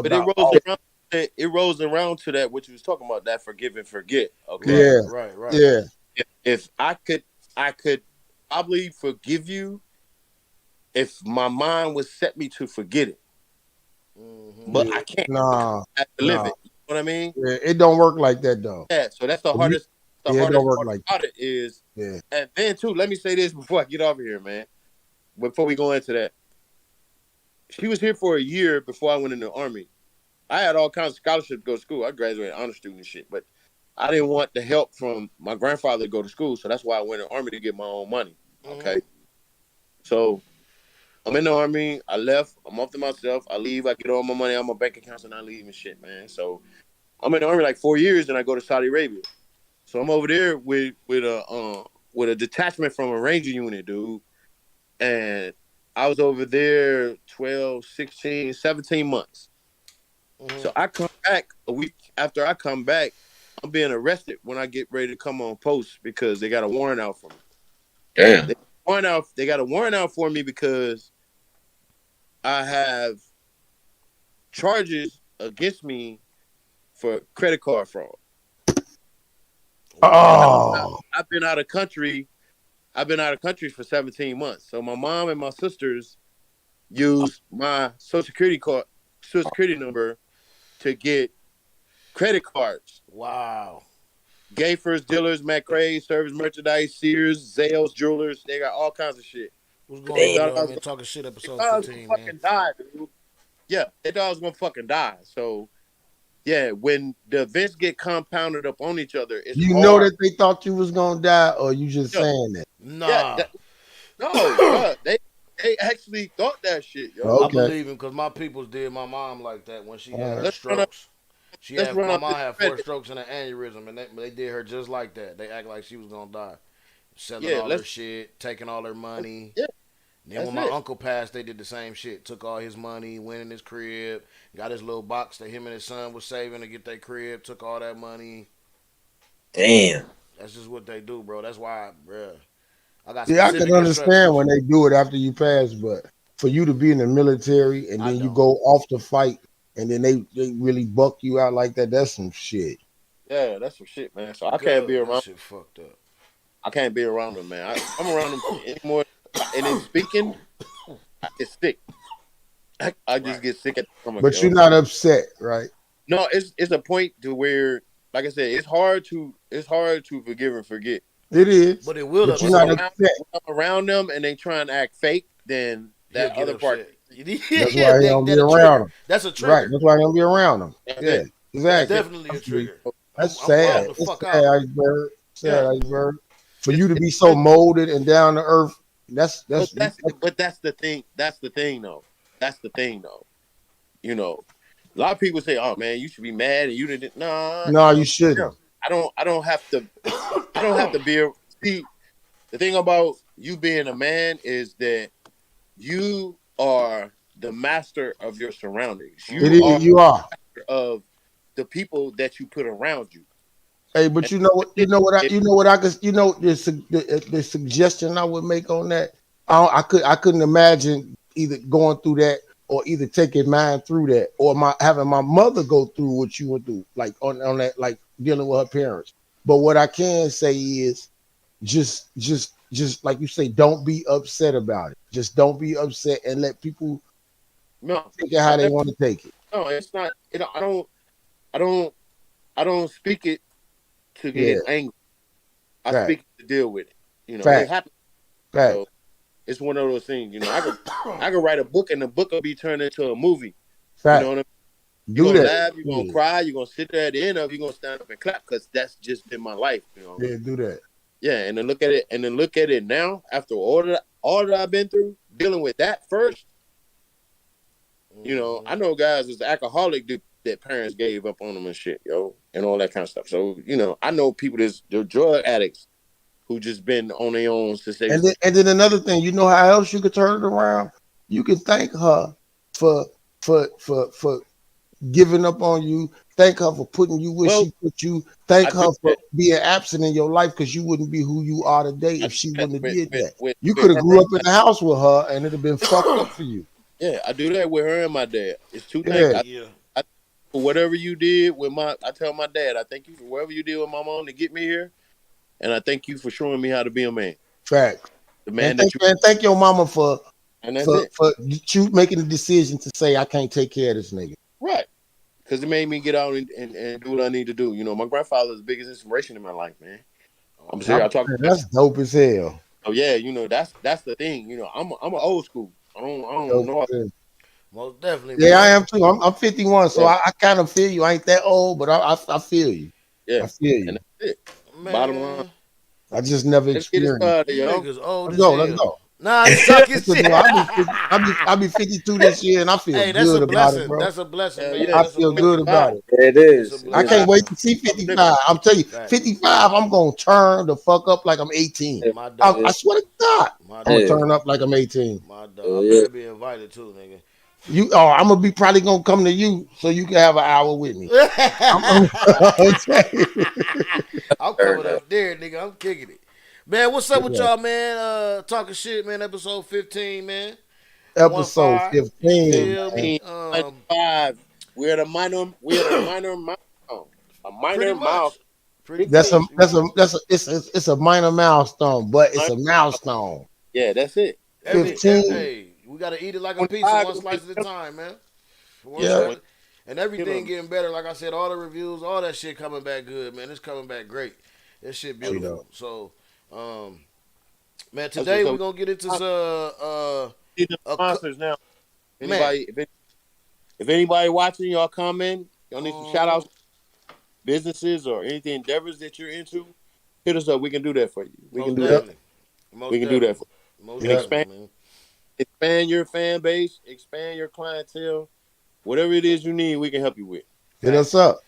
But it about rolls all. around. It rolls around to that what you was talking about, that forgive and forget. Okay, Yeah, Right. yeah. if I could probably forgive you if my mind would set me to forget it, but Yeah, I can't because nah, I have to live nah. it. You know what I mean? Yeah, it don't work like that though. Yeah. So that's the If you, hardest. The yeah, it don't hardest work part like about it is, that. and then too. Let me say this before I get off of here, man. Before we go into that, she was here for a year before I went in the army. I had all kinds of scholarships to go to school. I graduated honor student and shit, but I didn't want the help from my grandfather to go to school, so that's why I went in the army to get my own money. Okay, so I'm in the army. I left. I'm off to myself. I leave. I get all my money out of my bank accounts, and I leave and shit, man. So I'm in the army like 4 years, and I go to Saudi Arabia. So I'm over there with a detachment from a ranger unit, dude, and I was over there 12, 16, 17 months. So I come back a week after I come back, I'm being arrested when I get ready to come on post because they got a warrant out for me. Damn. They got a warrant out for me because I have charges against me for credit card fraud. And Oh, I've been out of country. I've been out of country for 17 months. So my mom and my sisters used my social security number to get credit cards. Wow. Gayfers, dealers, McCrae, Service Merchandise, Sears, Zales, Jewelers. They got all kinds of shit. What's But going they on, thought y'all, I was man? gonna, Talking shit, they episode thought I was gonna 15, man. fucking die, dude. Yeah, they thought I was gonna fucking die. So yeah, when the events get compounded up on each other, it's you know hard. that they thought you was gonna die, or you just Yeah, saying that? yeah. Nah. No, bro. They actually thought that shit, yo. I Okay. believe him because my peoples did my mom like that when she All had right. her Let's run up. strokes. She Let's had run my up mom this had four credit. strokes and an aneurysm, and they did her just like that. They act like she was gonna die, selling Yeah, all her let's. shit, taking all her money. Yeah, Then that's when my it. uncle passed, they did the same shit. Took all his money, went in his crib, got his little box that him and his son was saving to get their crib. Took all that money. Damn. That's just what they do, bro. That's why, bro. I got Yeah, I can specific understand when instructions. they do it after you pass, but for you to be in the military and I then you don't. go off to fight and then they really buck you out like that, that's some shit. Yeah, that's some shit, man. So I can't be God, that around. shit fucked up. I can't be around them, man. I'm around them anymore. And in speaking, I get sick. I just Right. get sick at the stomach, But you're yo. not upset, right? No, it's a point to where, like I said, it's hard to forgive and forget. It is. But it will But you're When I'm not upset him. around upset. when I'm around them and they try and act fake, then He'll that get other part. upset. That's Yeah, why he don't be that a around trigger. them. That's a Right. trigger. That's why he don't be around them. That's Yeah, it. That's That's exactly. it. definitely I a feel you. trigger. That's I'm sad. wild the It's fuck sad, out. Iceberg. Sad, Yeah. Iceberg. For you It's to it's be so molded and down to earth, but that's that's the thing. That's the thing, though. That's the thing, though. You know, a lot of people say, "Oh man, you should be mad," and you didn't. Nah, no, you shouldn't. yeah. I don't have to. I don't have to be. See, the thing about you being a man is that you are the master of your surroundings. It You is. are You are. of the people that you put around you. Hey, but And you know what? it, it, You know what I could. You know the suggestion I would make on that. I couldn't imagine either going through that or either taking mine through that or my having my mother go through what you went through, like on that, like dealing with her parents. But what I can say is just like you say, don't be upset about it. Just don't be upset and let people no, take it how no, they want to take it. no, it's not. I don't. I don't speak it to Yeah, get angry. I fact, speak it to deal with it. It fact, happens. fact, So it's one of those things. I could write a book and the book will be turned into a movie. You know fact. what I mean? You're Do gonna that. laugh, you're gonna Yeah, cry, you're gonna sit there at the end of it, you're gonna stand up and clap because that's just been my life. yeah, do that. Yeah, and then look at it now after all that I've been through, dealing with that first. I know guys as alcoholic that parents gave up on them and shit, and all that kind of stuff. So, I know people they're drug addicts who just been on their own since they was And then another thing, you know how else you could turn it around? You can thank her for for giving up on you. Thank her for putting you where well, she put you. Thank I do her for that. being absent in your life because you wouldn't be who you are today I if do she that wouldn't have did that. You with could have grew her. up in the house with her and it'd have been fucked up for you. Yeah, I do that with her and my dad. It's two things. Yeah, Yeah. I for whatever you did with I tell my dad, I thank you for whatever you did with my mom to get me here. And I thank you for showing me how to be a man. Fact. The man that you And thank your mama and that's it. for you making the decision to say I can't take care of this nigga. Right. Because it made me get out and do what I need to do. You know, my grandfather is the biggest inspiration in my life, man. I'm serious. I talk. That's dope as hell. Oh yeah, you know that's the thing. You know, I'm an old school. I don't know. Most definitely. Yeah, Man. I am too. I'm 51, so I kind of feel you. I ain't that old, but I feel you. Yeah, I feel you. And that's it. Man. Bottom line. I just never Let's get it experienced. started, yo. Niggas old Let's as go. hell. Nah, suck his shit. I'll be 52 this year, and I feel Hey, that's good a about blessing. it, bro. That's a blessing, man. Yeah. I feel good about it. It is. I can't wait to see 55. I'm telling you, 55, I'm going to turn the fuck up like I'm 18. I swear to God, I'm going to turn up like I'm 18. My dog. I better be invited too, nigga. I'm going to be probably going to come to you so you can have an hour with me. I'm coming up there, nigga. I'm kicking it. Man, what's up with y'all, man? Talking shit, man. Episode 15, man. Episode 15. 5. We're at a minor milestone. A minor milestone. It's a minor milestone, but it's a milestone. Yeah, that's it. 15. Hey, we gotta eat it like a pizza, one slice at a time, man. And everything getting better. Like I said, all the reviews, all that shit coming back good, man. It's coming back great. This shit beautiful. So, man, today we're gonna get into sponsors now. If anybody watching, y'all comment. Y'all need some shout outs, businesses or anything endeavors that you're into. Hit us up. We can do that for you. We can do that. We can do that for you. Expand your fan base, expand your clientele. Whatever it is you need, we can help you with. Hit us up.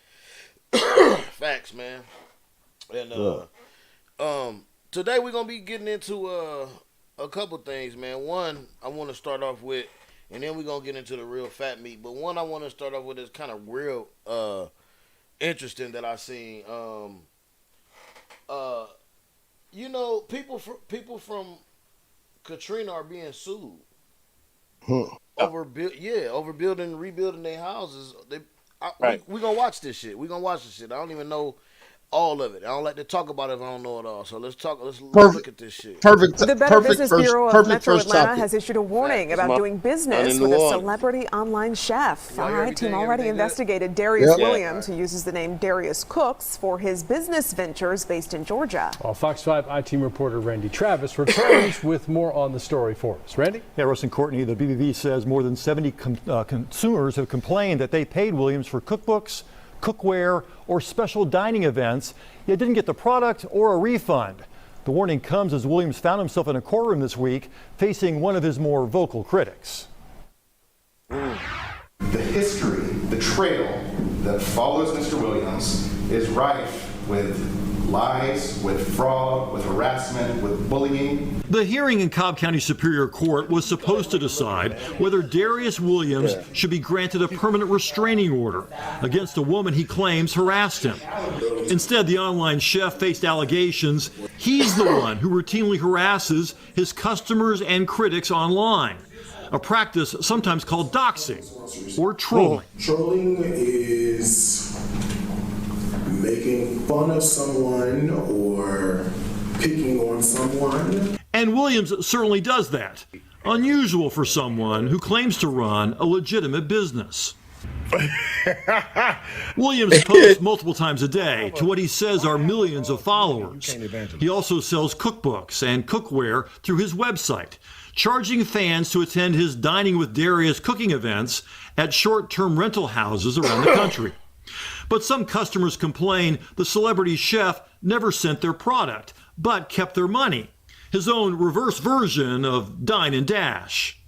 Facts, man. And today we're gonna be getting into a couple things, man. One, I want to start off with, and then we're gonna get into the real fat meat. But one I want to start off with is kind of real interesting that I seen. You know, people from Katrina are being sued over building and rebuilding their houses. We gonna watch this shit. We gonna watch this shit. I don't even know all of it. I don't like to talk about it if I don't know it all. So let's look at this shit. The Better Business Bureau of Metro Atlanta has issued a warning about doing business with a celebrity online chef. Our team already investigated Darius Williams, who uses the name Darius Cooks, for his business ventures based in Georgia. Well, Fox 5 I-Team reporter Randy Travis returns with more on the story for us. Randy? Yeah, Russ and Courtney, the BBB says more than 70 consumers have complained that they paid Williams for cookbooks, cookware, or special dining events, yet didn't get the product or a refund. The warning comes as Williams found himself in a courtroom this week facing one of his more vocal critics. The history, the trail that follows Mr. Williams is rife with lies, with fraud, with harassment, with bullying. The hearing in Cobb County Superior Court was supposed to decide whether Darius Williams should be granted a permanent restraining order against a woman he claims harassed him. Instead, the online chef faced allegations he's the one who routinely harasses his customers and critics online, a practice sometimes called doxing or trolling. Trolling is making fun of someone or picking on someone. And Williams certainly does that. Unusual for someone who claims to run a legitimate business. Williams posts multiple times a day to what he says are millions of followers. He also sells cookbooks and cookware through his website, charging fans to attend his Dining with Darius cooking events at short-term rental houses around the country. But some customers complain the celebrity chef never sent their product, but kept their money. His own reverse version of Dine and Dash.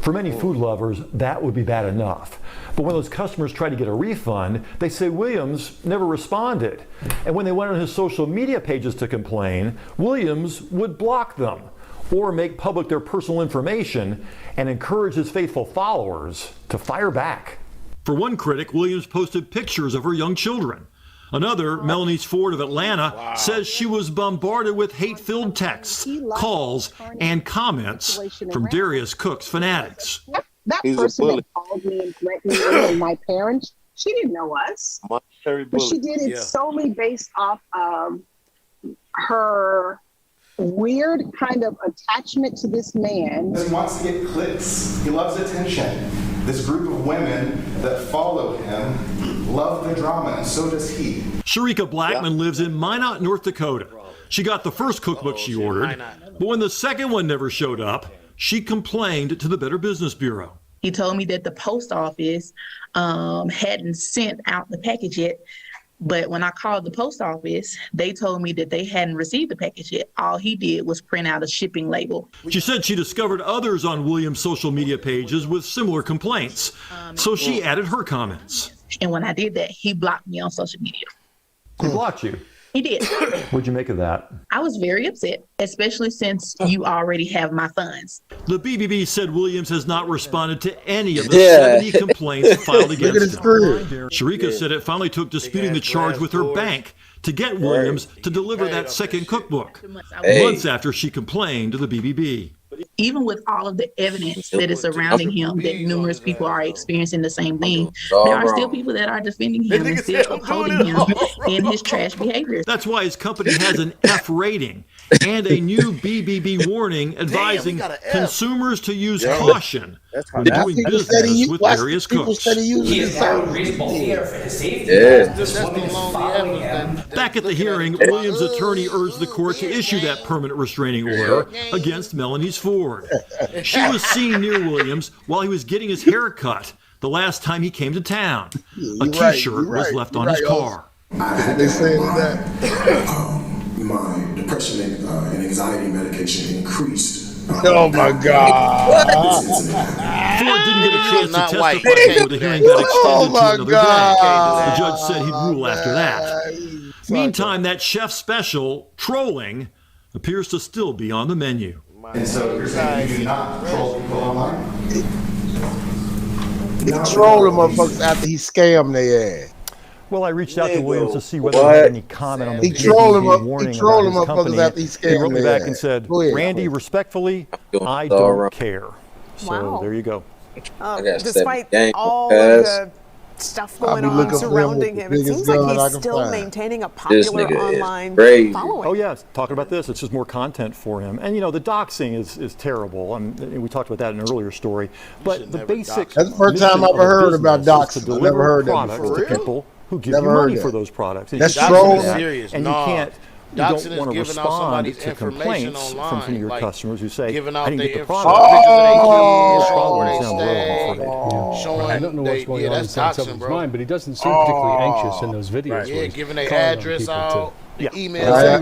For many food lovers, that would be bad enough. But when those customers try to get a refund, they say Williams never responded. And when they went on his social media pages to complain, Williams would block them or make public their personal information and encourage his faithful followers to fire back. For one critic, Williams posted pictures of her young children. Another, Melanie Ford of Atlanta, says she was bombarded with hate-filled texts, calls, and comments from Darius Cook's fanatics. That person that called me and threatened me and my parents She didn't know us, Monetary but she bully. did it solely based off of her weird kind of attachment to this man. He wants to get clicks. He loves attention. This group of women that followed him love the drama, and so does he. Sharika Blackman lives in Minot, North Dakota. She got the first cookbook she ordered, but when the second one never showed up, she complained to the Better Business Bureau. He told me that the post office hadn't sent out the package yet. But when I called the post office, they told me that they hadn't received the package yet. All he did was print out a shipping label. She said she discovered others on Williams' social media pages with similar complaints, so she added her comments. And when I did that, he blocked me on social media. He blocked you? He did. What'd you make of that? I was very upset, especially since you already have my funds. The BBB said Williams has not responded to any of the 70 complaints filed against him. Sharika said it finally took disputing the charge with her bank to get Williams to deliver that second cookbook, months after she complained to the BBB. Even with all of the evidence that is surrounding him, that numerous people are experiencing the same thing, there are still people that are defending him and still upholding him in his trash behavior. That's why his company has an F rating and a new BBB warning advising consumers to use caution when doing business with various cooks. Back at the hearing, Williams' attorney urged the court to issue that permanent restraining order against Melanie's Ford. She was seen near Williams while he was getting his hair cut the last time he came to town. A T-shirt was left on his car. They say that my depression and anxiety medication increased. Oh my God! Ford didn't get a chance to testify before the hearing got extended to another day. The judge said he'd rule after that. Meantime, that chef special, trolling, appears to still be on the menu. And so you're saying you do not troll people online? He trolled the motherfuckers after he scammed their ass. Well, I reached out to Williams to see whether he had any comment on the warning about his company. After he wrote me back and said, Randy, respectfully, I don't care. So there you go. Despite all of the stuff going on surrounding him, it seems like he's still maintaining a popular online following. Oh yeah, talking about this, it's just more content for him. And you know, the doxing is terrible. We talked about that in an earlier story. But the basic that's the first time I've ever heard about doxing. I've never heard that before. To people who give you money for those products. That's trolling. And you don't want to respond to complaints from some of your customers who say, I didn't get the product. I don't know what's going on inside someone's mind, but he doesn't seem particularly anxious in those videos. Yeah, giving their address out. Email. I have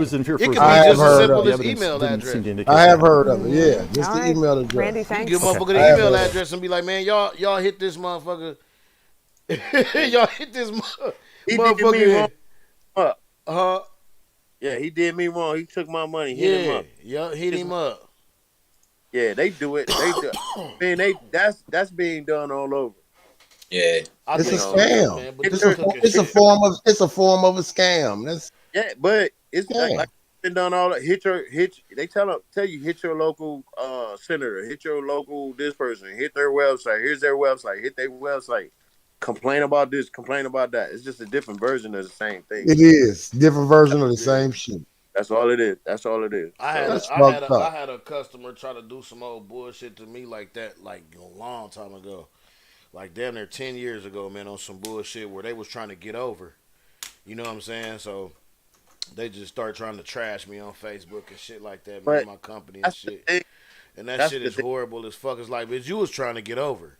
heard of it. Email address. I have heard of it. Yeah, just the email address. Randy, thanks. Give motherfucker the email address and be like, man, y'all hit this motherfucker. Y'all hit this motherfucker. Yeah, he did me wrong. He took my money. Hit him up. Yeah, hit him up. Yeah, they do it. They do. Man, that's being done all over. Yeah, it's a scam. It's a form of a scam. But it's like been done all. They tell you hit your local senator, hit your local this person, hit their website. Here's their website. Hit their website. Complain about this, complain about that. It's just a different version of the same thing. It is different version of the same shit. That's all it is. That's all it is. I had a customer try to do some old bullshit to me like that, like a long time ago, like damn near 10 years ago, man, on some bullshit where they was trying to get over. You know what I'm saying? So they just start trying to trash me on Facebook and shit like that, man, my company and shit. And that shit is horrible as fuck. It's like, bitch, you was trying to get over.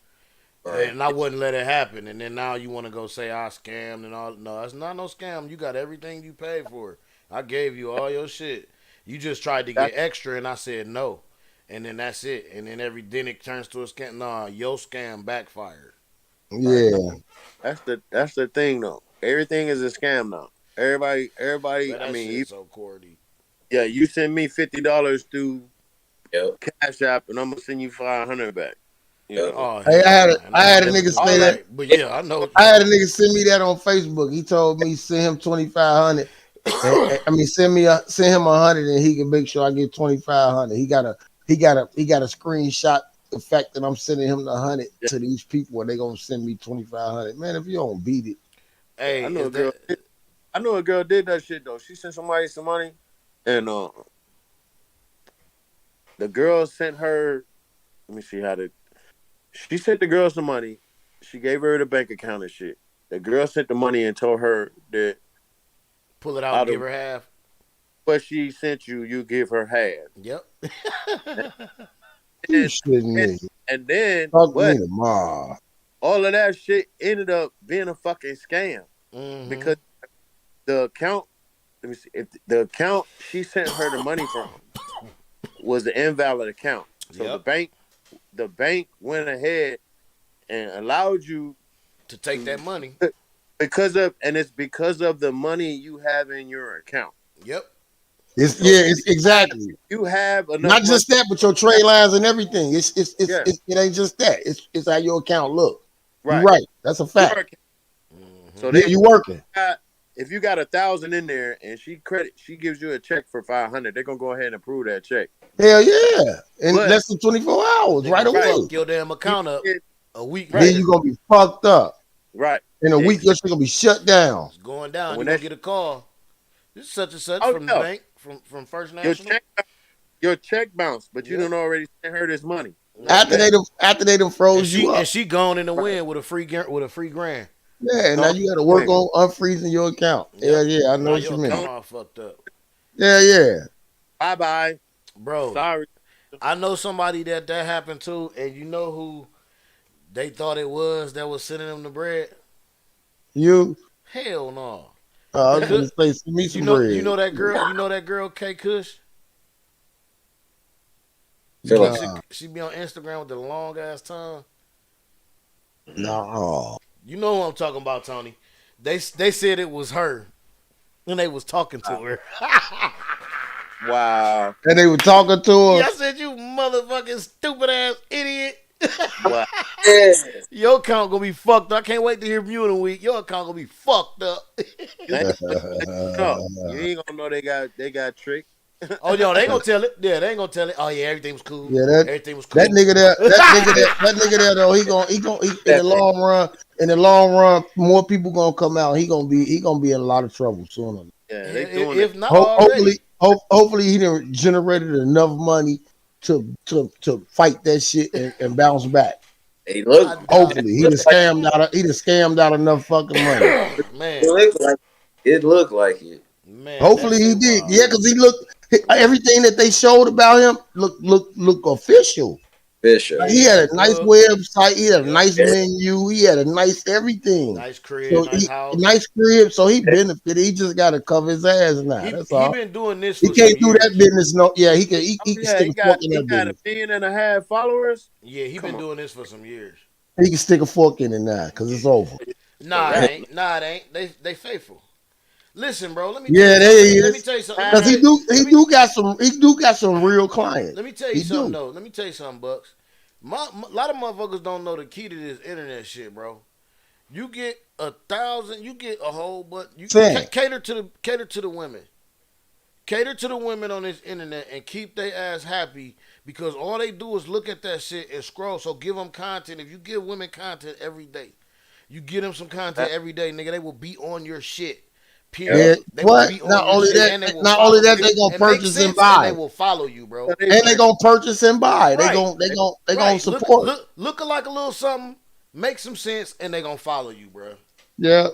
Right. And I wouldn't let it happen. And then now you want to go say I scammed and all. No, that's not no scam. You got everything you paid for. I gave you all your shit. You just tried to get extra, and I said no. And then that's it. And then then it turns to a scam. Nah, your scam backfired. Yeah, that's the thing though. Everything is a scam now. Everybody. I mean, so corny. Yeah, you send me $50 through Cash App, and I'm gonna send you $500 back. Hey, I had a nigga say that. But yeah, I know. I had a nigga send me that on Facebook. He told me send him $2,500. Send him $100 and he can make sure I get $2,500. He got a screenshot the fact that I'm sending him the 100 to these people and they gonna send me 2,500. Man, if you don't beat it. Hey, I know a girl did that shit though. She sent somebody some money, and the girl sent her. Let me see how to. She sent the girl some money. She gave her the bank account and shit. The girl sent the money and told her that pull it out, give her half. What she sent you, you give her half. Yep. and then talk to me tomorrow. All of that shit ended up being a fucking scam because the account. Let me see. If the account she sent her the money from was an invalid account, so the bank went ahead and allowed you to take that money because of the money you have in your account. Yep. It's exactly. You have enough. Not just that, but your trade lines and everything. It ain't just that. It's how your account look. Right. You're right. That's a fact. So you working. If you got 1,000 in there and she gives you a check for 500, they're gonna go ahead and approve that check. Hell yeah! In less than 24 hours, right away. Fuck your damn account up a week. Then you gonna be fucked up. Right. In a week, your shit gonna be shut down. It's going down. You gonna get a call. This is such and such from the bank, from First National. Your check bounced, but you done already sent her this money. After they done froze you up, and she gone in the wind with a free grand. Yeah, and now you got to work on unfreezing your account. Yep. Yeah, I know what you mean. All fucked up. Yeah. Bye, bro. Sorry. I know somebody that happened to, and you know who they thought it was that was sending them the bread. You? Hell no. I was gonna say, send me some bread. You know that girl. You know that girl, K Kush. She be on Instagram with the long ass tongue. No. You know who I'm talking about, Tony. They said it was her, and they was talking to her. Wow. And they were talking to her. Yeah, I said, you motherfucking stupid ass idiot. Wow. Your account gonna be fucked up. I can't wait to hear from you in a week. Your account gonna be fucked up. You ain't gonna know they got tricked. Oh no, they gonna tell it. Yeah, they ain't gonna tell it. Oh yeah, everything was cool. Yeah, everything was cool. That nigga there though, he in the long run, more people gonna come out. He gonna be in a lot of trouble sooner. Yeah, they doing if not already. Hopefully he done generated enough money to fight that shit and bounce back. Hopefully he done scammed out enough fucking money. Man, it looked like it. Man, hopefully he did. Yeah, because he looked. Everything that they showed about him look official. Like he had a nice website. He had a nice menu. He had a nice everything. Nice crib, nice house. Nice crib. So he benefited. He just got to cover his ass now. That's all. He been doing this. He can't do that business. No, yeah, he can. He can stick a fork in that business. He got 1.5 million followers. Yeah, he been doing this for some years. He can stick a fork in it now because it's over. Nah, it ain't. They faithful. Listen, bro. Let me tell you something. Because he do got some real clients. Let me tell you something though. Let me tell you something, Bucks. A lot of motherfuckers don't know the key to this internet shit, bro. You get 1,000. You get a whole, but you cater to the women. Cater to the women on this internet and keep their ass happy because all they do is look at that shit and scroll. So give them content. If you give women content every day, you give them some content every day, nigga. They will be on your shit. Period. Yeah, what? Not only that, they gonna purchase and buy. They will follow you, bro. And they gonna purchase and buy. They gonna support. Look like a little something, make some sense, and they gonna follow you, bro. Yeah.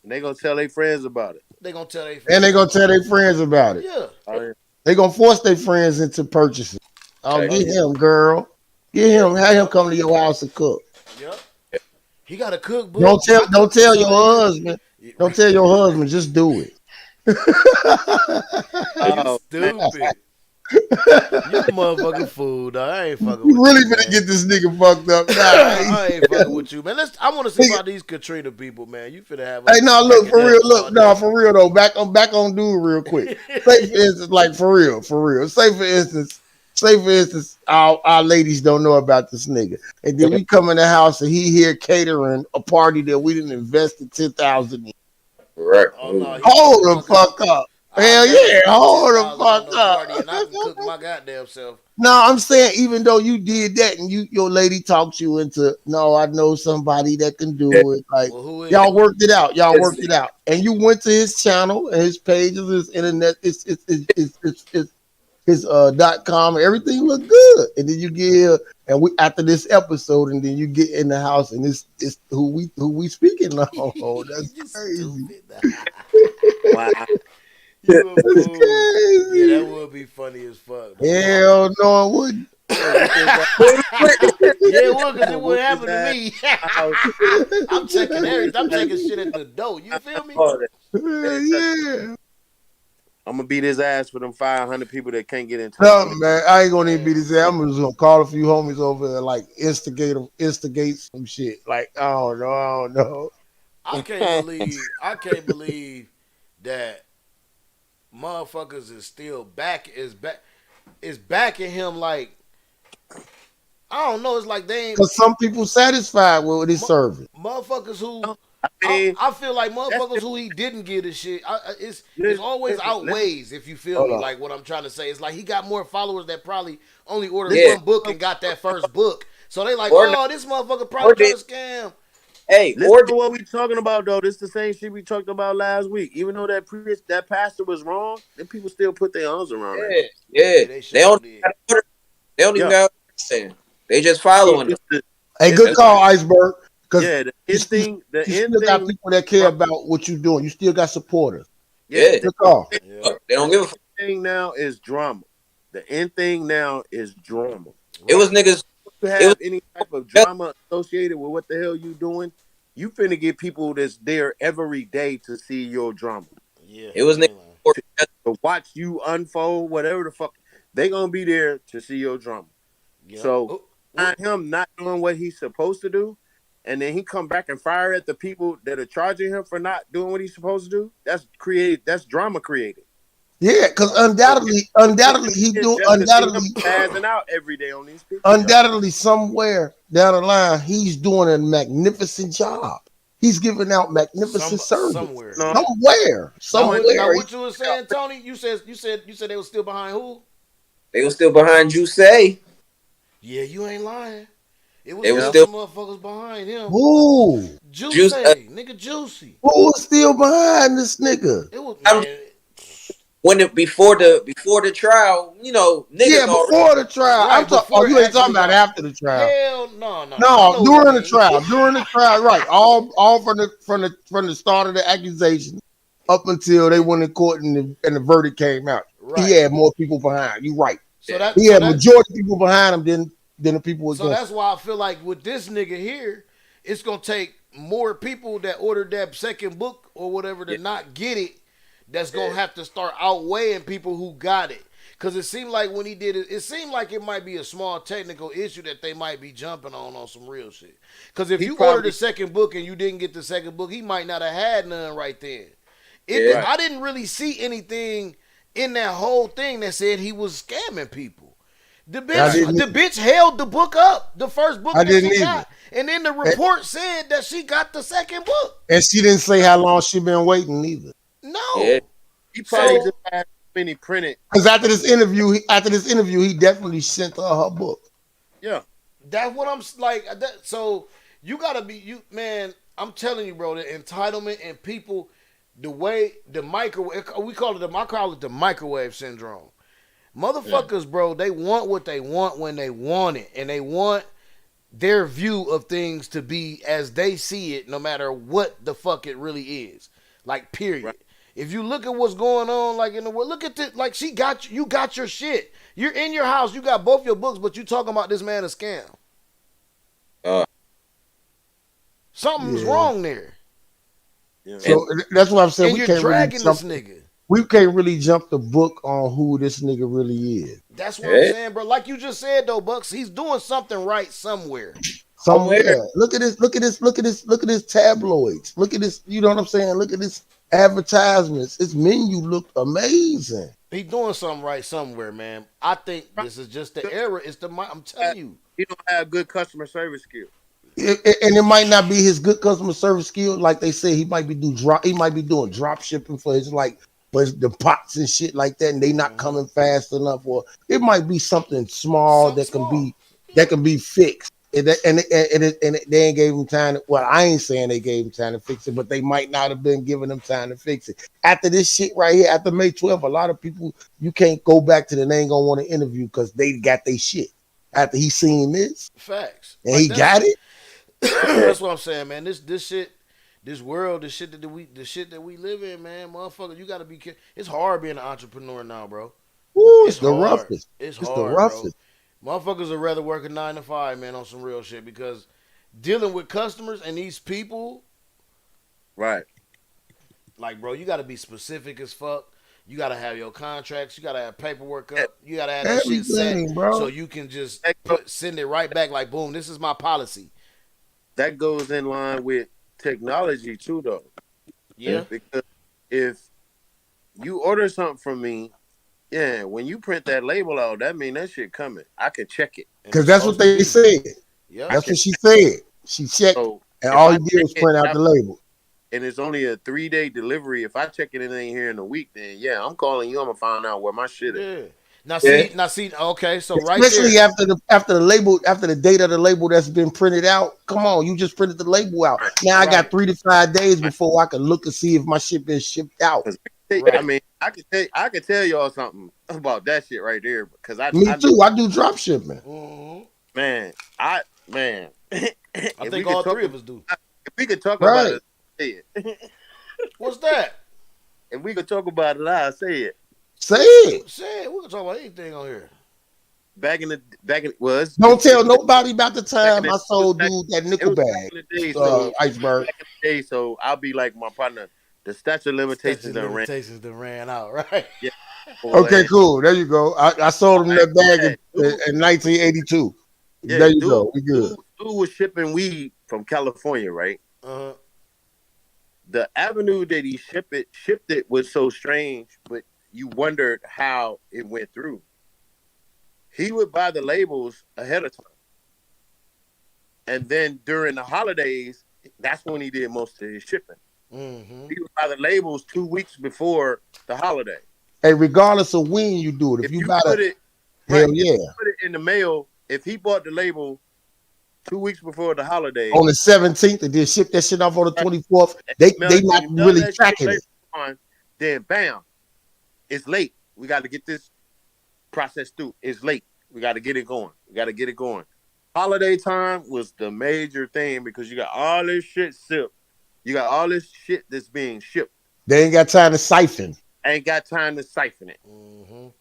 And they gonna tell their friends about it. They gonna tell their friends. And they gonna tell their friends about it. Yeah. They gonna force their friends into purchasing. Oh, get him, girl. Get him. Have him come to your house and cook. Yep. He got a cookbook. Don't tell your husband. Don't tell your husband. Just do it. You stupid. You motherfucking fool, dog. I ain't fucking with you. You really gonna get this nigga fucked up. I ain't fucking with you, man. I want to see about these Katrina people, man. You finna have. Hey, no, look for real. Look, no, for real though. Back on dude real quick. Say for instance, like for real. Say for instance, our ladies don't know about this nigga, and then we come in the house and he here catering a party that we didn't invest in $10,000 in. Right. Oh, no, hold the fuck up. Hell yeah, hold the fuck up. Party and I can cook my goddamn self. No, I'm saying even though you did that and your lady talked you into, no, I know somebody that can do it. Like y'all worked it out. Y'all worked it out. And you went to his channel and his pages, his internet, his .com, everything looked good. And then you get here and we after this episode, and then you get in the house and it's who we speaking of. Oh, that's crazy. Wow. You a fool. Yeah, that would be funny as fuck. Hell no, it wouldn't. Yeah, it would, because it would happen to me. I'm checking everything. I'm checking shit at the door. You feel me? Yeah. I'm gonna beat his ass for them 500 people that can't get into. No, man, I ain't gonna even beat his ass. I'm just gonna call a few homies over there, like instigate some shit. Like I don't know. I can't believe that motherfuckers is still backing him. Like, I don't know. It's like they ain't. Because some people satisfied with what he's serving. Motherfuckers who I feel like motherfuckers who he didn't get his shit. It's always outweighs, if you feel me. Like what I'm trying to say. It's like he got more followers that probably only ordered one book and got that first book. So they like, this motherfucker probably trying to scam. Hey, listen to what we talking about though. This the same shit we talked about last week. Even though that pastor was wrong, then people still put their arms around it. Yeah. They don't even got understand. They just following them. Hey, good call, Iceberg. Because the end thing got people that care about what you're doing. You still got supporters. Yeah, good call. Yeah. They don't give a fuck. The thing now is drama. The end thing now is drama. It was niggas. You have any type of drama associated with what the hell you doing, you finna get people that's there every day to see your drama. Yeah, it was niggas to watch you unfold, whatever the fuck. They gonna be there to see your drama. Yeah. So him not doing what he's supposed to do, and then he come back and fire at the people that are charging him for not doing what he's supposed to do. That's drama created. Yeah, because undoubtedly he do passing out every day on these people. Undoubtedly, somewhere down the line, he's doing a magnificent job. He's giving out magnificent service. Somewhere. Now, what you were saying, Tony? You said they were still behind who? They were still behind Juicy. Yeah, you ain't lying. It was still some motherfuckers behind him. Who? Juicy, nigga, Juicy. Who was still behind this nigga? It was before the trial, you know, niggas. Yeah, before the trial. Right, you ain't talking about after the trial. Hell no. No, during the trial. During the trial, right. All from the start of the accusation up until they went in court and the verdict came out. Right. He had more people behind. You right. He had majority of people behind him than the people against. So that's why I feel like with this nigga here, it's gonna take more people that ordered that second book or whatever to not get it. That's gonna have to start outweighing people who got it. Cause it seemed like when he did it, it seemed like it might be a small technical issue that they might be jumping on some real shit. Cause if you ordered the second book and you didn't get the second book, he might not have had none right then. I didn't really see anything in that whole thing that said he was scamming people. The bitch held the book up, the first book that she got. And then the report said that she got the second book. And she didn't say how long she been waiting either. No. Yeah. He probably just had many printed. Because after this interview, he definitely sent her book. Yeah. That's what I'm like. So you gotta be man. I'm telling you, bro. The entitlement and people, the way the microwave. I call it the microwave syndrome. Motherfuckers, bro. They want what they want when they want it, and they want their view of things to be as they see it, no matter what the fuck it really is. Like, period. Right. If you look at what's going on, like in the world, look at this. Like you got your shit. You're in your house. You got both your books, but you talking about this man a scam. Something's wrong there. Yeah. So that's what I'm saying. And you're dragging this nigga. We can't really jump the book on who this nigga really is. That's what I'm saying, bro. Like you just said though, Bucks, he's doing something right somewhere. Look at this tabloids. Look at this, you know what I'm saying? Look at this advertisements. His menu looked amazing. He doing something right somewhere, man. I think this is just the era. I'm telling you. He don't have good customer service skills. And it might not be his good customer service skill, like they say. He might be doing drop shipping for but the pots and shit like that, and they not coming fast enough, or it might be something small that can be fixed. And they ain't gave them time. Well, I ain't saying they gave them time to fix it, but they might not have been giving them time to fix it. After this shit right here, after May 12th, a lot of people, you can't go back to them. They ain't gonna want to interview because they got their shit after he seen this. Facts. And he got it. That's what I'm saying, man. This shit, this world, the shit that we live in, man, motherfucker, you gotta be careful. It's hard being an entrepreneur now, bro. It's the hard. roughest. It's the hard, roughest. bro. Motherfuckers would rather work a 9 to 5, man, on some real shit, because dealing with customers and these people, right? Like, bro, you gotta be specific as fuck. You gotta have your contracts. You gotta have paperwork up. You gotta have that shit set, bro, so you can just send it right back. Like, boom, this is my policy. That goes in line with technology too, though. Yeah. Because if you order something from me, yeah, when you print that label out, that mean that shit coming. I can check it. Because that's what they said. Yeah. That's what she said. She checked, and all you did was print out the label. And it's only a 3-day delivery. If I check it and it ain't here in a week, then yeah, I'm calling you. I'm gonna find out where my shit is. Yeah. Now see. Okay, so especially right there, after the date of the label that's been printed out. Come on, you just printed the label out. Now I got 3 to 5 days before I can look and see if my shit been shipped out. I mean, I could tell y'all something about that shit right there because I too. I do drop shipment. Man, I think all three of us do. If we could talk about it, say it. What's that? If we could talk about it, I'll say it. Say it. Say it. We can talk about anything on here. Back in don't tell nobody about the time I sold dude that nickel bag. Iceberg. Back in the day, so I'll be like my partner. The statute of limitations done ran out, right? Yeah. Okay, cool. There you go. I sold him that bag in 1982. Yeah, there you go. We good. Dude was shipping weed from California, right? The avenue that he shipped it was so strange, but you wondered how it went through. He would buy the labels ahead of time. And then during the holidays, that's when he did most of his shipping. He would buy the labels 2 weeks before the holiday. Hey, regardless of when you do it, if you buy it, hell yeah. If you put it in the mail, if he bought the label 2 weeks before the holiday on the 17th and then ship that shit off on the 24th, they not really tracking it. Then bam, it's late. We got to get this process through. It's late. We got to get it going. Holiday time was the major thing because you got all this shit shipped. You got all this shit that's being shipped. They ain't got time to siphon. Ain't got time to siphon it. And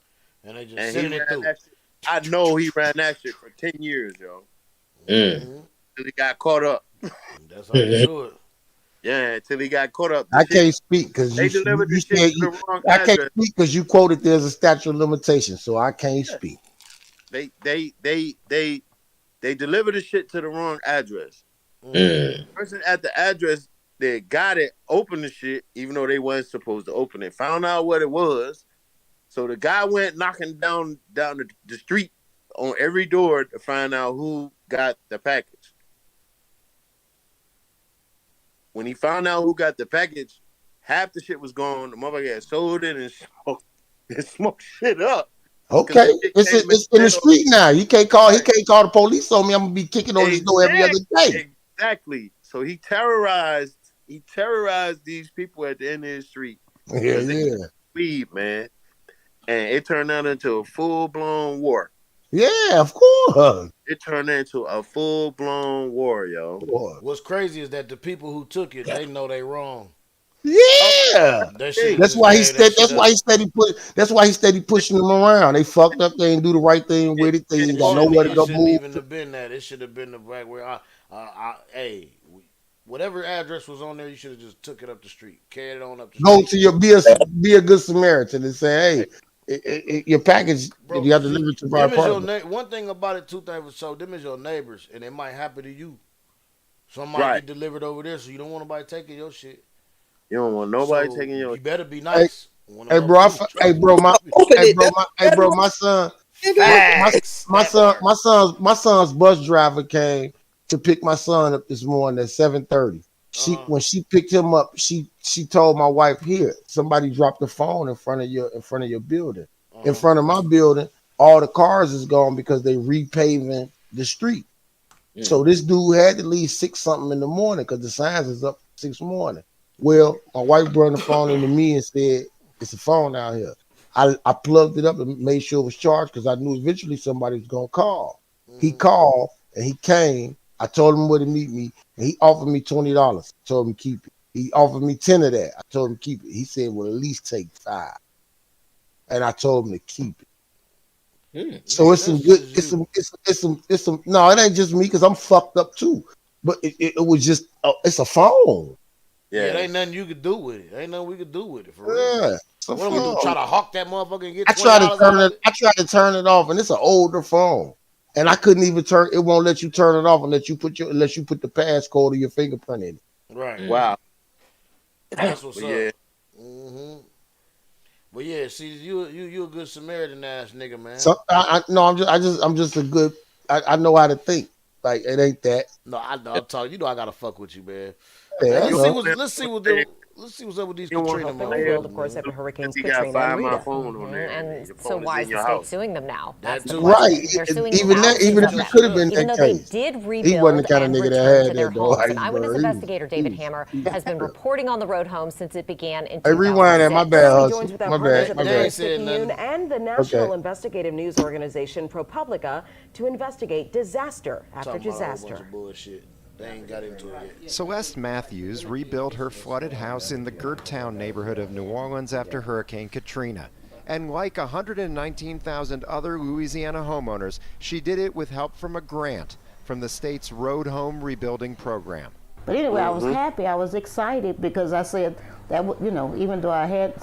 they just send it through. I know he ran that shit for 10 years, yo. Till he got caught up. That's how you do it. Yeah, until he got caught up. I can't speak because they delivered the shit to the wrong address. I can't speak because you quoted there's a statute of limitations, so I can't speak. They delivered the shit to the wrong address. The person at the address that got it opened the shit, even though they wasn't supposed to open it. Found out what it was. So the guy went knocking down the street on every door to find out who got the package. When he found out who got the package, half the shit was gone. The motherfucker had sold it and smoked shit up. Okay, it's in the street now. He can't call the police on me. I'm gonna be kicking on his door every other day. Exactly. So he terrorized these people at the end of the street. Yeah. Weed, man. And it turned out into a full-blown war. Yeah, of course. It turned into a full-blown war, yo. What's crazy is that the people who took it, they know they wrong. Yeah. That's why he steady pushing them around. They fucked up. They ain't do the right thing with it. They ain't got nowhere to go move. Even have been that. It should have been the back where whatever address was on there, you should have just took it up the street, carried it on up the street. Go to your be a good Samaritan and say, hey, your package, bro, you have to deliver to my apartment. One thing about it, two things. So them is your neighbors, and it might happen to you. Somebody get delivered over there, so you don't want nobody taking your shit. You don't want nobody taking your. You better be nice. My son's bus driver came to pick my son up this morning at 7:30. When she picked him up, she told my wife, "Here, somebody dropped the phone in front of your building. In front of my building, all the cars is gone because they repaving the street. So this dude had to leave 6 something in the morning because the signs is up 6 morning. Well, my wife brought the phone into me and said, "It's a phone out here." I plugged it up and made sure it was charged because I knew eventually somebody was gonna call. He called and he came. I told him where to meet me, and he offered me $20. I told him keep it. He offered me 10 of that. I told him keep it. He said, "Well, at least take 5." And I told him to keep it. So it's some good. It's some. No, it ain't just me because I'm fucked up too. But it was just. It's a phone. Yeah, it ain't nothing you could do with it. Ain't nothing we could do with it for real. Yeah. What am I gonna do? Try to hawk that motherfucker and get I $20 tried to turn out of it. I tried to turn it off, and it's an older phone, and I couldn't even turn. It won't let you turn it off unless you put the passcode or your fingerprint in it. Right. Wow. That's what's up. Yeah. But yeah, see, you a good Samaritan ass nigga, man. So I'm just a good. I know how to think. Like it ain't that. No, I know. I'm talking. You know, I gotta fuck with you, man. Yeah, Let's see what's up with these Katrina motherfuckers. Of course, after Hurricanes Katrina and Rita. And so why is the state suing them now? That's the question. They're suing even if it could have been even that though case. they did He wasn't rebuild the kind of and nigga that return had to their that though. homes. And eyewitness investigator David Hammer has been reporting on the road home since it began in 2006. Hey, rewind that. My bad. Joins with our My partners bad. at My the bad. Picayune and the national investigative news organization ProPublica to investigate disaster after disaster. Bullshit. They ain't got into it yet. Celeste Matthews rebuilt her flooded house in the Gerttown neighborhood of New Orleans after Hurricane Katrina. And like 119,000 other Louisiana homeowners, she did it with help from a grant from the state's Road Home Rebuilding Program. But anyway, I was happy. I was excited because I said that, even though I had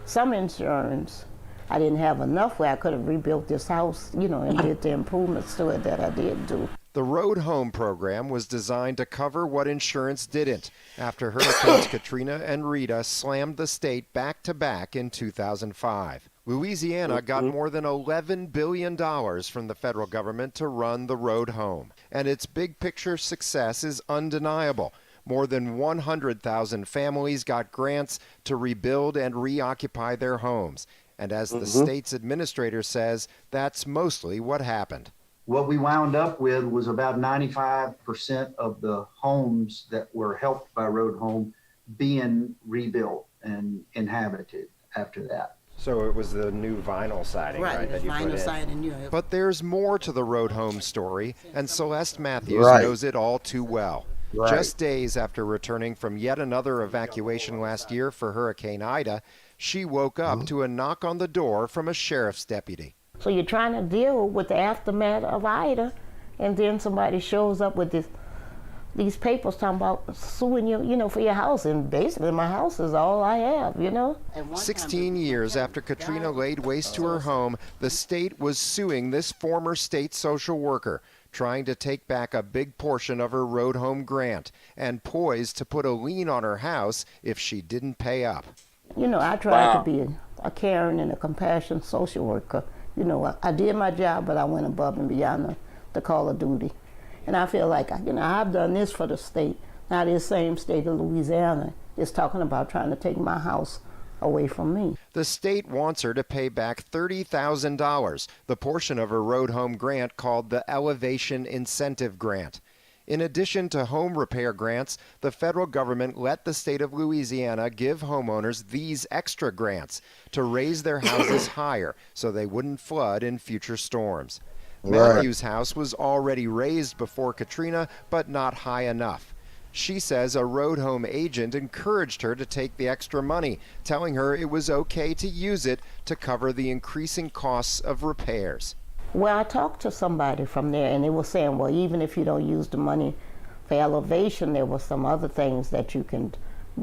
some insurance, I didn't have enough where I could have rebuilt this house, and did the improvements to it that I did do. The Road Home program was designed to cover what insurance didn't after Hurricanes Katrina and Rita slammed the state back to back in 2005. Louisiana got more than $11 billion from the federal government to run the Road Home, and its big picture success is undeniable. More than 100,000 families got grants to rebuild and reoccupy their homes. And as the state's administrator says, that's mostly what happened. What we wound up with was about 95% of the homes that were helped by Road Home being rebuilt and inhabited after that. So it was the new vinyl siding, right? Right, vinyl siding. But there's more to the Road Home story, and Celeste Matthews knows it all too well. Just days after returning from yet another evacuation last year for Hurricane Ida, she woke up to a knock on the door from a sheriff's deputy. So you're trying to deal with the aftermath of Ida, and then somebody shows up with these papers talking about suing you, for your house. And basically my house is all I have, 16 years after Katrina laid waste to her home, the state was suing this former state social worker, trying to take back a big portion of her Road Home grant and poised to put a lien on her house if she didn't pay up. I tried to be a caring and a compassionate social worker. I did my job, but I went above and beyond the call of duty. And I feel like, I've done this for the state. Now this same state of Louisiana is talking about trying to take my house away from me. The state wants her to pay back $30,000, the portion of her Road Home grant called the Elevation Incentive Grant. In addition to home repair grants, the federal government let the state of Louisiana give homeowners these extra grants to raise their houses higher so they wouldn't flood in future storms. Matthew's house was already raised before Katrina, but not high enough. She says a Road Home agent encouraged her to take the extra money, telling her it was okay to use it to cover the increasing costs of repairs. Well, I talked to somebody from there, and they were saying, well, even if you don't use the money for elevation, there were some other things that you can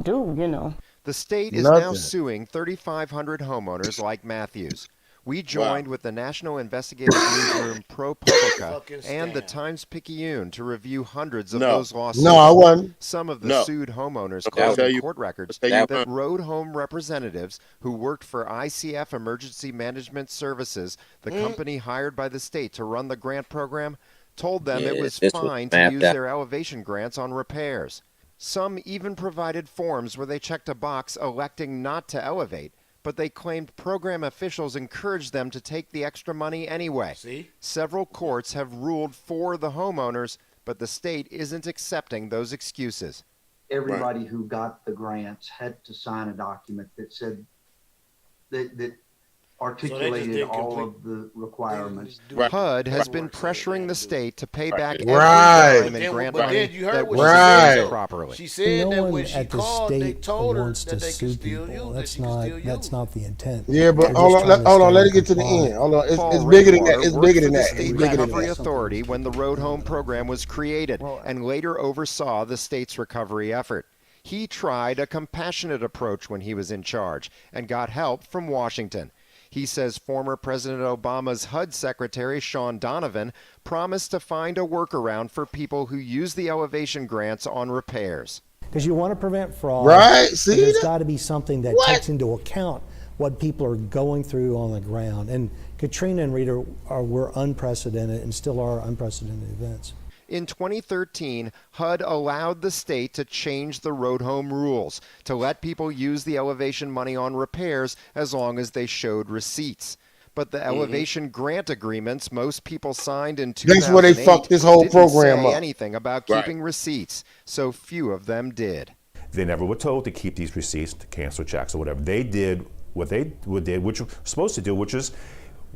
do, The state is now suing 3,500 homeowners like Matthews. We joined with the national investigative newsroom ProPublica and the Times-Picayune to review hundreds of those lawsuits. No, I wasn't. Some of the sued homeowners claimed in court records that Road Home representatives who worked for ICF Emergency Management Services, the company hired by the state to run the grant program, told them it was fine to use their elevation grants on repairs. Some even provided forms where they checked a box electing not to elevate, but they claimed program officials encouraged them to take the extra money anyway. See? Several courts have ruled for the homeowners, but the state isn't accepting those excuses. Everybody who got the grants had to sign a document that said that articulated all of the requirements. HUD has been pressuring the state to pay back every Right. dime and grant But money then you heard that what wasn't she said, used though. properly. She said No that one when she at the called, they state told her wants that to they sue could still people. use. That's not the intent. Yeah, but They're hold just on, trying to hold on. stay Let it get to the compliant. end. Hold on, Paul it's bigger than that. Rainwater It's worked bigger for than the that. State It's bigger than Recovery that. Authority when the Road Home program was created and later oversaw the state's recovery effort. He tried a compassionate approach when he was in charge and got help from Washington. He says former President Obama's HUD Secretary Sean Donovan promised to find a workaround for people who use the elevation grants on repairs. Because you want to prevent fraud. Right, see but there's that? got to be something that takes into account what people are going through on the ground. And Katrina and Rita were unprecedented and still are unprecedented events. In 2013, HUD allowed the state to change the road home rules to let people use the elevation money on repairs as long as they showed receipts. But the elevation grant agreements most people signed in 2008 That's where they fucked this whole didn't program say up. anything about keeping receipts, so few of them did. They never were told to keep these receipts, to cancel checks or whatever. They did what they did, which were supposed to do, which is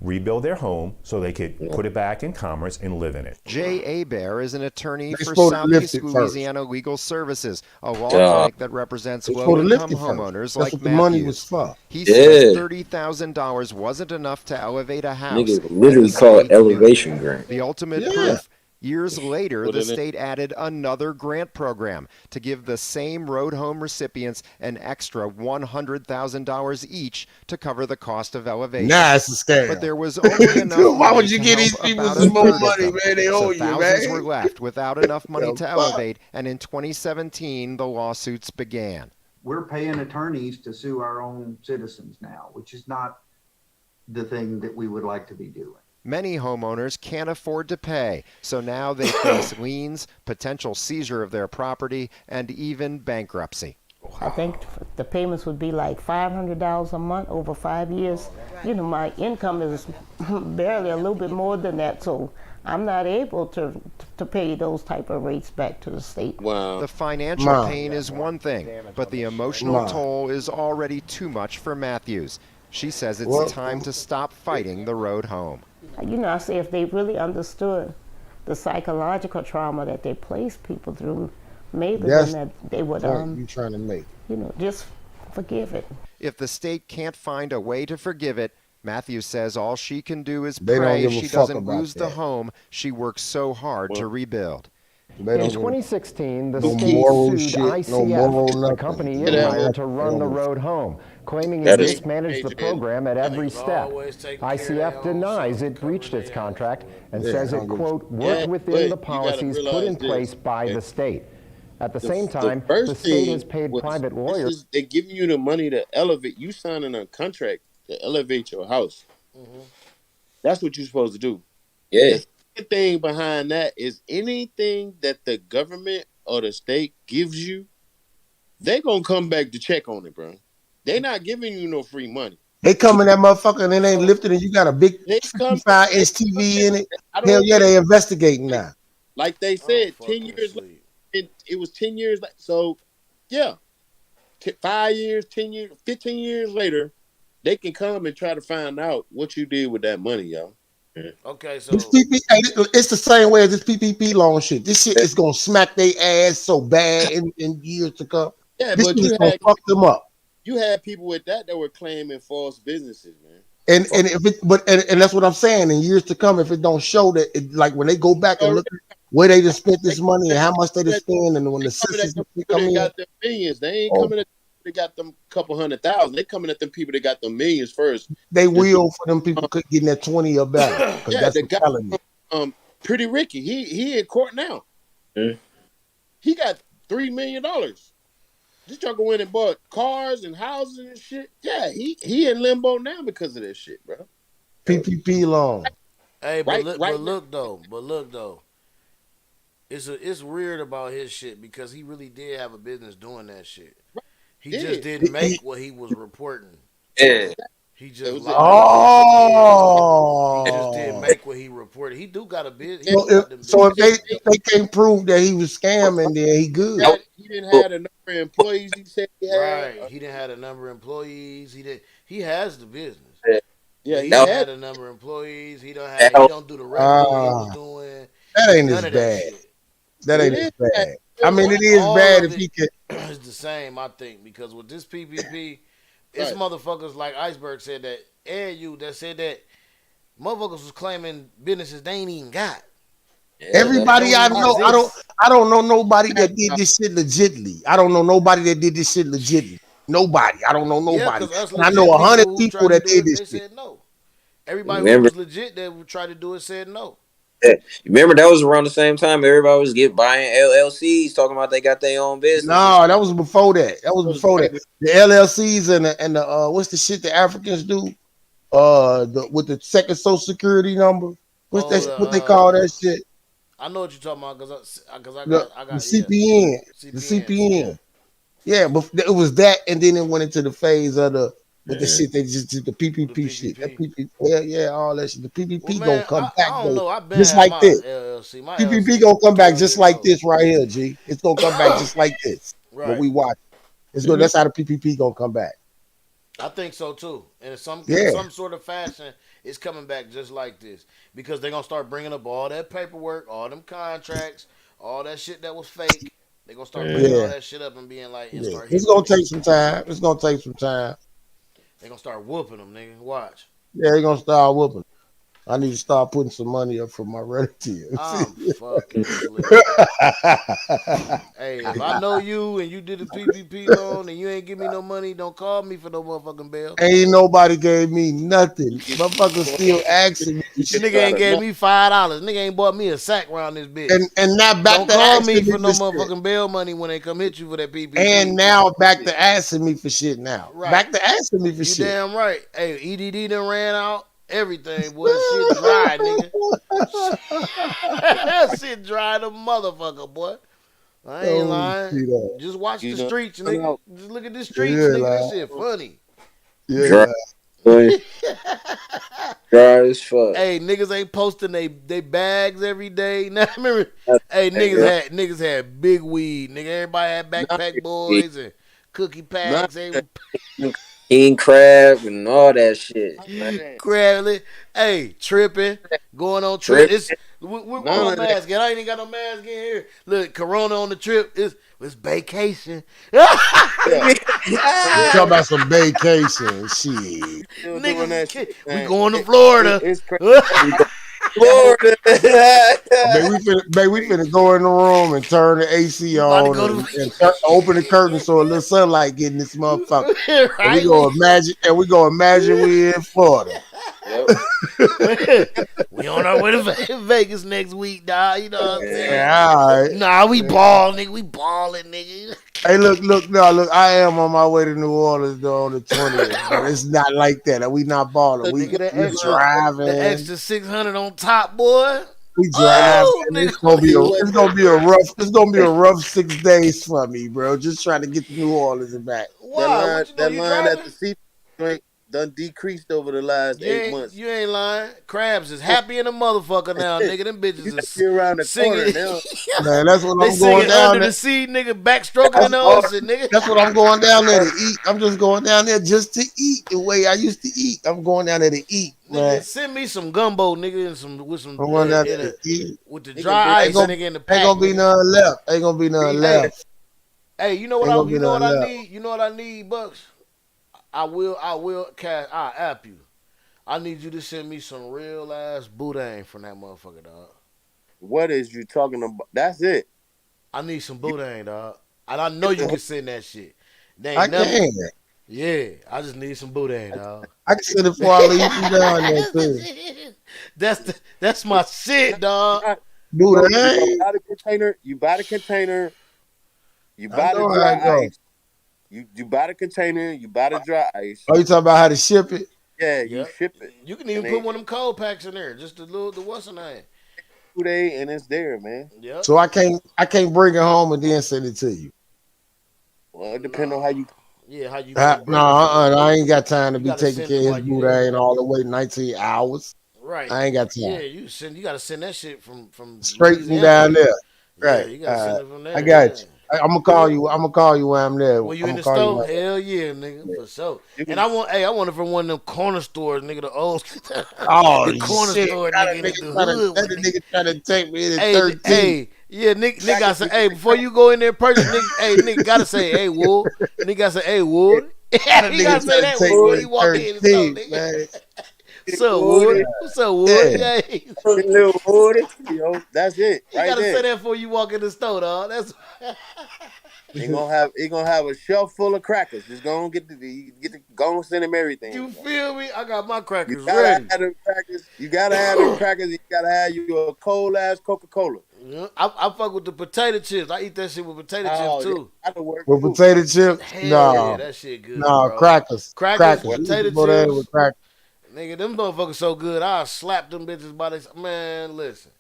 rebuild their home so they could put it back in commerce and live in it. Jay Abear is an attorney They're for supposed to lift Southeast it first. Louisiana Legal Services, a law clinic that represents They're supposed to low-income lift it first. homeowners That's like what the money Matthews. was for. He says $30,000 wasn't enough to elevate a house. Niggas literally call it elevation grant. The ultimate Yeah. proof. Years later, Well, the then it- state added another grant program to give the same road home recipients an extra $100,000 each to cover the cost of elevation. Nah, it's a scam. But there was only enough Dude, why money would you to give help these people about some a more third of money, them. man? They So owe you, thousands man. were left without enough money Yo, to fuck. elevate, and in 2017, the lawsuits began. We're paying attorneys to sue our own citizens now, which is not the thing that we would like to be doing. Many homeowners can't afford to pay, so now they face liens, potential seizure of their property, and even bankruptcy. I think the payments would be like $500 a month over 5 years. You know, my income is barely a little bit more than that, so I'm not able to pay those type of rates back to the state. Wow. The financial pain is one thing, but the emotional toll is already too much for Matthews. She says it's time to stop fighting the road home. You know, I say if they really understood the psychological trauma that they place people through, maybe That's then that they would, the point you trying to make. you know, just forgive it. If the state can't find a way to forgive it, Matthews says all she can do is They don't pray give a she fuck doesn't about lose the that. home she worked so hard to rebuild. They don't In give 2016, the no state moral sued shit, ICF, no moral the nothing. company Yeah, it that- hired to run the road home, claiming it That is mismanaged the major. program at every Niggas step. always taking care of their ICF own denies self, it breached covering its their own contract and Yeah, says I it, don't give- quote, Yeah, worked but within you the gotta policies put realize in place this, by okay? the state. At the The- same time, first the state thing has paid was, private this lawyers. is, they're giving you the money to elevate. You signing a contract to elevate your house. That's what you're supposed to do. Yeah. The second thing behind that is anything that the government or the state gives you, they're going to come back to check on it, bro. They're not giving you no free money. They come in that motherfucker and it ain't lifted and you got a big They come 55-inch TV in it. I don't Hell yeah, think- they investigating now. Like they said, 10 years later, it was 10 years later. So, yeah, 5 years, 10 years, 15 years later, they can come and try to find out what you did with that money, y'all. Okay, so This it's the same way as this PPP loan shit. This shit is gonna smack their ass so bad in years to come. Yeah, This but shit is you gonna had fuck them up. you had people with that were claiming false businesses, man. And if it and that's what I'm saying. In years to come, if it don't show that, like when they go back and look at where they just spent this money and how much they just spend, and when the systems come They in, got their millions. They ain't Oh. coming at they got them couple 100,000. They coming at them people that got them millions first. they will for them people getting that 20 or better. Because Yeah, that's the what guy, I'm telling you. Pretty Ricky, he in court now. He got $3 million. This trucker went and bought cars and houses and shit. Yeah, he in limbo now because of this shit, bro. PPP loan. hey, but Right, look, right but look though, it's weird about his shit because he really did have a business doing that shit. He Yeah. just didn't make what he was reporting. Yeah. He just Was lied on it. Yeah. He just didn't Oh. make what he reported. He do got a business. He So do got them if business. they can't prove that he was scamming, then he good. He didn't have the number of employees he said he had. Right. He didn't have a number of employees. He did. He has the business. Yeah, But he he didn't had. have a number of employees. He don't have. He don't do the revenue he was doing. That ain't None as of that bad. shit. That It ain't is as bad. bad. I mean, it is All bad of if it he could. is the same, I think, because with this PPP, it's Right. motherfuckers like Iceberg said that, and you that said that motherfuckers was claiming businesses they ain't even got. Everybody I Don't even know, exist. I don't know nobody that did this shit legitly. I don't know nobody that did this shit legitly. Nobody. I don't know Yeah, nobody. because us And I know legit 100 people who people tried to that do did it, this they shit. said no. Everybody who Remember, was legit that tried to do it said no. remember that was around the same time everybody was buying LLCs, talking about they got their own businesses. No, that was before that. That was before that. The LLCs and the what's the shit the Africans do? With the second social security number. What's Oh, that? What they call that shit? I know what you're talking about because I The got yeah, CPN. The CPNs, yeah, CPN. Yeah, but it was that, and then it went into the phase of the with the Yeah. shit they just did the the PPP shit. That PPP. PPP, yeah, all that shit. The Well, PPP gonna man, come back I don't though, know. I've been just had like my this. LLC. My PPP LLC gonna come back 12 just years like old. this right here, G. It's gonna come back just like this. What Right. we watch. It's good. That's how the PPP gonna come back. I think so too. And in Yeah, some sort of fashion, it's coming back just like this because they're gonna start bringing up all that paperwork, all them contracts, all that shit that was fake. They're gonna start bringing all yeah, that shit up and being like, and yeah. start It's hitting gonna them. take some time. It's gonna take some time. They're gonna start whooping them, nigga. Watch. Yeah, they're gonna start whooping. I need to start putting some money up for my I'm relatives. fucking sleep. Hey, if I know you and you did a PPP loan and you ain't give me no money, don't call me for no motherfucking bail. Ain't nobody gave me nothing. Motherfuckers still asking me for shit. Nigga ain't gave me $5. Nigga ain't bought me a sack around this bitch. And now back Don't to call me asking me for no for shit. motherfucking bail money when they come hit you for that And PPP. now back to asking me for shit now. Right. Back to asking me for You shit. damn right. Hey, EDD done ran out. Everything, boy. Shit dry, nigga. Shit dry the motherfucker, boy. I ain't Oh, lying. shit up. Just watch the You know, streets, nigga. Just look at the streets, Yeah, nigga. This like, shit funny. Dry, yeah, boy. Dry as fuck. Hey, niggas ain't posting they bags every day. Now remember, hey, Yeah. niggas had big weed. Nigga, everybody had backpack boys and cookie not packs. They King crab and all that shit. Man. Crably, hey, tripping, going on trip. Trip. It's where none my of that. mask at? I ain't even got no mask in here. Look, Corona on the trip. It's vacation. Yeah, you talk Corona about some vacation shit. still doing Niggas, that shit, we man. going to Florida. It's crazy. Florida. We finna go in the room and turn the AC We about to on go and to open the curtain so a little sunlight get in this motherfucker. And we right. go imagine we in Florida. Yep. We on our way to Vegas next week, dog. You know what I'm saying? Yeah, all right. Nah, we ball, nigga. We balling, nigga. Hey, look. I am on my way to New Orleans though on the 20th, but it's not like that. We not balling. Nigga, We the driving. extra 600 on top, boy. We driving. Oh, nigga. It's gonna be a rough 6 days for me, bro. Just trying to get to New Orleans and back. Why? What you know? That You line at driving? the sea joint done decreased over the last 8 months. You ain't lying. Crabs is happy in a motherfucker now, nigga. Them bitches You is be around the corner singing. now. Man, that's what They I'm going singing down under there. the sea, nigga. Backstroking in That's, the ocean, nigga. that's what I'm going down there to eat. I'm just going down there just to eat the way I used to eat. I'm going down there to eat, man. Nigga, send me some gumbo, nigga, and with some I'm going down there to eat. with the Nigga, dry Ain't ice, gonna, nigga, in the ain't pack, gonna be nigga. none left. Ain't gonna be none left. Hey, you know Ain't gonna what be none I left. need? You know what I need, Bucks? I will cash. I app you. I need you to send me some real ass boudin from that motherfucker, dog. What is you talking about? That's it. I need some boudin, dog. And I know you can send that shit. They I ain't never. can. Yeah, I just need some boudin, dog. I can send it before I leave from down there too. That's my shit, dog. Dude, You buy the container. You buy the container. You I buy the know how it dry goes. ice. You buy the container. You buy the dry ice. Oh, you talking about how to ship it? Yeah, you Yep. ship it. You can even put one of them cold packs in there. Just the what's in there. due date and it's there, man. Yep. So I can't bring it home and then send it to you. Well, it depends on how you. Yeah, how you No, bring it to me. I ain't got time to You be gotta taking send it care of his while you boot. I there. ain't all the way 19 hours. Right. I ain't got time. Yeah, you gotta send that shit from Straight from Louisiana. down there. Yeah, Right. you gotta send it from there. I got Yeah. you. I'm gonna call you. I'm gonna call you when I'm there. When you I'm in gonna the call you. store, hell yeah, nigga, for sure. You And can, I want it from one of them corner stores, nigga, the old, Oh the corner shit! store, Got a nigga, nigga in the trying to hood, that with, nigga. nigga trying to take me to Hey, 13. yeah, nigga, I say, crackers, hey, before you go in there purchase, nigga, hey, nigga, gotta say, hey, Wood, nigga, gotta say, hey, Wood. Got a You nigga gotta say trying to that take before me you to walk in the store, 13, nigga. man. What's up, Woody, Wood? What's up, Wood? Yeah. Yeah, little Woody. That's it you right gotta say there. that before you walk in the store, dog. That's He gonna have a shelf full of crackers. Just go and go and send him everything. you feel me? I got my You crackers gotta ready. have them crackers. You gotta have them crackers. You gotta have you a cold ass Coca-Cola. Yeah, I fuck with the potato chips. I eat that shit with potato chips Oh yeah, too. that'll work With too. potato chips? Hell yeah, No, that shit good, no, bro. crackers, Crackers, crackers. Well, You potato can go there with chips, crackers. nigga. Them motherfuckers so good. I'll slap them bitches by this. Man, listen.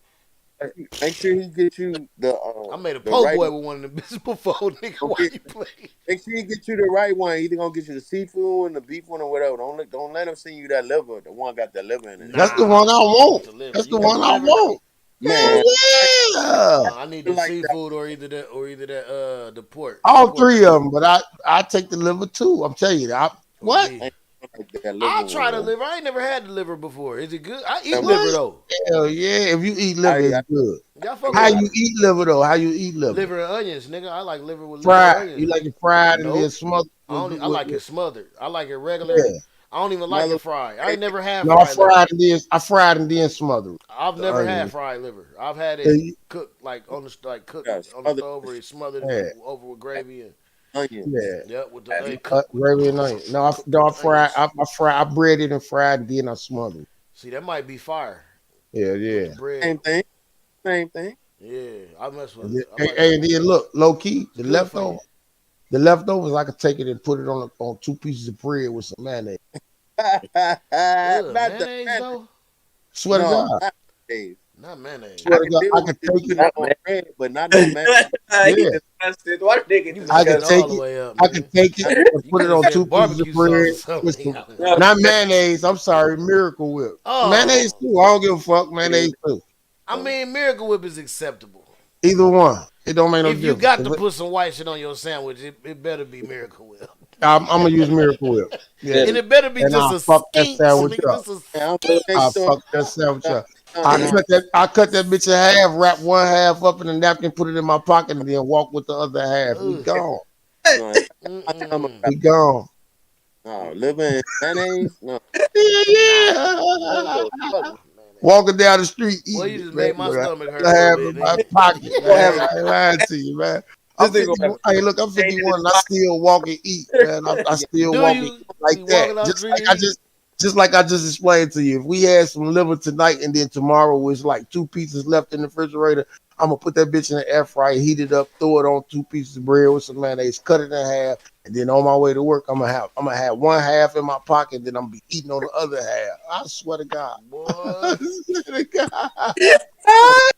make sure he get you I made a the po' right boy one. with one of them bitches before, nigga. Don't Why get- you play? Make sure he get you the right one. Either gonna get you the seafood one, the beef one, or whatever. Don't let him send you that liver. The one got that liver in it. That's the Nah, one I I don't want want. the liver. That's You the got one the I liver? want. Hell Man, yeah! I need I the like that. seafood or either the pork. The All pork three of chicken them, but I take the liver too. I'm telling you, or what? me. I ain't like that liver I'll try the one. liver. I ain't never had the liver before. Is it good? I eat Man. liver What? though. Hell yeah! If you eat liver, it's I, good. Y'all fuck How with I, you eat liver though? How you eat liver? liver and onions, nigga. I like liver with liver and Fried. You onions. like it fried and then Nope. smothered I like it with smothered. I like it regular. yeah. I don't even like mother. it fried. I ain't never had No, fried liver. I fried and then smothered I've the never had onion. fried liver. I've had Yeah, it cooked cooked Got on the smothered stove or it's smothered yeah, over with gravy and onions. yeah. yep with the Cut gravy and onion. No, cooked with the onions. I bread it and fried and then I smothered. See that might be fire Yeah, with the yeah. bread. Same thing. Same thing. Yeah, I mess with And it. then, I like and then look, low key, it's good for you. the leftovers I could take it and put it on two pieces of bread with some mayonnaise. Not the Mayonnaise man. though? Swear to No, God. not Dave. Not mayonnaise. Swear I to can God, deal I with could it take putting it. it on bread, but not no man. Yeah, Why nigga You I messing could it all take the it. way up, I could nigga. take it and You put could it have on two said pieces of barbecue sauce bread or with something. some, not mayonnaise. I'm sorry, Miracle Whip. Mayonnaise Oh, too. I don't give a fuck. Mayonnaise too. I mean, Miracle Whip is acceptable. Either one. It don't make no If you difference. got to put some white shit on your sandwich, it better be Miracle Whip. I'm gonna use Miracle Whip. Yeah, And it better be and just I'll a fuck that skinks, sandwich nigga. up. Just a Man, I'm skinks. next I'll door. fuck that sandwich up. No. I cut that bitch in half, wrap one half up in a napkin, put it in my pocket, and then walk with the other half. We Ugh. gone. No, We gone. no, liver and mayonnaise. No, Nah. man, Yeah. go fuck with Walking down the street Boy, eating you it, just man. made my With stomach hurt a a little half bit, in my nigga. pocket, man. I ain't lying to you, man. I'm This 50. nigga gonna Hey, look, I'm 51 and I still walk and eat, man. I still Do walk and you eat like be that. walking down the street and eat? Just like I just explained to you. If we had some liver tonight and then tomorrow was like two pieces left in the refrigerator, I'm gonna put that bitch in the air fryer, heat it up, throw it on two pieces of bread with some mayonnaise, cut it in half, and then on my way to work, I'm gonna have one half in my pocket, then I'm gonna be eating on the other half. I swear to God. Boy, I swear to God.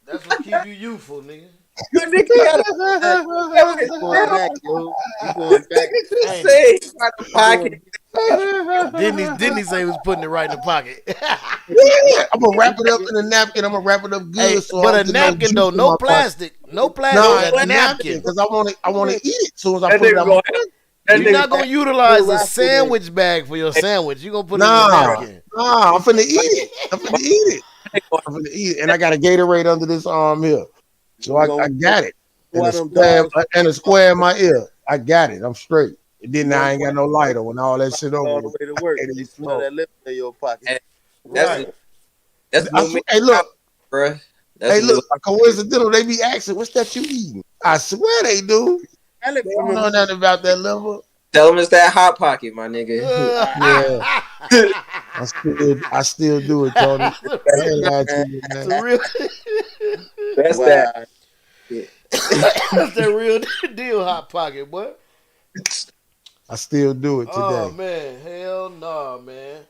that's what keep you youthful, nigga. nigga got you going back, yo. You going back. Ain't it? say got the You going pocket. Didn't he say he was putting it right in the pocket? Yeah, I'm gonna wrap it up in a napkin. I'm gonna wrap it up Hey, good so I but a don't get no napkin juice though, in my pocket. no plastic, No, a a napkin, napkin. because I want to eat it as soon as I That put it nigga out my gonna pocket. that You're nigga not gonna Little utilize a rascal name. sandwich bag for your sandwich. You're gonna put it in a Nah, napkin. I'm finna eat it. I'm finna eat it. I'm finna eat it, and I got a Gatorade under this arm here, so You I gonna got it, why them dogs and a square in my ear. I got it. I'm straight. And you then I gonna ain't got no lighter when all that shit over all the with. way to I work. can't They even smell smoke. that liver in your pocket. Hey, that's Right. that's I new swear, me, hey, look, bro. That's hey, new. look. Coincidental, they be asking, "What's that you eating?" I swear they do. Smell it They from don't know the nothing about that liver. Tell him it's that hot pocket, my nigga. Yeah, I still do it, Tony. I ain't lying to you, That's man. a real. That's that. wow. That's that real deal, hot pocket, boy. I still do it Oh today. man, hell no, man.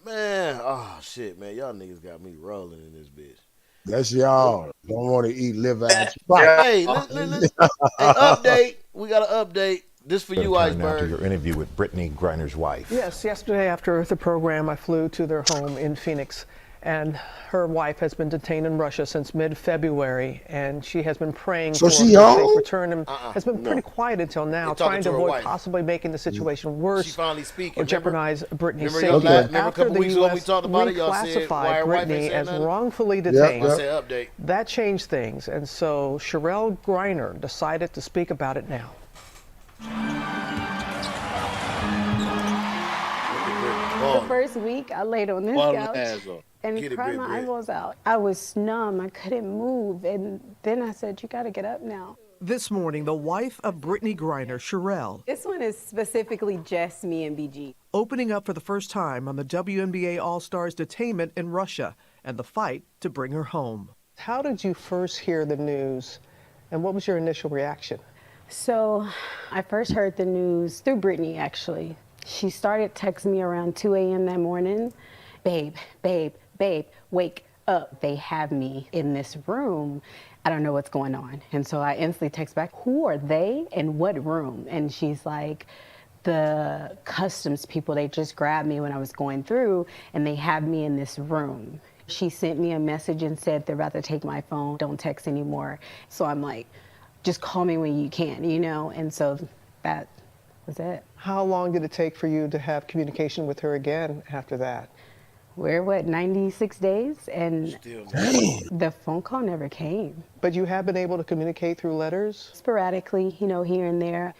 Man, oh shit, man, y'all niggas got me rolling in this bitch. That's y'all. Don't want to eat liver out your pocket. Hey, hey, update. We got an update. This for you, Turn now to Iceberg. your interview with Brittany Griner's wife. Yes, yesterday after the program, I flew to their home in Phoenix, and her wife has been detained in Russia since mid-February, and she has been praying for her safe return and has been pretty quiet until now, trying to avoid possibly making the situation worse or jeopardize Brittany's safety. After the U.S. reclassified Brittany as wrongfully detained, that changed things, and so Sherelle Griner decided to speak about it now. The first week, I laid on this couch and cried my eyeballs out. I was numb. I couldn't move. And then I said, you got to get up now. This morning, the wife of Brittany Griner, Sherelle, This one is specifically just me and BG. opening up for the first time on the WNBA All-Stars detainment in Russia and the fight to bring her home. How did you first hear the news, and what was your initial reaction? So I first heard the news through Brittany, actually. She started texting me around 2 a.m. that morning. Babe, babe, babe, wake up. They have me in this room. I don't know what's going on. And so I instantly text back, who are they and what room? And she's like, the customs people, they just grabbed me when I was going through and they have me in this room. She sent me a message and said, they're about to take my phone. Don't text anymore. So I'm like, just call me when you can, you know? And so that was it. How long did it take for you to have communication with her again after that? We're, 96 days? And the phone call never came. But you have been able to communicate through letters? Sporadically, you know, here and there.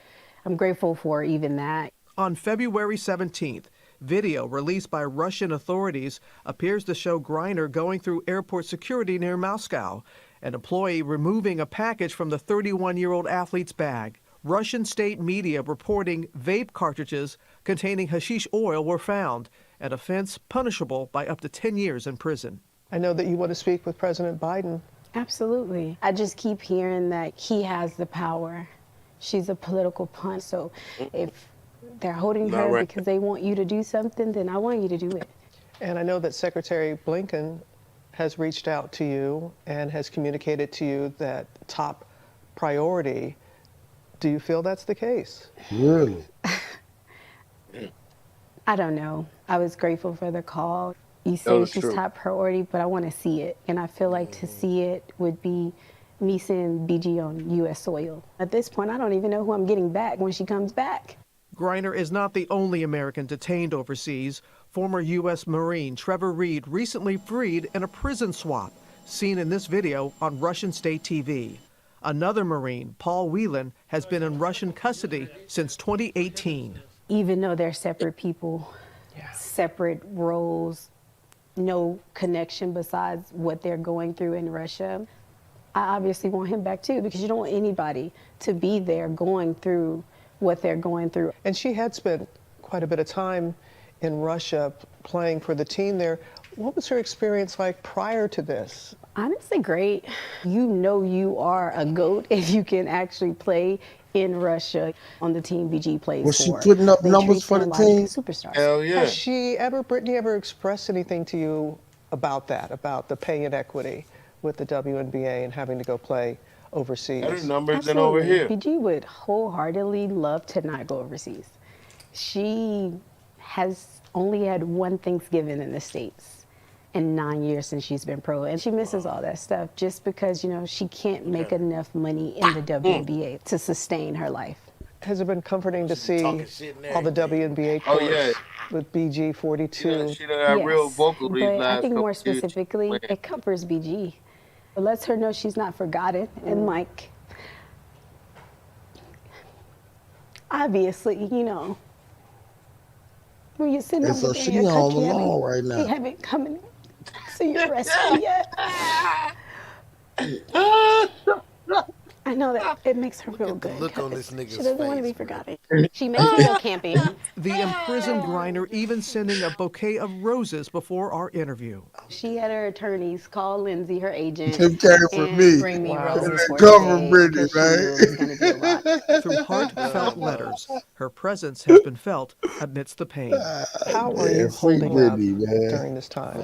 I'm grateful for even that. On February 17th, video released by Russian authorities appears to show Griner going through airport security near Moscow, an employee removing a package from the 31-year-old athlete's bag. Russian state media reporting vape cartridges containing hashish oil were found, an offense punishable by up to 10 years in prison. I know that you want to speak with President Biden. Absolutely. I just keep hearing that he has the power. She's a political pawn, so if they're holding her because they want you to do something, then I want you to do it. And I know that Secretary Blinken has reached out to you and has communicated to you that top priority. Do you feel that's the case? Really? I don't know. I was grateful for the call. You say she's top priority, but I want to see it. And I feel like to see it would be me seeing BG on U.S. soil. At this point, I don't even know who I'm getting back when she comes back. Griner is not the only American detained overseas. Former U.S. Marine Trevor Reed recently freed in a prison swap, seen in this video on Russian state TV. Another Marine, Paul Whelan, has been in Russian custody since 2018. Even though they're separate people, separate roles, no connection besides what they're going through in Russia, I obviously want him back too, because you don't want anybody to be there going through what they're going through. And she had spent quite a bit of time in Russia playing for the team there. What was her experience like prior to this? Honestly, great. You know you are a GOAT if you can actually play in Russia on the team BG plays for. Was she putting up numbers for the team? Superstars. Hell yeah. Has Brittany ever expressed anything to you about that, about the pay inequity with the WNBA and having to go play overseas? Better numbers than over here. BG would wholeheartedly love to not go overseas. She has only had one Thanksgiving in the States in 9 years since she's been pro, and she misses all that stuff just because, you know, she can't make enough money in the WNBA to sustain her life. Has it been comforting to see all the WNBA courts with BG 42? Yeah, she done got real vocal these but last I think more couple years. specifically, it comforts BG. It lets her know she's not forgotten, and like, obviously, you know, when you're sitting over there in your country, they haven't come in to your rescue yet. I know that it makes her feel good. Look on this nigga's She doesn't want to be face, forgotten. She makes me go camping. The imprisoned Griner even sending a bouquet of roses before our interview. She had her attorneys call Lindsay, her agent, and bring me roses for cover Brittany, man. Through heartfelt letters, her presence has been felt amidst the pain. How are you holding up during this time?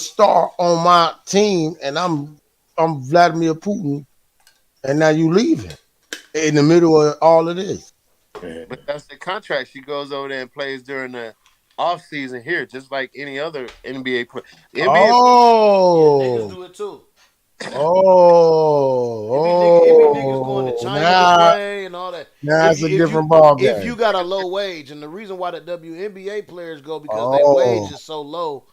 star on my team and I'm I'm Vladimir Putin, and now you leaving in the middle of all of this. But that's the contract. She goes over there and plays during the off season here, just like any other NBA player. Oh, niggas do it too. It be niggas going to China to play and all that. Now it's a different ball game. If you got a low wage, and the reason why the WNBA players go because their wage is so low,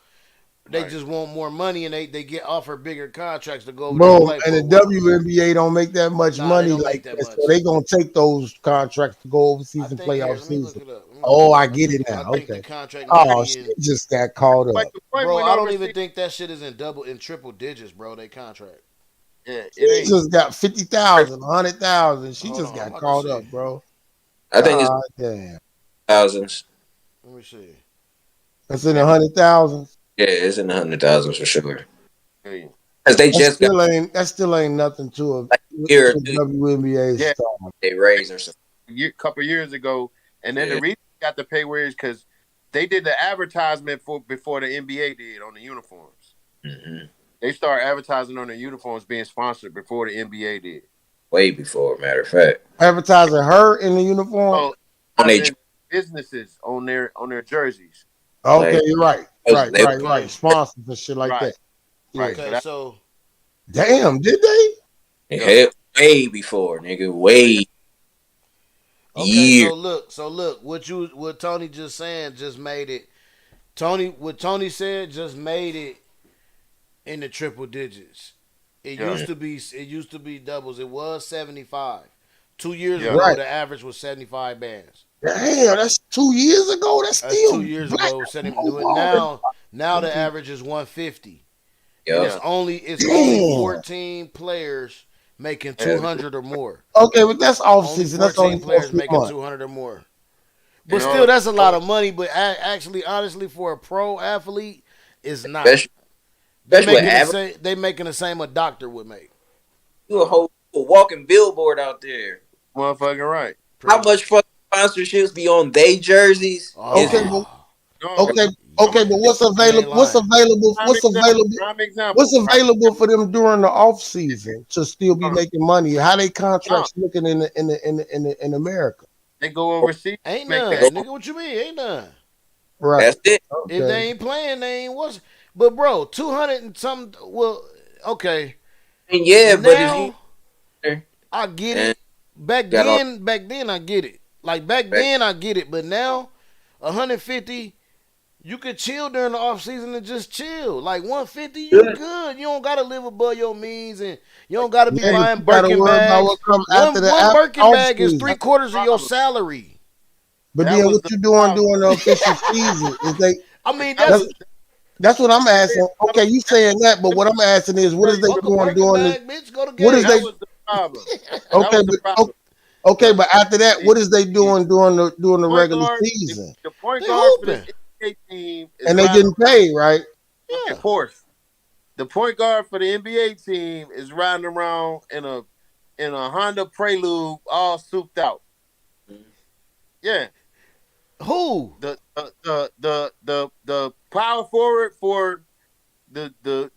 they just want more money and they get offered bigger contracts to go over there and play. And the WNBA don't make that much money like that, so they gonna take those contracts to go overseas and play off season. I get it now. Okay. Oh, she just got caught up. Bro, I don't even think that shit is in triple digits, bro. They contract. Yeah, she just got 50,000, 100,000. She just got caught up, bro. I think it's damn Let thousands. me see. That's in the 100,000. Yeah, it's in the 100,000s for sure. Because they that still ain't nothing to a WNBA star. They raised or something. A couple years ago, and then the reason they got the pay wage because they did the advertisement before the NBA did on the uniforms. Mm-hmm. They started advertising on the uniforms being sponsored before the NBA did. Way before, matter of fact. Advertising her in the uniform? On their businesses on their jerseys. Okay, you're right. Right. Sponsors and shit like that. Right. Okay, so damn, did they? Hell, way before, nigga. Way. Okay, so look, what Tony just saying just made it. What Tony said just made it in the triple digits. It used to be doubles. It was 75. 2 years ago, the average was 75 bands. Damn, that's 2 years ago. That's still 2 years ago. Now the average is 150. Yep. It's only 14 players making 200 or more. Okay, but that's off season. That's only players making 200 or more. But still, that's a lot of money. But actually, honestly, for a pro athlete, it's not. They making the same a doctor would make. You a whole walking billboard out there. Motherfucking right. How much fucking sponsorships be on they jerseys? Okay, but what's available? What's available for them during the off season to still be making money? How they contracts looking in America? They go overseas. Ain't none, nigga. What you mean? Ain't none. Right. That's it. If they ain't playing, they ain't watching. But bro, 200 and some. Well, okay. And yeah, now, but if you, I get it. Back then, I get it. Like back then, I get it. But now, 150. You could chill during the off season and just chill. Like 150, you good. You don't gotta live above your means, and you don't gotta be buying Birkin bags. One Birkin bag is 3/4 of your salary. But then what you doing during the official season? I mean, that's what I'm asking. Okay, you saying that, but what I'm asking is, what is they doing during the? What is they? Okay, but after that, what is they doing during the regular season? The point guard for the NBA team, and they getting paid, right? Yeah. Of course. The point guard for the NBA team is riding around in a Honda Prelude, all souped out. Yeah. Who? The power forward for the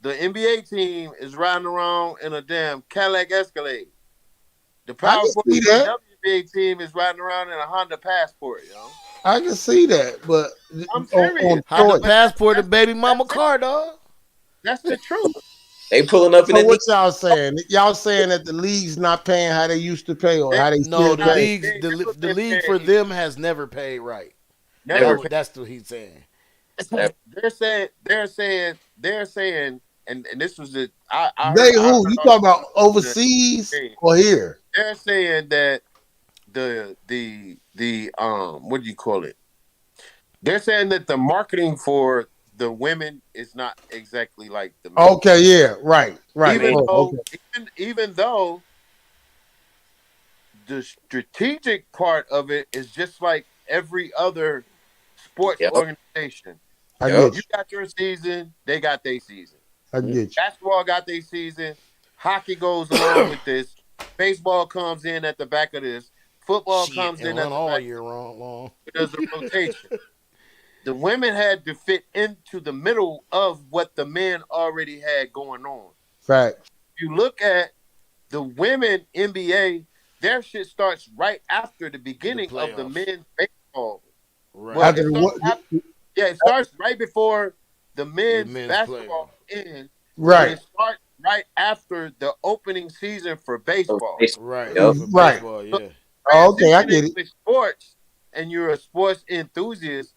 NBA team is riding around in a damn Cadillac Escalade. The power forward for the WNBA team is riding around in a Honda Passport, yo. I can see that, but I'm serious. Honda Passport, the baby mama car, dog. That's the truth. They pulling up in so what y'all saying? Y'all saying that the league's not paying how they used to pay, or how they no? The league for them has never paid right. That's what he's saying. They're saying, and this was it. They who you talking about overseas or here? They're saying that the what do you call it? They're saying that the marketing for the women is not exactly like the men. Okay, yeah, right. Even though the strategic part of it is just like every other sports organization. You got your season, they got their season. I get you. Basketball got their season. Hockey goes along with this. Baseball comes in at the back of this. Football comes in at the all back. year long. There's a rotation. The women had to fit into the middle of what the men already had going on. Fact. you look at the women NBA, their shit starts right after the beginning of the men's baseball. Right. Well, it starts right before the men's basketball ends. Right. And it starts right after the opening season for baseball. Right. Yep. For Right. baseball, yeah. Okay, I get it. With sports, and you're a sports enthusiast,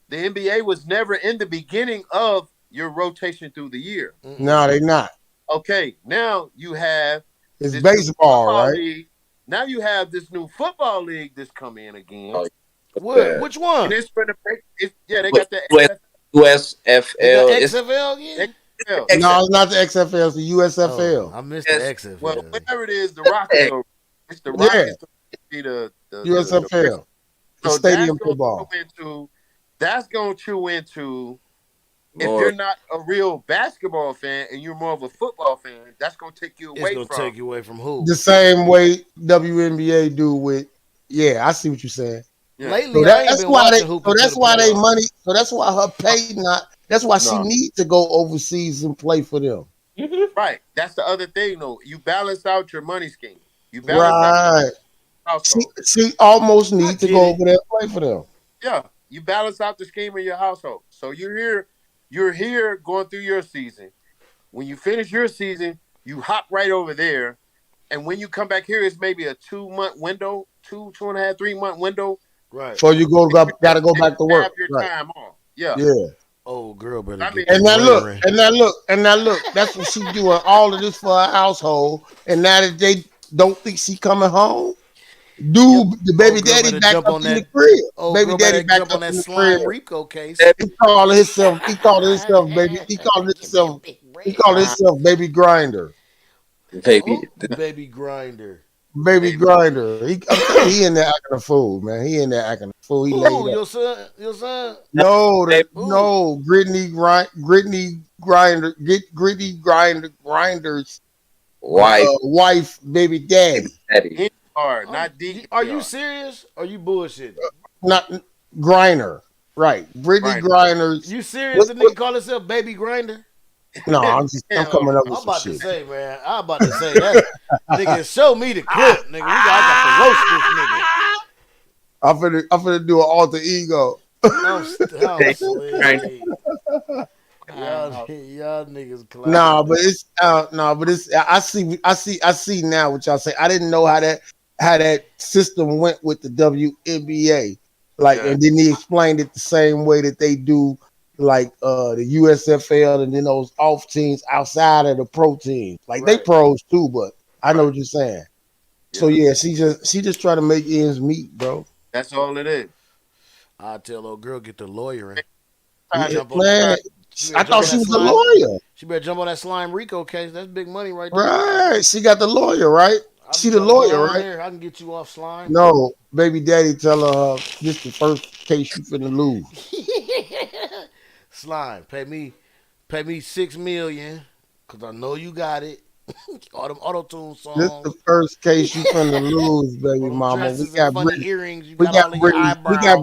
the NBA was never in the beginning of your rotation through the year. No, they not. Okay, now you have it's baseball, right? League. Now you have this new football league that's come in again. Which one? And it's for the break. They got the USFL. XFL again? No, it's not the XFL. It's the USFL. I missed the XFL. Well, whatever it is, the Rockets are. It's the Rockets. The USFL. So stadium football. That's going to chew into. If you're not a real basketball fan and you're more of a football fan, that's going to take you away from. It's going to take you away from who? The same way WNBA do with. Yeah, I see what you're saying. Yeah. Lately, I ain't been watching hooping. So that's why they money. So that's why her pay not. That's why she needs to go overseas and play for them. Right. That's the other thing, though. You balance out your money scheme. You balance out. She almost needs to go over there and play for them. Yeah, you balance out the scheme in your household. So you're here going through your season. When you finish your season, you hop right over there. And when you come back here, it's maybe a 2-month window, 2.5, 3-month window. Right. So you gotta go back to work. Have your time off. Yeah. Yeah. Oh, girl, better get and now look. That's what she doing all of this for her household. And now that they don't think she coming home, the baby daddy back up in the crib. Baby daddy back up on that in the slime crib. Rico case. He calling himself baby. He calling himself baby grinder. Baby grinder. Baby grinder. He in there acting a fool, man. He in there acting a fool. He Who? Your son? No, Gritty Grinder's wife, baby daddy. Are you serious? Or are you bullshitting? Not Griner, right? Brittany Griner's. You serious? The nigga call himself baby grinder? No, I'm coming up with I'm about some to shit. say, man. I'm about to say that. Nigga, show me the clip, nigga. I got to roast this nigga. I'm finna do an alter ego. I'm y'all niggas clown. Nah, but it's I see now what y'all say. I didn't know how that system went with the WNBA. And then he explained it the same way that they do the USFL and then those off teams outside of the pro teams. They pros too, but I know what you're saying. Yeah. So yeah, she just trying to make ends meet, bro. That's all it is. I tell old girl get the lawyer in. I thought she was a lawyer. She better jump on that slime Rico case. That's big money right there. Right. She got the lawyer, right? She the lawyer, right? Here. I can get you off slime. No, baby daddy tell her this the first case you finna lose. Slime, pay me $6 million, cause I know you got it. All them auto-tune songs. This the first case you finna lose, baby mama. We got earrings. We got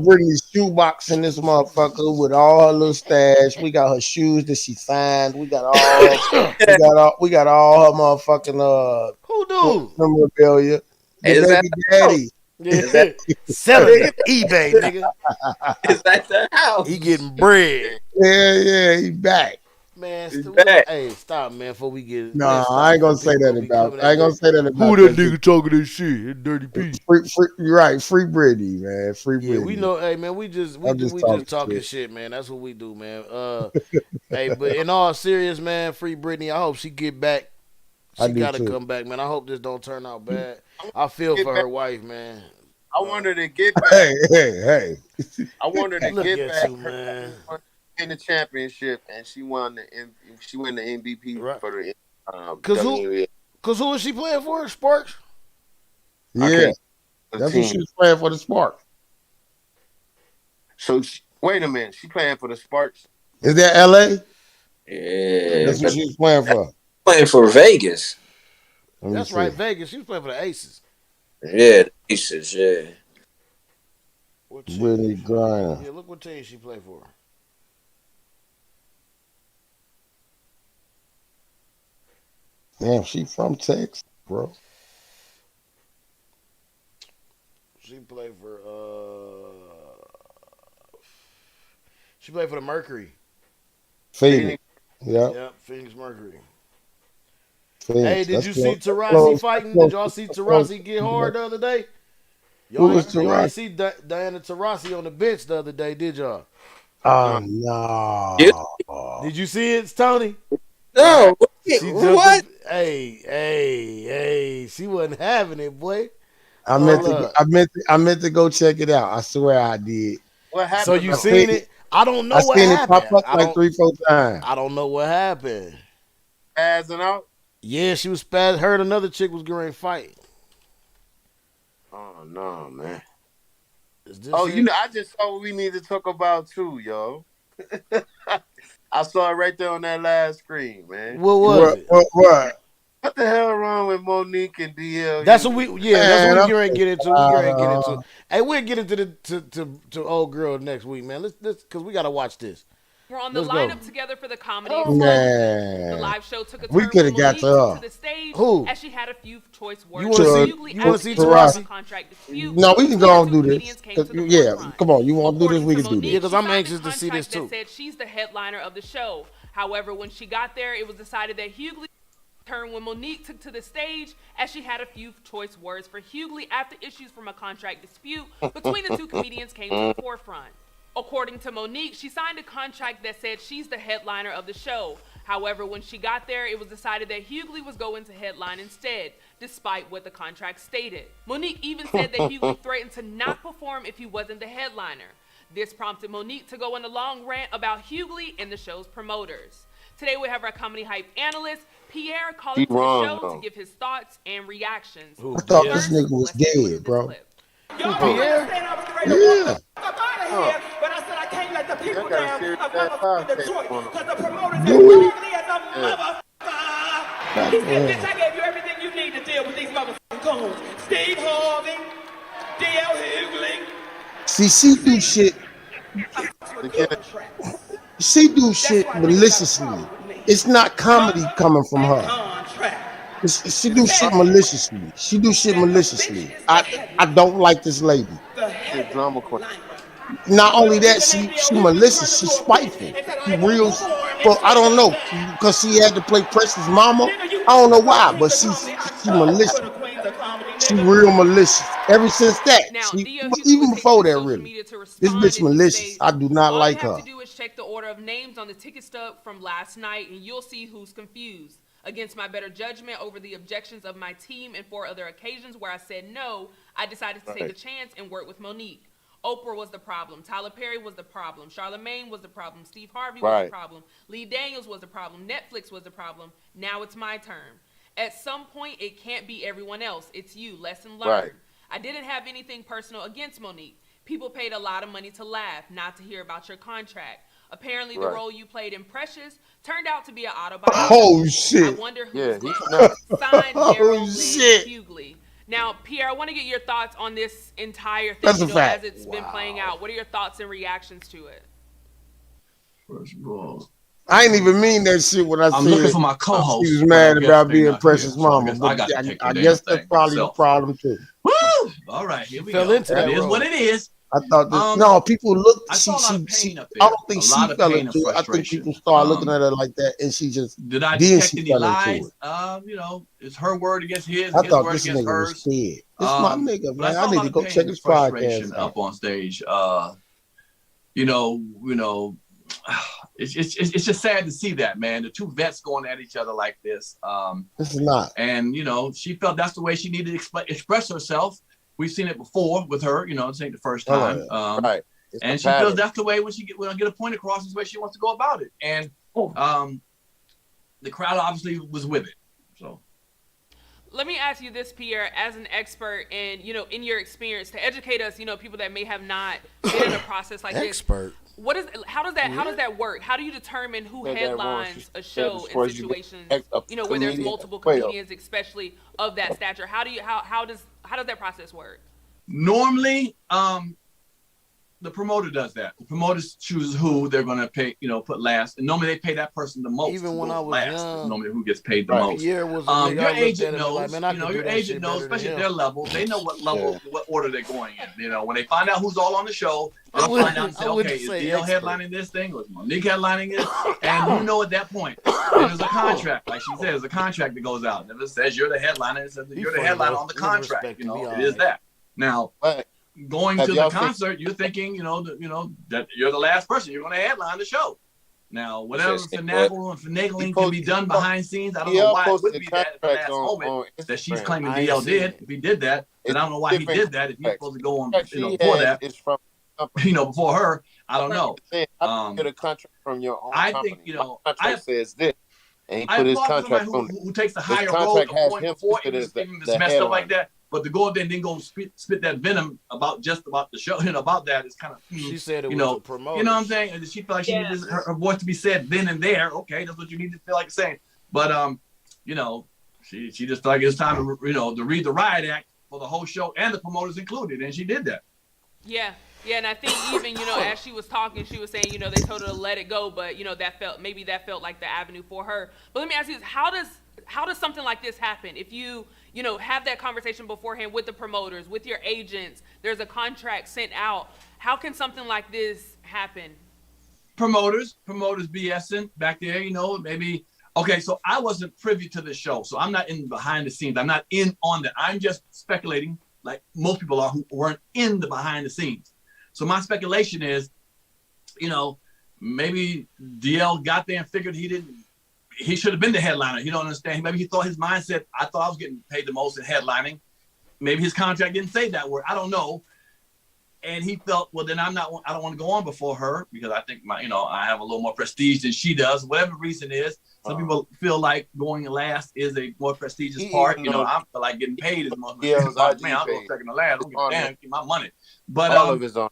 Brittany's shoebox in this motherfucker with all her little stash. We got her shoes that she signed. We got all we got all her motherfucking who do memorabilia. Is baby daddy. Yeah. Selling it eBay, nigga. Is that the house? He getting bread. Yeah, he back. Man, hey, stop, man, before we get it. Nah, I ain't gonna say that about. I ain't gonna say that about. Who that nigga talking this shit? Dirty P. You're right. Free Brittany, man. Free Brittany. Yeah, we know. Hey, man, we just talking shit, man. That's what we do, man. Hey, but in all serious, man, free Brittany. I hope she get back. She gotta come back, man. I hope this don't turn out bad. I feel for her wife, man. I want her to get back. Hey. I want her to get back. You, man. In the championship, and she won the MVP for the Cause who is she playing for? Sparks. Yeah, that's who she was playing for, the Sparks. So wait a minute, she playing for the Sparks? Is that LA? Yeah, that's what she was playing for. Playing for Vegas. That's right, Vegas. She was playing for the Aces. Yeah, the Aces. Yeah. Brittany Griner. Yeah, look what team she played for. Damn, she from Texas, bro. She played for the Mercury. Phoenix. Yep. Yep, Phoenix Mercury. Phoenix. Hey, did you see Taurasi fighting? Did y'all see Taurasi get hard the other day? Y'all ain't see Diana Taurasi on the bench the other day, did y'all? Oh no. Did you see it, Tony? No. What? Hey, she wasn't having it, boy. I meant to go check it out. I swear I did. What happened? So you seen it? I don't know what happened. I seen it pop up like 3-4 times. I don't know what happened. Spazzing out? Yeah, she was spaz. Heard another chick was going to fight. Oh no, man. Oh, you know, I just saw what we need to talk about too, yo. I saw it right there on that last screen, man. What was it? What the hell wrong with Monique and DL? That's what we get into. Hey, we'll get into the old girl next week, man. Let's because we gotta watch this. We're on the lineup together for the comedy. Man. The live show took a turn we could have got to her. To the stage as she had a few choice words. You want to see Taurasi? No, we can go and do this. Yeah, come on. You want to do this? We can do this. Yeah, because I'm anxious to see this too. Said she's the headliner of the show. However, when she got there, it was decided that Hughley turn when Monique took to the stage as she had a few choice words for Hughley after issues from a contract dispute between the two comedians came to the forefront. According to Monique, she signed a contract that said she's the headliner of the show. However, when she got there, it was decided that Hughley was going to headline instead, despite what the contract stated. Monique even said that Hughley threatened to not perform if he wasn't the headliner. This prompted Monique to go on a long rant about Hughley and the show's promoters. Today we have our comedy hype analyst, Pierre, calling to the show to give his thoughts and reactions. I thought this nigga was dead, bro. Pierre? Yeah. But I said I can't let the people down. I'm going to Detroit because the promoters Do it. as a motherfucker. He said, bitch, I gave you everything you need to deal with these motherfucking goons. Steve Harvey, D.L. Hughley. See, she do shit. She do shit maliciously. It's not comedy coming from her. She do shit maliciously. She do shit maliciously. I don't like this lady. Drama queen. Not only that, she malicious. She's spiteful. She real. Well, I don't know because she had to play Precious Mama. I don't know why, but she malicious. She real malicious. Ever since that, even before that, really, this bitch malicious. I do not like her. All you have to do is check the order of names on the ticket stub from last night, and you'll see who's confused. Against my better judgment over the objections of my team and 4 other occasions where I said no, I decided to take a chance and work with Monique. Oprah was the problem. Tyler Perry was the problem. Charlamagne was the problem. Steve Harvey was the problem. Lee Daniels was the problem. Netflix was the problem. Now it's my turn. At some point, it can't be everyone else. It's you. Lesson learned. I didn't have anything personal against Monique. People paid a lot of money to laugh, not to hear about your contract. Apparently, the role you played in Precious turned out to be an autobiography. Oh, shit. I wonder who's signed Daryl Hughley. Now, Pierre, I want to get your thoughts on this entire thing as it's been playing out. What are your thoughts and reactions to it? First of all, I ain't even mean that shit when I said looking for my co-host. She was mad about being Precious Mama. So I guess that's probably the problem too. Woo! All right, here we go. Into that is what it is. I thought this, no, people look. I saw a lot of pain up there. I don't think she fell into it. I think people start looking at her like that, and she just did I detect any lies? You know, it's her word against his. I his thought word this against nigga hers. was scared. This my nigga, man. I need to go check his podcast up on stage. You know, it's just sad to see that, man. The 2 vets going at each other like this. This is not. And you know, she felt that's the way she needed to express herself. We've seen it before with her. You know, this ain't the first time. And she feels that's the way when get a point across, is the way she wants to go about it. And the crowd obviously was with it. So. Let me ask you this, Pierre, as an expert and, in your experience, to educate us, people that may have not been in a process like this. How does that work? How do you determine who headlines a show in situations, where there's multiple comedians, especially of that stature? How does that process work? Normally, the promoter does that. The promoter chooses who they're going to pay, put last. And normally they pay that person the most. Even when I was last. young, normally who gets paid the most. Pierre was a nigga. Your I agent looked at him knows, like, man, I could do your that agent shit knows, better than especially at him. their level, they know what level, what order they're going in. When they find out who's all on the show, they'll find out and say, okay, is DL headlining this thing? Or is Monique headlining it? And you know at that point, there's a contract. Like she said, there's a contract that goes out. If it says you're the headliner, it says that you're the headliner on the contract. It is that. Now, going to the concert, you're thinking, that you're the last person. You're going to headline the show. Now, whatever finagling can be done behind scenes, I don't know why it would be that at the last moment that she's claiming DL did. If he did that, then I don't know why he did that. If he's supposed to go on, before that, before her, I don't know. Get a contract from your own I company. think, contract says this. And he I put his applaud contract somebody on who takes the his higher contract road has of going him before listed even as if it's the messed up like headliner. that. But to go up there and then go spit that venom about the show, about that is kind of, she said it was a promoter. You know what I'm saying? And she felt like she needed her voice to be said then and there. Okay, that's what you need to feel like saying. But she just felt like it's time to to read the riot act for the whole show and the promoters included, and she did that. Yeah, and I think even as she was talking, she was saying they told her to let it go, but that felt like the avenue for her. But let me ask you this: how does something like this happen? If you have that conversation beforehand with the promoters, with your agents, there's a contract sent out. How can something like this happen? Promoters BSing back there, maybe. Okay, so I wasn't privy to the show, so I'm not in behind the scenes. I'm not in on that. I'm just speculating, like most people are who weren't in the behind the scenes. So my speculation is, maybe DL got there and figured he should have been the headliner. He don't understand. Maybe he thought his mindset, I thought I was getting paid the most in headlining. Maybe his contract didn't say that word. I don't know. And he felt, well, then I don't want to go on before her because I think I have a little more prestige than she does. Whatever the reason is, some people feel like going last is a more prestigious part. I feel like getting paid as much. Man, I'll go second to last. Don't give a damn, keep my money. But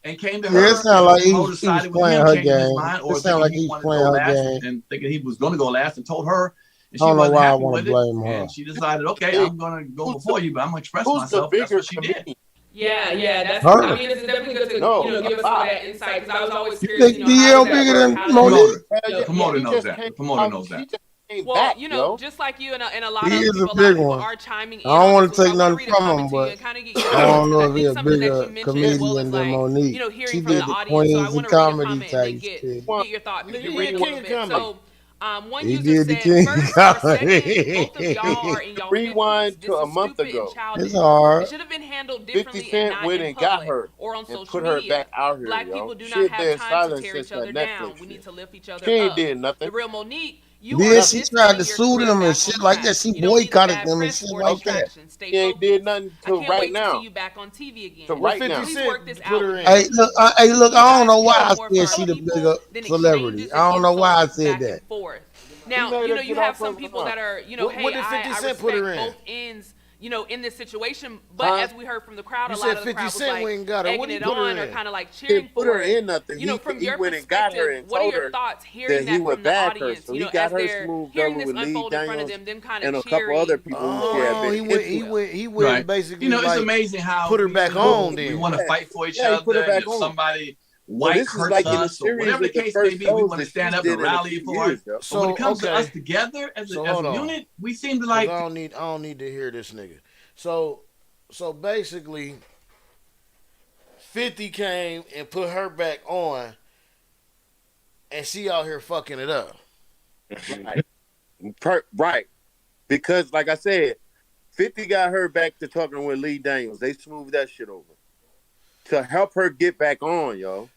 and came to her. It sounded like he was playing her game. It sounded like he was playing her game and thinking he was going to go last and told her. And I don't know why I want to blame her. And she decided, okay, I'm going to go before you, but I'm going to express myself. That's what she did. Yeah. That's. I mean, it's definitely good to give us some of that insight because I was always curious. You think DL bigger than Monique? The promoter knows that. The promoter knows that. Well, just like you and a lot of he people, is a big one. are chiming in. I don't want to take nothing from him, but I don't know if he's a bigger comedian than Monique. She did the Queens of Comedy type shit. Get your thoughts. You read a little bit. So. One he user did said, the first or second, both of y'all are in y'all Rewind to a month ago. It's hard. It should have been handled differently 50 Cent went and got her or on and social put her media. back out here, Black yo. people do She not had have time to silence tear since each other that down. Netflix We need shit. to lift each other She ain't up. did nothing. The real Monique, Yeah, she tried to sue them and shit like that. She boycotted them and shit like that. She ain't did nothing till right now. See you back on TV again. To right now. Hey, look, I don't know why I said she the bigger celebrity. I don't know why I said that. Now, you have some people that are, what did 50 Cent put her in? Both ends, in this situation. But as we heard from the crowd, a lot of the crowd was like egging it on or kind of like cheering for her. He put her in nothing. From your went and got her perspective, and what are told your her thoughts hearing that from the audience? So he got her smoothed over with Lee Daniels and a couple other people who cared. He went basically. It's amazing how put her back on. We Then want to fight for each other. If somebody white hurts us, or whatever the case may be, we want to stand up and rally for it. So when it comes to us together as a unit, we seem to like. I don't need to hear this nigga. So basically, 50 came and put her back on, and she out here fucking it up. Right. Because, like I said, 50 got her back to talking with Lee Daniels. They smoothed that shit over to help her get back on, yo.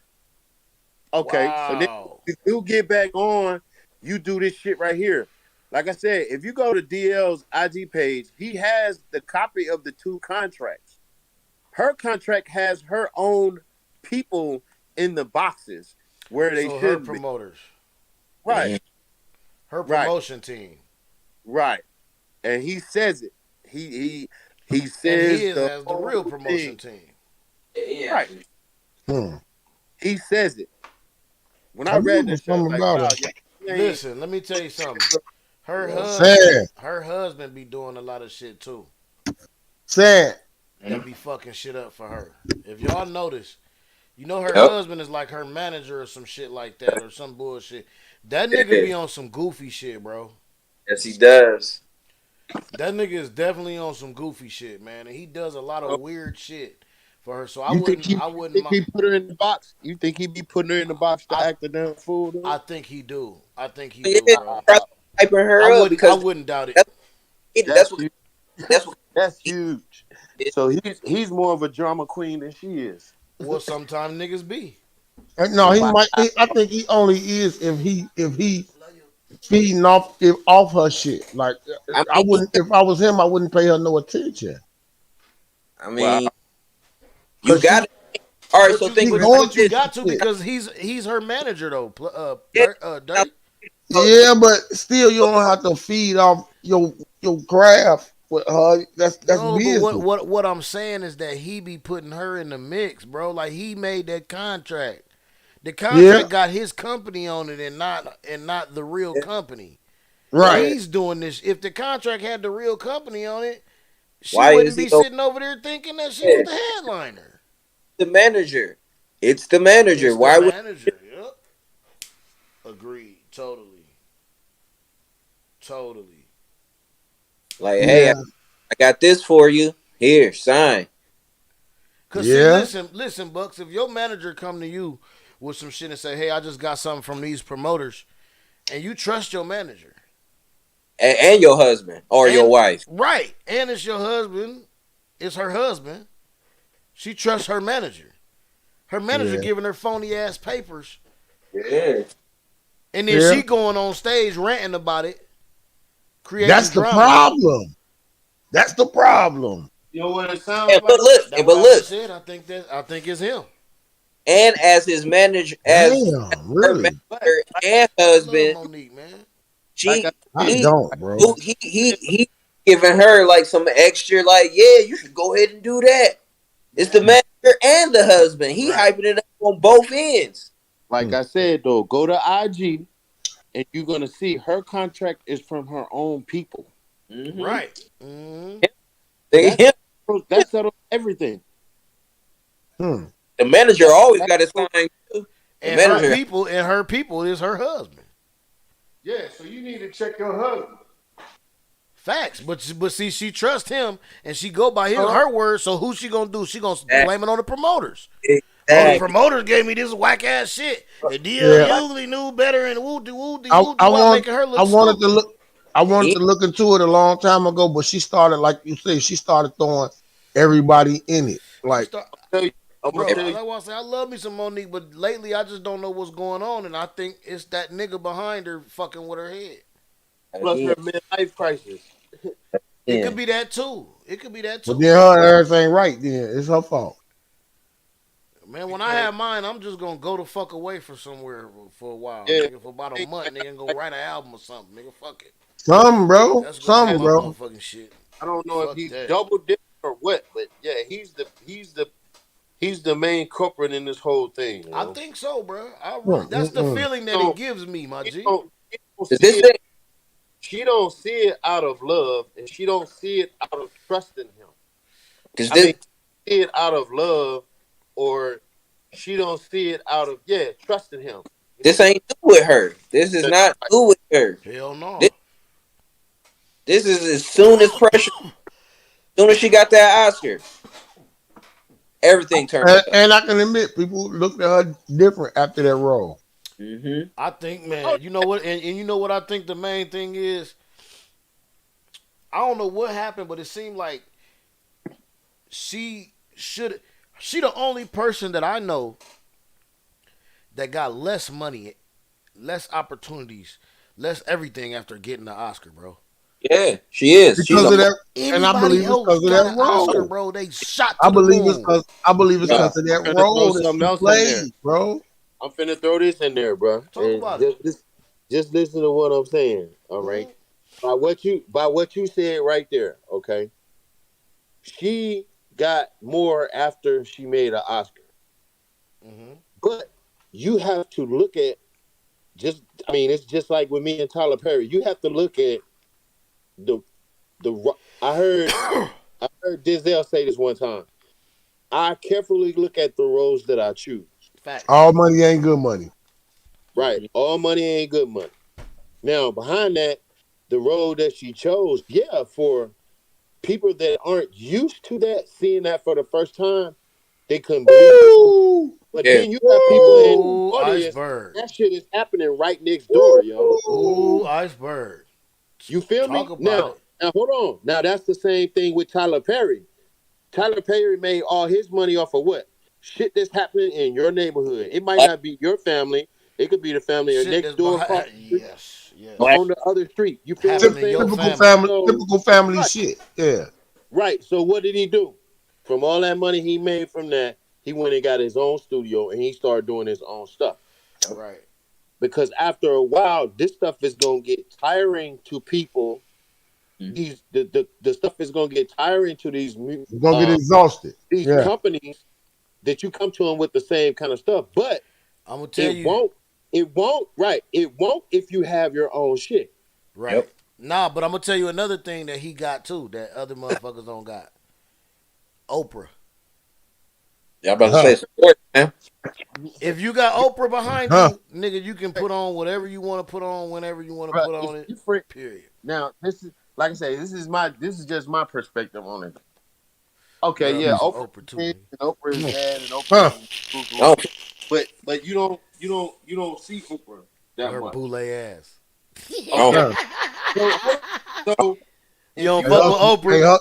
Okay, so then if you get back on, you do this shit right here. Like I said, if you go to DL's IG page, he has the copy of the two contracts. Her contract has her own people in the boxes where they should her promoters. Be. Right. Her promotion team. Right. And he says it. He says and he has the real promotion team. Right. He says it. When I read this, shit, like, wow, listen, let me tell you something. Her husband be doing a lot of shit too. Sad. That be fucking shit up for her. If y'all notice, You know her husband is like her manager or some shit like that or some bullshit. That nigga be on some goofy shit, bro. Yes, he does. That nigga is definitely on some goofy shit, man, and he does a lot of weird shit for her. So I You think wouldn't, he, I you wouldn't. think he put her in the box? You think he be putting her in the box to act a damn fool? Though? I think he do. I think he Yeah, do, bro. probably hyping her I up wouldn't. I because wouldn't doubt it. that's what that's huge. So he's more of a drama queen than she is. Well, sometimes niggas be. No, he might. I think he only is if he feeding off her shit. Like I wouldn't. If I was him, I wouldn't pay her no attention. I mean, you got it. All right, so think But you got to because he's her manager though. Dirty. Yeah, but still, you don't have to feed off your craft with her. That's No, business. but what I'm saying is that he be putting her in the mix, bro. Like he made that contract. The contract got his company on it and not the real company. Right. He's doing this. If the contract had the real company on it, she Why wouldn't is be he sitting over there thinking that she was the headliner. The manager. It's the manager. It's Why the would manager? Yep. Agreed. Totally. like, hey, I got this for you. Here, sign. Cause see, listen, Bucks. If your manager come to you with some shit and say, "Hey, I just got something from these promoters," and you trust your manager And your husband or your wife, right? And it's your husband. It's her husband. She trusts her manager. Her manager giving her phony ass papers. Yeah. And then she going on stage ranting about it. Creating That's the drama. problem. That's the problem. You know what it sounds like? But look, That's what I just said. I think it's him. And as his manager, as her manager and husband, Monique, man. He giving her like some extra, like, yeah, you should go ahead and do that. It's the manager and the husband. He hyping it up on both ends. Like I said, though, go to IG and you're gonna see her contract is from her own people. Mm-hmm. Right. Mm-hmm. That settles everything. The manager always got his sign too. And her people is her husband. Yeah, so you need to check your husband. Facts, but see, she trusts him and she go by her word. So who's she gonna do? She gonna blame it on the promoters. Exactly. Oh, the promoters gave me this whack ass shit. And DL Hughley knew better and making her look I wanted to look into it a long time ago, but she started, like you say, she started throwing everybody in it. Like, I love me some Monique, but lately I just don't know what's going on, and I think it's that nigga behind her fucking with her head. Plus her midlife crisis. It could be that too. But then her everything right. Then it's her fault. Man, when I have mine, I'm just gonna go the fuck away for somewhere for a while, nigga, for about a month, nigga, and go write an album or something, nigga. Fuck it. Something, bro. Something, bro. Motherfucking shit. I don't know if he's double dipping or what, but yeah, he's the main culprit in this whole thing. I think so, bro. That's the feeling that it gives me, my G. She don't see it out of love, and she don't see it out of trusting him. She see it out of love, or she don't see it out of trusting him. This ain't do with her. This is not do with her. Hell no. This is as soon as pressure. As soon as she got that Oscar, everything turned. And I can admit, people looked at her different after that role. Mm-hmm. I think, man, you know what, and you know what I think the main thing is. I don't know what happened, but it seemed like she the only person that I know that got less money, less opportunities, less everything after getting the Oscar, bro. Yeah, she is. Because of that, and I believe it's because of that role, Oscar, bro. They shot. I believe it's because of that role that she played, bro. I'm finna throw this in there, bro. Talk about it. Just listen to what I'm saying. All right. By what you said right there, okay. She got more after she made an Oscar. Mm-hmm. But you have to look at it's just like with me and Tyler Perry. You have to look at I heard Denzel say this one time. I carefully look at the roads that I choose. Facts. All money ain't good money. Right. All money ain't good money. Now, behind that, the road that she chose, yeah, for people that aren't used to that, seeing that for the first time, they couldn't believe it. But then you have people in the audience, iceberg. that shit is happening right next door, yo. Ooh, iceberg. You feel me? Talk about it. Now, hold on. Now, that's the same thing with Tyler Perry. Tyler Perry made all his money off of what? Shit that's happening in your neighborhood. It might not be your family. It could be the family or next door. Yes. On the other street. You feel what I'm saying? Typical family shit. Yeah. Right. So what did he do? From all that money he made from that, he went and got his own studio and he started doing his own stuff. Right. Because after a while, this stuff is gonna get tiring to people. These the stuff is gonna get tiring to these. You're gonna get exhausted. These companies that you come to them with the same kind of stuff, but I'm gonna tell it won't. Right. It won't if you have your own shit. Right. Yep. Nah, but I'm gonna tell you another thing that he got too that other motherfuckers don't got. Oprah. Y'all about to say support, man. If you got Oprah behind you, nigga, you can put on whatever you want to put on whenever you want to put on it. Period. Now, this is like I say, this is just my perspective on it. Okay, yeah, Oprah too. And Oprah is bad, and Oprah is but you don't see Oprah that her much. boule ass. Okay. So you don't fuck with Oprah.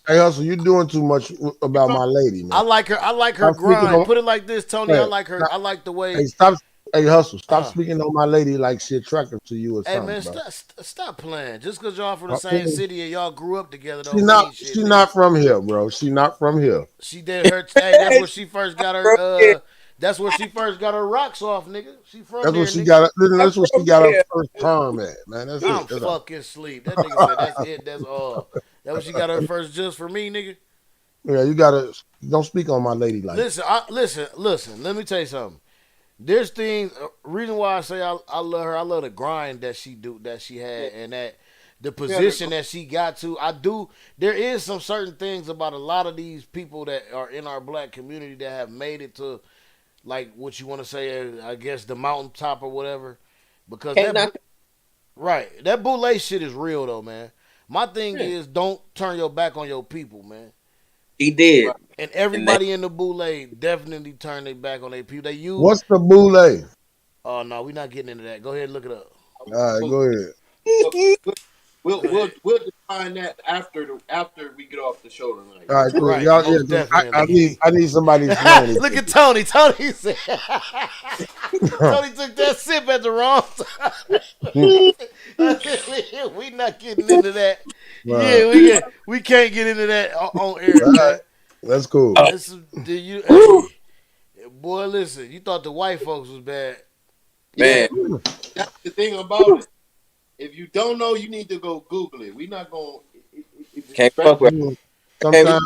Hey, Hustle, you doing too much about my lady, man. I like her grind. Put it like this, Tony. I like her. I like the way. Hey, Hustle, stop speaking on my lady like she attractive to you or something. Hey, man, stop playing. Just because y'all from the same city and y'all grew up together, She's not from here, bro. She not from here. She did her. Hey, that's where she first got her. That's where she first got her rocks off, nigga. She from that's there, where she nigga. That's where she got her first perm at, man. That's I'm it. fucking sleep. That nigga said that's it. That's all. That was she got her first just for me, nigga. Yeah, you gotta don't speak on my lady like. Listen. Let me tell you something. There's things. Reason why I say I love her. I love the grind that she had, and that the position that she got to. I do. There is some certain things about a lot of these people that are in our black community that have made it to, like what you want to say. I guess the mountaintop or whatever. Because that boule shit is real though, man. My thing is, don't turn your back on your people, man. He did. And everybody in the boule definitely turned their back on their people. They use. What's the boule? Oh, no, we're not getting into that. Go ahead and look it up. All right, go ahead. We'll define that after we get off the show tonight. All right, cool. Right, I need somebody to explain it. Look at Tony. Tony said Tony took that sip at the wrong time. We not getting into that. Right. Yeah, we can't get into that on air. Right. That's cool. Boy, listen, you thought the white folks was bad. Man. That's the thing about it. If you don't know, you need to go Google it. We're not going to. Can't fuck with Sometimes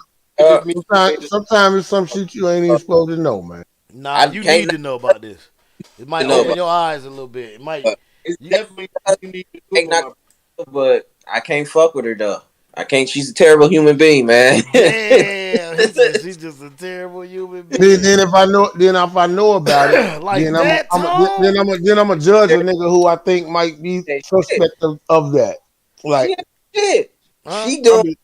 it's some shit you ain't even supposed to know, man. Nah, you need to know about this. It might open your eyes a little bit. It might. It's definitely you need to Google. But I can't fuck with her, though. I can't. She's a terrible human being, man. Damn, she's just a terrible human being. Then if I know about it, like then I'm a judge a nigga who I think might be suspect of that. Like shit, she doing.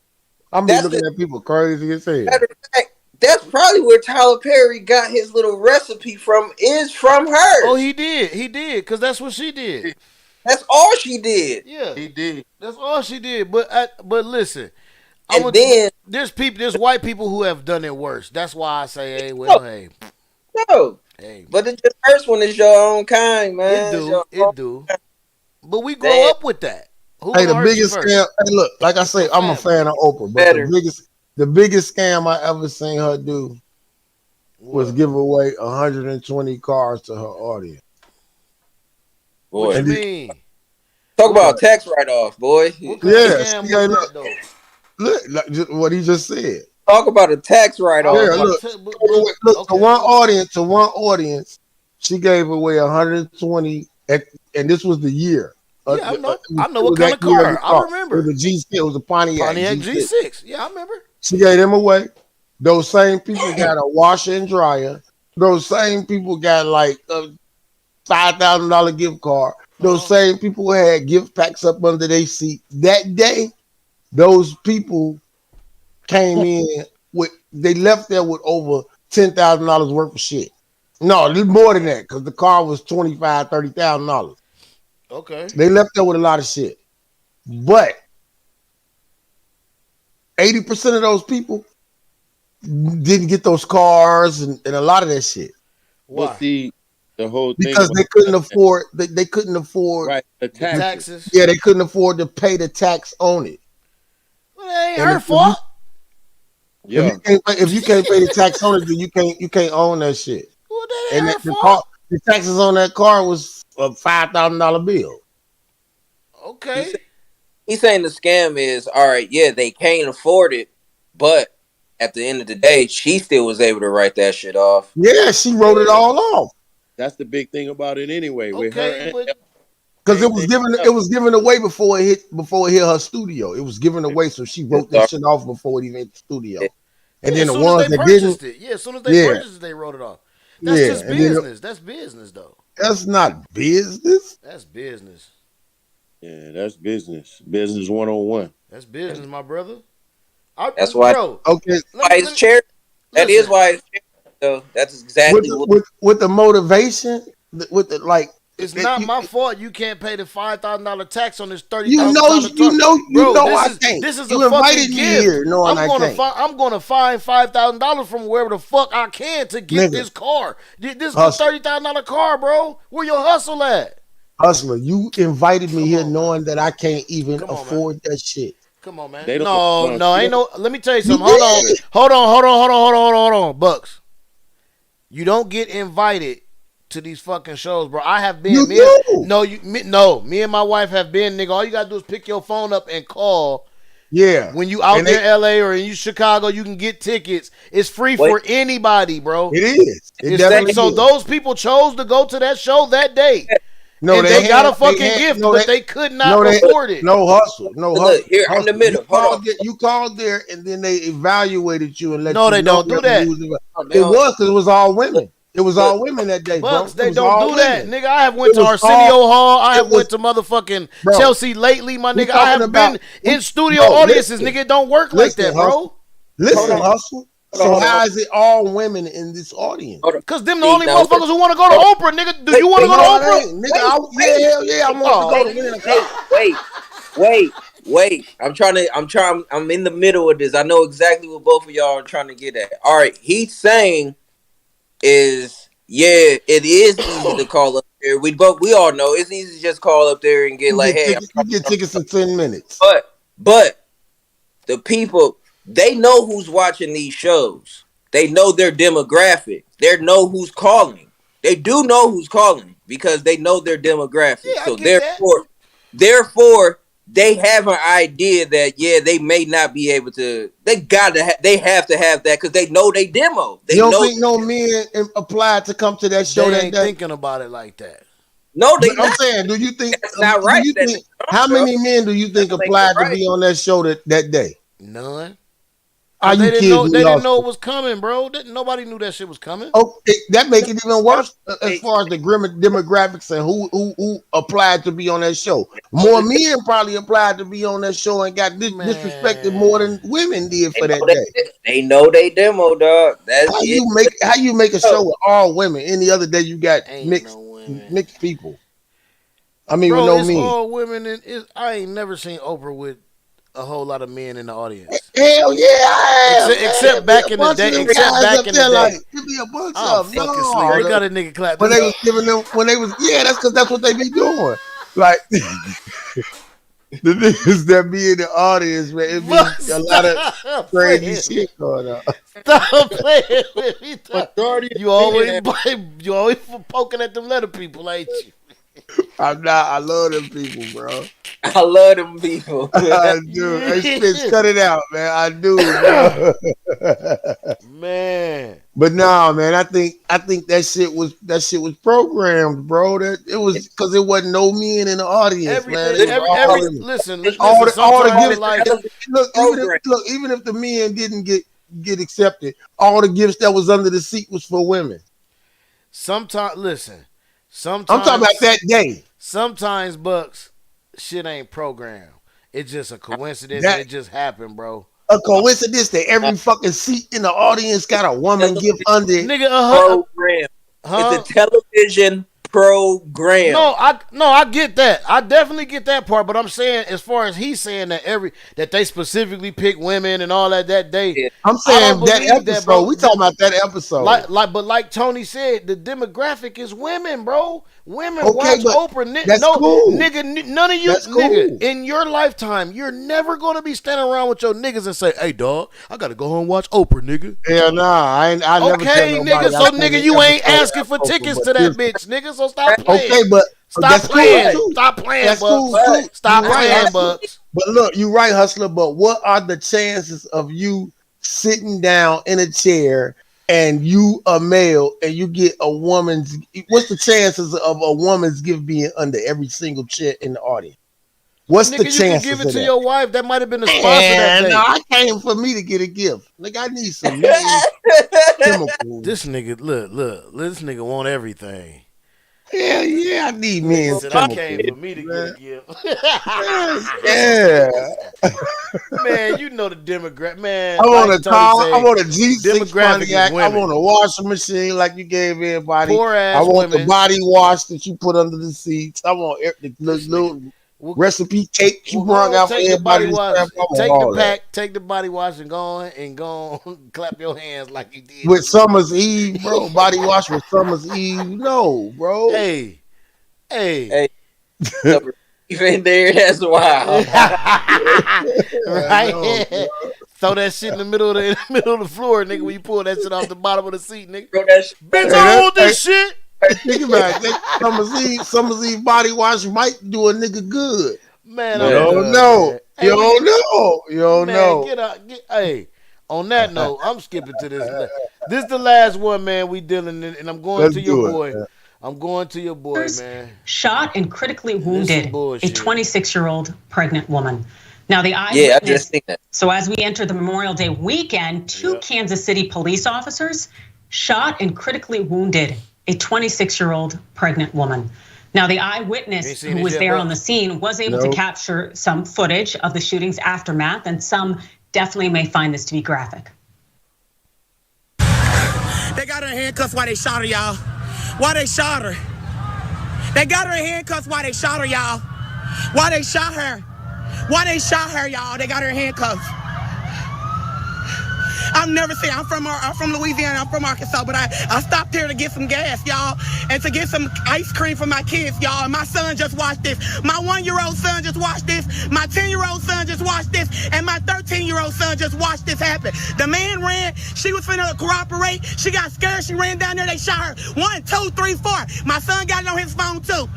I'm just looking at people crazy as hell. Matter of fact, that's probably where Tyler Perry got his little recipe from. Is from her. Oh, he did, because that's what she did. That's all she did. Yeah, he did. That's all she did. But listen, there's white people who have done it worse. That's why I say, hey. But the first one is your own kind, man. It do. But we grow up with that. The biggest scam. Hey, look, like I say, I'm a fan of Oprah, but the biggest scam I ever seen her do was give away 120 cars to her audience. Boy. What you mean? Talk about tax write-off, boy. Look, what he just said. Talk about a tax write-off. Yeah, look, to one audience, she gave away 120, and this was the year. Yeah, I know what kind of car. I remember. It was a G6. It was a Pontiac G6. Yeah, I remember. She gave them away. Those same people got a washer and dryer. Those same people got like a $5,000 gift card. Those same people had gift packs up under their seat. That day, those people came in with, they left there with over $10,000 worth of shit. No, more than that, because the car was $25,000, $30,000. Okay. They left there with a lot of shit. But 80% of those people didn't get those cars and a lot of that shit. Why? Well, see, the whole thing because they couldn't afford they couldn't afford right the taxes. Yeah, they couldn't afford to pay the tax on it. Well, that ain't her fault. Yeah. If you can't pay the tax on it, then you can't own that shit. Well, that And ain't her fault. the taxes on that car was a $5,000 bill. Okay. He's saying the scam is, all right, yeah, they can't afford it, but at the end of the day, she still was able to write that shit off. Yeah, she wrote it all off. That's the big thing about it anyway. With her, because it was given away before it hit her studio. It was given away, so she wrote that shit off before it even hit the studio. And then the ones that didn't, as soon as they purchased it, they wrote it off. That's just business. That's business, though. That's not business. That's business. Yeah, that's business. Business 101. That's business, my brother. That's why. Okay. Why it's charity. That is why it's charity. So that's exactly with the motivation, with the like. It's not my fault you can't pay the $5,000 tax on this $30,000. You know I can't. This is you a fucking invited me gift. here knowing I can't. I'm gonna find $5,000 from wherever the fuck I can to get this car. This is a $30,000 car, bro. Where your hustle at? Hustler, you invited me here knowing that I can't even afford that shit. Come on, man. No, ain't no. Let me tell you something. Hold on, Bucks. You don't get invited to these fucking shows, bro. I have been. Me and my wife have been, nigga. All you gotta do is pick your phone up and call. Yeah. When you out there, LA or in Chicago, you can get tickets. It's free for anybody, bro. It is. So those people chose to go to that show that day. No, and they got a fucking gift, but they could not afford it. No hustle. Look, here, I'm in the middle. You called there, and then they evaluated you and let you know. No, they don't do that. It was because it was all women. It was all women that day, Bucks, bro. They don't do that, nigga. I have went to Arsenio Hall. I have went to motherfucking Chelsea lately, my nigga. I have been in studio audiences, nigga. It don't work like that, bro. Listen, hustle. So how is it all women in this audience? Because them the only motherfuckers who want to go to Oprah, nigga. Do you want to go to Oprah? Nigga, I want to go to Wait. I'm in the middle of this. I know exactly what both of y'all are trying to get at. All right, he's saying is, yeah, it is easy to call up there. We all know it's easy to just call up there and get you get tickets in 10 minutes. But the people, they know who's watching these shows. They know their demographic. They know who's calling. They do know who's calling because they know their demographic. Yeah, so therefore, they have an idea that they may not be able to. They have to have that because they know they demo. You don't think no men applied to come to that show? They ain't thinking about it like that. No, I'm saying, do you think that's not right? How many men do you think applied to be on that show that day? None. They didn't know it was coming, bro. Nobody knew that shit was coming. Oh, that make it even worse as far as the demographics and who applied to be on that show. More men probably applied to be on that show and got disrespected more than women did for that day. They know they demo, dog. That's how you make a show with all women? Any other day you got mixed people. I mean, bro, with no men. All women, and I ain't never seen Oprah with a whole lot of men in the audience. Hell yeah, I have. Except back in the day. Except back in the day. Give me a bunch of them. They got a nigga clap. When they was giving them, that's because that's what they be doing. Like the niggas that be in the audience, man, it be a lot of crazy shit going on. Stop playing with me. You always poking at them letter people, ain't you? I'm not. I love them people, bro. I love them people. I do. Hey, Spitz, cut it out, man. I do, bro. Man. But no, man. I think that shit was programmed, bro. That it was because it wasn't no men in the audience, man. Listen. Even if the men didn't get get accepted. All the gifts that was under the seat was for women. Sometimes, listen. Sometimes I'm talking about that day. Sometimes, Bucks, shit ain't programmed. It's just a coincidence and it just happened, bro. A coincidence that every fucking seat in the audience got a woman gift under it. Nigga, program. It's a television program. No, I get that. I definitely get that part. But I'm saying, as far as he's saying that they specifically pick women and all that day. Yeah. I'm saying that episode. We talking about that episode. Like Tony said, the demographic is women, bro. Women watch Oprah. That's cool. Nigga, none of you, nigga, in your lifetime, you're never gonna be standing around with your niggas and say, "Hey, dog, I gotta go home and watch Oprah, nigga." Yeah, nah, I never tell nobody. Nigga, so nigga, you ain't asking for tickets to that bitch, nigga. So stop playing. Okay, but stop playing. Cool. Stop playing, that's Bucks. Cool. Stop playing, Bucks. But look, you right, Hustler. But what are the chances of you sitting down in a chair and you a male and you get a woman's? What's the chances of a woman's gift being under every single chair in the audience? What's the chances? You can give it to your wife. That might have been the sponsor that day. No, I came for me to get a gift. Like I need some chemicals. This nigga, look. This nigga want everything. Hell yeah, I need me. I came for me to get a gift. Yeah. Man, you know the demographic. Man, I want a car. I want a G6 demographic. I want a washing machine like you gave everybody. Poor ass I want women. the body wash that you put under the seats. I want the little recipe cake you brought out for everybody. Take the body wash and go on, clap your hands like you did with Summer's Eve, bro. Body wash with Summer's Eve. No, bro. Hey. Even there, that's wild. Right? Throw that shit in the middle of the floor, nigga, when you pull that shit off the bottom of the seat, nigga. Bitch, I hold this shit. Think about it. Summer's Eve body wash might do a nigga good. Man, you don't know. You don't know. Get out. Hey, on that note, I'm skipping to this. This is the last one, man. We dealing in, and I'm going to your boy. I'm going to your boy, man. Shot and critically wounded a 26-year-old pregnant woman. Now, the eyewitness. Yeah, I just think that. So as we enter the Memorial Day weekend, two Kansas City police officers shot and critically wounded a 26-year-old pregnant woman. Now, the eyewitness who was there on the scene was able to capture some footage of the shooting's aftermath, and some definitely may find this to be graphic. They got her in handcuffs while they shot her, y'all. Why they shot her? They got her in handcuffs while they shot her, y'all. Why they shot her? Why they shot her, y'all? They got her in handcuffs. I've never seen. I'm from Louisiana. I'm from Arkansas, but I stopped here to get some gas, y'all, and to get some ice cream for my kids, y'all. And my son just watched this. My 1-year-old son just watched this. My 10-year-old son just watched this, and my 13-year-old son just watched this happen. The man ran. She was finna cooperate. She got scared. She ran down there. They shot her. 1, 2, 3, 4. My son got it on his phone too.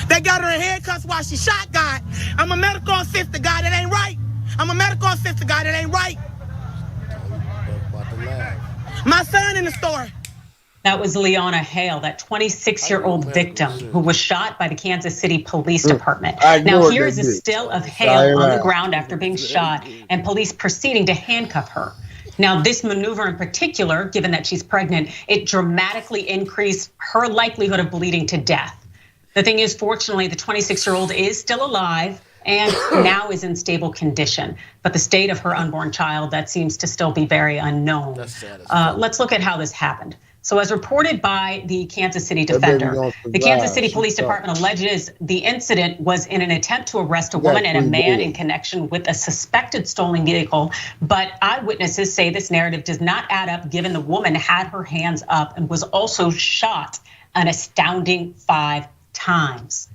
They got her in handcuffs while she shot God. I'm a medical assistant, God. That ain't right. I'm a medical assistant, guy. That ain't right. My son in the store. That was Leona Hale, that 26-year-old victim who was shot by the Kansas City Police Department. Now, here's a still of Hale on the ground after being shot and police proceeding to handcuff her. Now, this maneuver in particular, given that she's pregnant, it dramatically increased her likelihood of bleeding to death. The thing is, fortunately, the 26-year-old is still alive and now is in stable condition. But the state of her unborn child, that seems to still be very unknown. That's sad. Let's look at how this happened. So as reported by the Kansas City Defender, the Kansas City Police Department alleges the incident was in an attempt to arrest a woman and a man in connection with a suspected stolen vehicle. But eyewitnesses say this narrative does not add up, given the woman had her hands up and was also shot an astounding 5 times.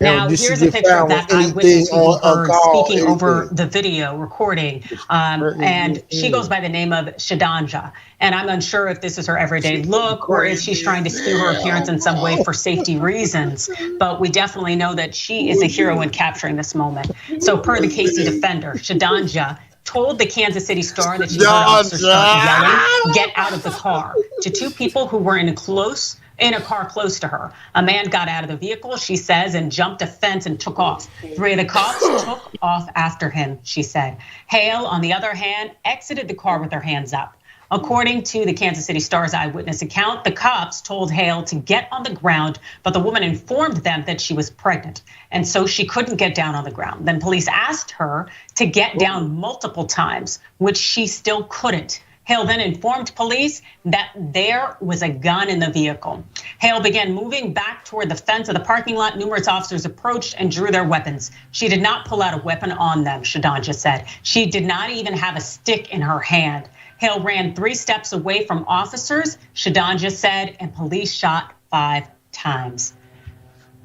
Now, here's a picture of that eyewitness who you heard speaking over the video recording. And she goes by the name of Shadanja. And I'm unsure if this is her everyday look or if she's trying to skew her appearance in some way for safety reasons. But we definitely know that she is a hero in capturing this moment. So per the KC Defender, Shadanja told the Kansas City Star that she heard officers start yelling, "Get out of the car," to 2 people who were in close in a car close to her. A man got out of the vehicle, she says, and jumped a fence and took off. 3 of the cops took off after him, she said. Hale, on the other hand, exited the car with her hands up. According to the Kansas City Star's eyewitness account, the cops told Hale to get on the ground, but the woman informed them that she was pregnant, and so she couldn't get down on the ground. Then police asked her to get down multiple times, which she still couldn't. Hale then informed police that there was a gun in the vehicle. Hale began moving back toward the fence of the parking lot. Numerous officers approached and drew their weapons. She did not pull out a weapon on them, Shadanja said. She did not even have a stick in her hand. Hale ran 3 steps away from officers, Shadanja said, and police shot 5 times.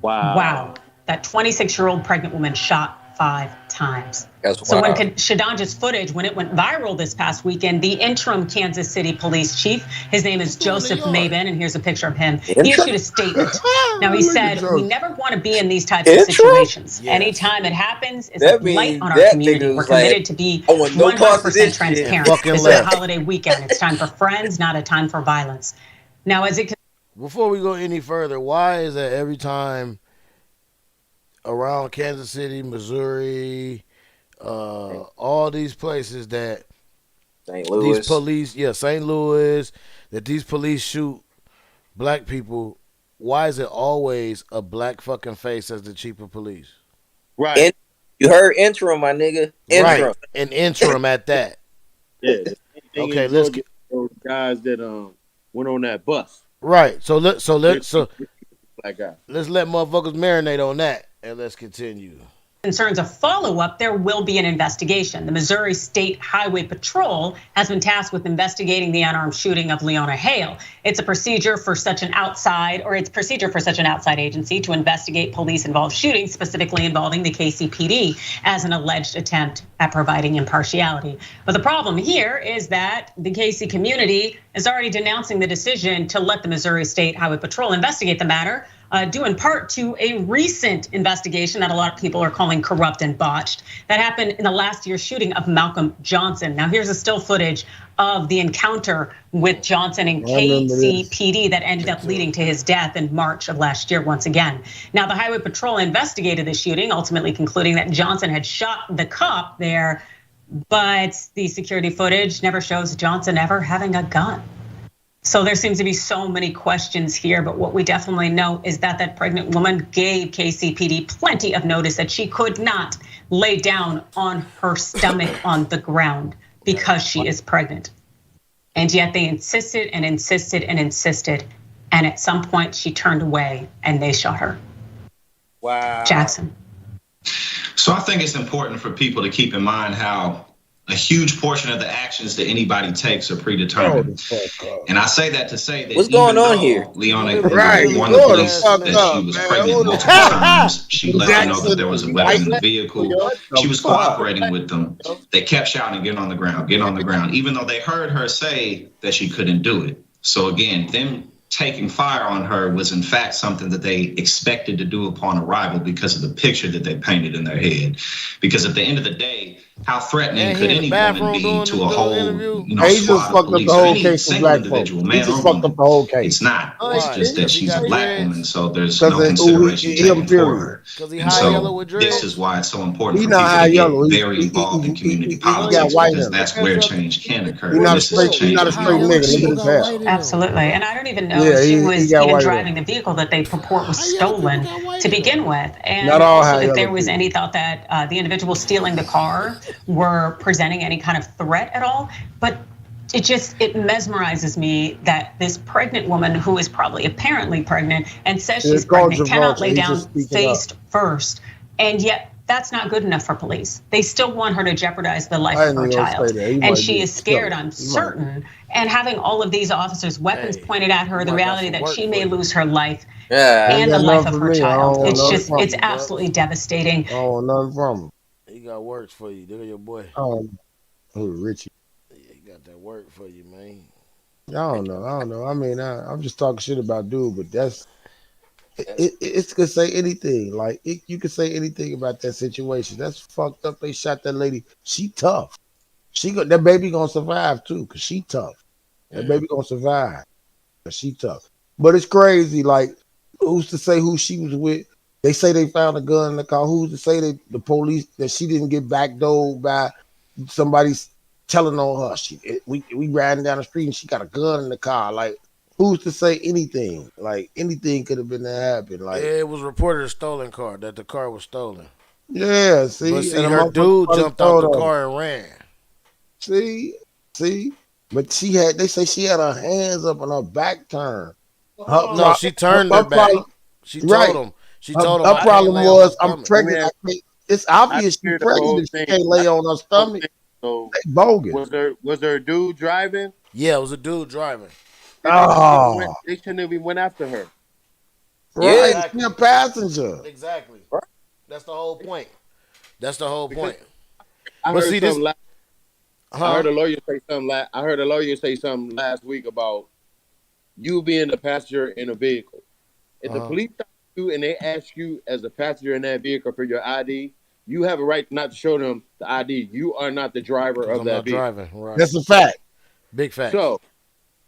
Wow. That 26-year-old pregnant woman shot 5 times. So when Shadanja's footage, when it went viral this past weekend, the interim Kansas City police chief, his name is Joseph Maben, and here's a picture of him. He issued a statement. Now he said, we never want to be in these types of situations. Yes. Anytime it happens, it's a blight on our community. We're committed to be 100% transparent. This is a holiday weekend. It's time for friends, not a time for violence. Now, before we go any further, why is that every time around Kansas City, Missouri, all these places that St. Louis. These police, St. Louis, that these police shoot black people, why is it always a black fucking face as the chief of police? Right. You heard interim, my nigga. Interim. Right. An interim at that. Yeah. Okay, let's get those guys that went on that bus. Right. So black guy. Let's let motherfuckers marinate on that. And let's continue. Concerns of follow-up, there will be an investigation. The Missouri State Highway Patrol has been tasked with investigating the unarmed shooting of Leona Hale. It's a procedure for such an outside agency to investigate police-involved shootings, specifically involving the KCPD, as an alleged attempt at providing impartiality. But the problem here is that the KC community is already denouncing the decision to let the Missouri State Highway Patrol investigate the matter, due in part to a recent investigation that a lot of people are calling corrupt and botched that happened in the last year's shooting of Malcolm Johnson. Now here's a still footage of the encounter with Johnson and KCPD that ended up leading to his death in March of last year once again. Now the Highway Patrol investigated the shooting, ultimately concluding that Johnson had shot the cop there, but the security footage never shows Johnson ever having a gun. So there seems to be so many questions here, but what we definitely know is that that pregnant woman gave KCPD plenty of notice that she could not lay down on her stomach on the ground because she is pregnant. And yet they insisted and insisted and insisted. And at some point she turned away and they shot her. Wow. Jackson. So I think it's important for people to keep in mind how a huge portion of the actions that anybody takes are predetermined. And I say that to say that what's going on here? Leona warned the police that she was pregnant multiple times. She let them know that there was a weapon in the vehicle. She was cooperating with them. They kept shouting, get on the ground, get on the ground, even though they heard her say that she couldn't do it. So again, them taking fire on her was in fact something that they expected to do upon arrival because of the picture that they painted in their head. Because at the end of the day, how threatening could any woman be to a whole, squad of police or any single individual, man or woman? It's not. It's just that she's a black woman, so there's no consideration taken for her. And so this is why it's so important for people to get very involved in community politics, because that's where change can occur. This is change. Absolutely, and I don't even know if she was even driving the vehicle that they purport was stolen to begin with, and also if there was any thought that the individual stealing the car were presenting any kind of threat at all. But it mesmerizes me that this pregnant woman, who is probably apparently pregnant and says she's pregnant, cannot lay down face first, and yet that's not good enough for police. They still want her to jeopardize the life of her child, and she is scared, I'm certain. And having all of these officers' weapons pointed at her, the reality that she may lose her life and the life of her child. It's absolutely devastating. Oh, nothing from him. He got works for you. Look at your boy. Oh, Richie. Yeah, he got that work for you, man. I don't know. I mean, I'm just talking shit about dude, but that's it could say anything. Like you could say anything about that situation. That's fucked up. They shot that lady. She tough. That baby gonna survive too, cause she tough. That baby gonna survive. Cause she tough. But it's crazy. Like, who's to say who she was with? They say they found a gun in the car. Who's to say that the police that she didn't get backdoored by somebody telling on her? We riding down the street and she got a gun in the car. Like, who's to say anything? Like, anything could have been to happen. Like, it was reported a stolen car, that the car was stolen. yeah, see, But see, and her dude jumped out the car and ran. See, but they say she had her hands up and her back turned. No, she turned her back. She told him. She told him. Her problem was, I'm pregnant. It's obvious she's pregnant if she can't lay on her stomach. So bogus. Was there a dude driving? Yeah, it was a dude driving. They shouldn't have even went after her. Right, exactly. She's a passenger. Exactly. That's the whole point. That's the whole point. I heard a lawyer say something. I heard a lawyer say something last week about you being the passenger in a vehicle. If the police stop you and they ask you as a passenger in that vehicle for your ID, you have a right not to show them the ID. You are not the driver of that vehicle. Driving. Right. That's a fact. Big fact. So,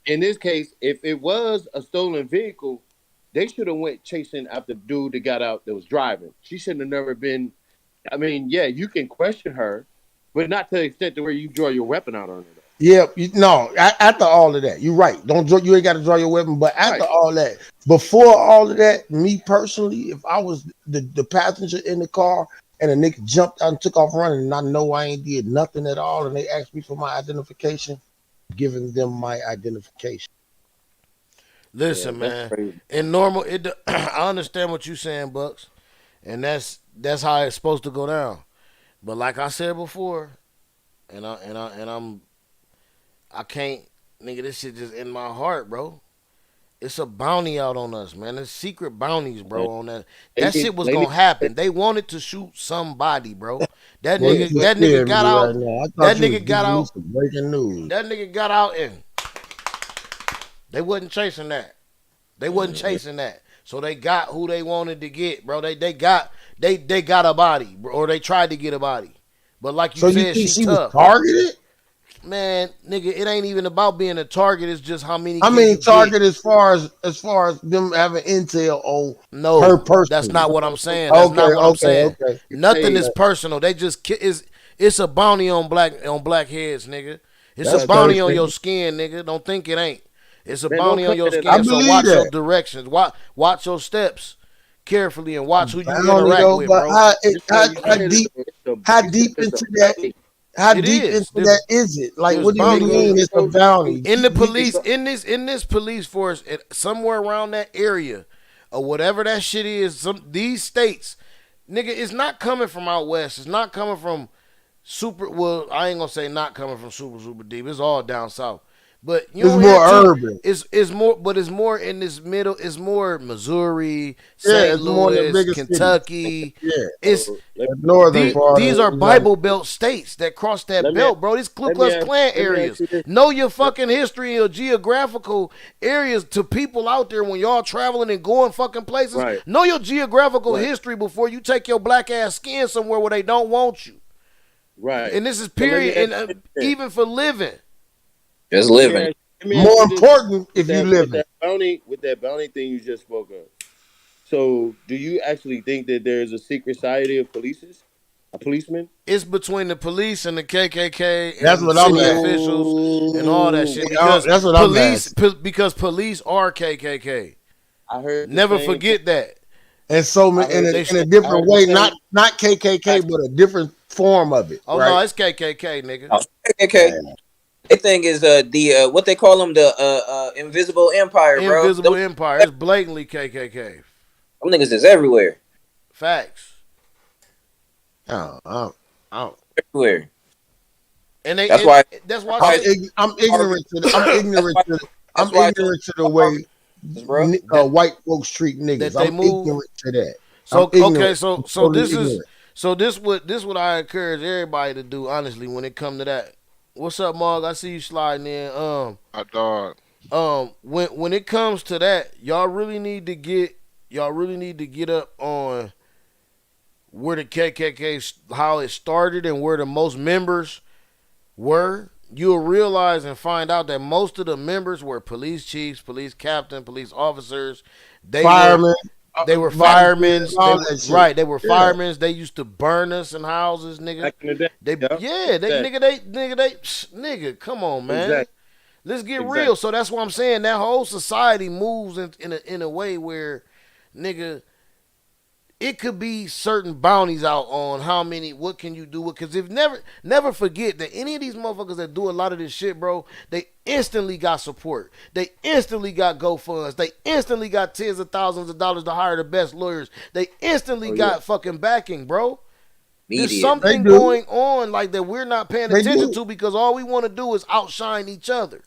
in this case, if it was a stolen vehicle, they should have went chasing after the dude that got out that was driving. She shouldn't have never been. I mean, yeah, you can question her, but not to the extent to where you draw your weapon out on her. Yeah, after all of that, you're right. You ain't got to draw your weapon, but after all that, before all of that, me personally, if I was the passenger in the car and a nigga jumped out and took off running, and I know I ain't did nothing at all, and they asked me for my identification, giving them my identification. Listen, man. In normal, I understand what you're saying, Bucks, and that's how it's supposed to go down. But like I said before, I can't, nigga, this shit just in my heart, bro. It's a bounty out on us, man. There's secret bounties, bro, on that. That shit was gonna happen. They wanted to shoot somebody, bro. That nigga got out. That nigga got out. Breaking news. That nigga got out and they wasn't chasing that. They wasn't chasing that. So they got who they wanted to get, bro. They got a body, bro, or they tried to get a body. But like you said, she tough. Was targeted? Man, nigga, it ain't even about being a target. It's just how many. I mean, target as far as them having intel on her person. That's not what I'm saying. That's not what I'm saying. Okay. Nothing is personal. They just it's a bounty on black heads, nigga. It's a bounty on your skin, nigga. Don't think it ain't. It's a bounty on your skin. So watch your directions. Watch your steps carefully and watch who you interact with, bro. How deep into that? How deep into that is it? Like, what do you mean it's a bounty? In the police, in this police force, somewhere around that area, or whatever that shit is, these states, nigga, it's not coming from out west. It's not coming from well, I ain't gonna say not coming from super deep. It's all down south. But you it's more urban. It's more, but it's more in this middle. It's more Missouri, St. Louis, Kentucky. Yeah, it's northern part. These are Bible Belt states that cross that belt, bro. These Ku Klux Klan areas. Know your fucking history and your geographical areas to people out there when y'all traveling and going fucking places. Right. Know your geographical history before you take your black ass skin somewhere where they don't want you. Right. And this is period, and even for living. Just living. More important if you live with that bounty thing you just spoke of. So, do you actually think that there is a secret society of policemen? It's between the police and the KKK that's and what city I'm officials and all that shit. Because that's what because police are KKK. I heard. Never forget that. And so in a different way, not KKK, but a different form of it. Oh right? no, it's KKK, nigga. Oh, KKK. They think is the what they call them, the invisible empire, bro. Invisible empire. It's blatantly KKK. Them niggas is everywhere. Facts. Oh. Everywhere. And they. That's why. I'm ignorant to the way white folks treat niggas. I'm ignorant to that. So this what I encourage everybody to do, honestly, when it come to that. What's up, Mark? I see you sliding in. My dog. When it comes to that, y'all really need to get up on where the KKK, how it started and where the most members were you'll realize and find out that most of the members were police chiefs, police captain, police officers. Firemen. They were firemen. They were Yeah. firemen. They used to burn us in houses, nigga. Back in the day. Nigga, come on, man. Exactly. Let's get real. So that's what I'm saying. That whole society moves in a way where, nigga, it could be certain bounties out on how many, what can you do with, because if never forget that any of these motherfuckers that do a lot of this shit, bro, they instantly got support. They instantly got GoFunds. They instantly got tens of thousands of dollars to hire the best lawyers. They instantly got fucking backing, bro. There's something going on like that we're not paying attention to because all we want to do is outshine each other.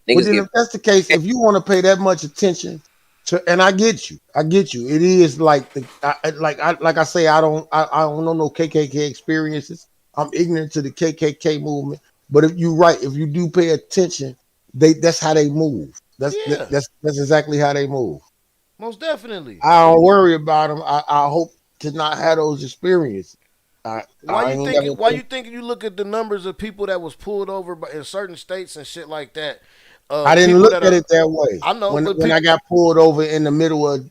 Well, then if that's the case, if you want to pay that much attention to, and I get you. It is like like I say, I don't know no KKK experiences. I'm ignorant to the KKK movement. But if you're right, if you do pay attention, that's how they move. That's exactly how they move. Most definitely. I don't worry about them. I hope to not have those experiences. Why you think you look at the numbers of people that was pulled over in certain states and shit like that? I didn't look at it that way. I know when I got pulled over in the middle of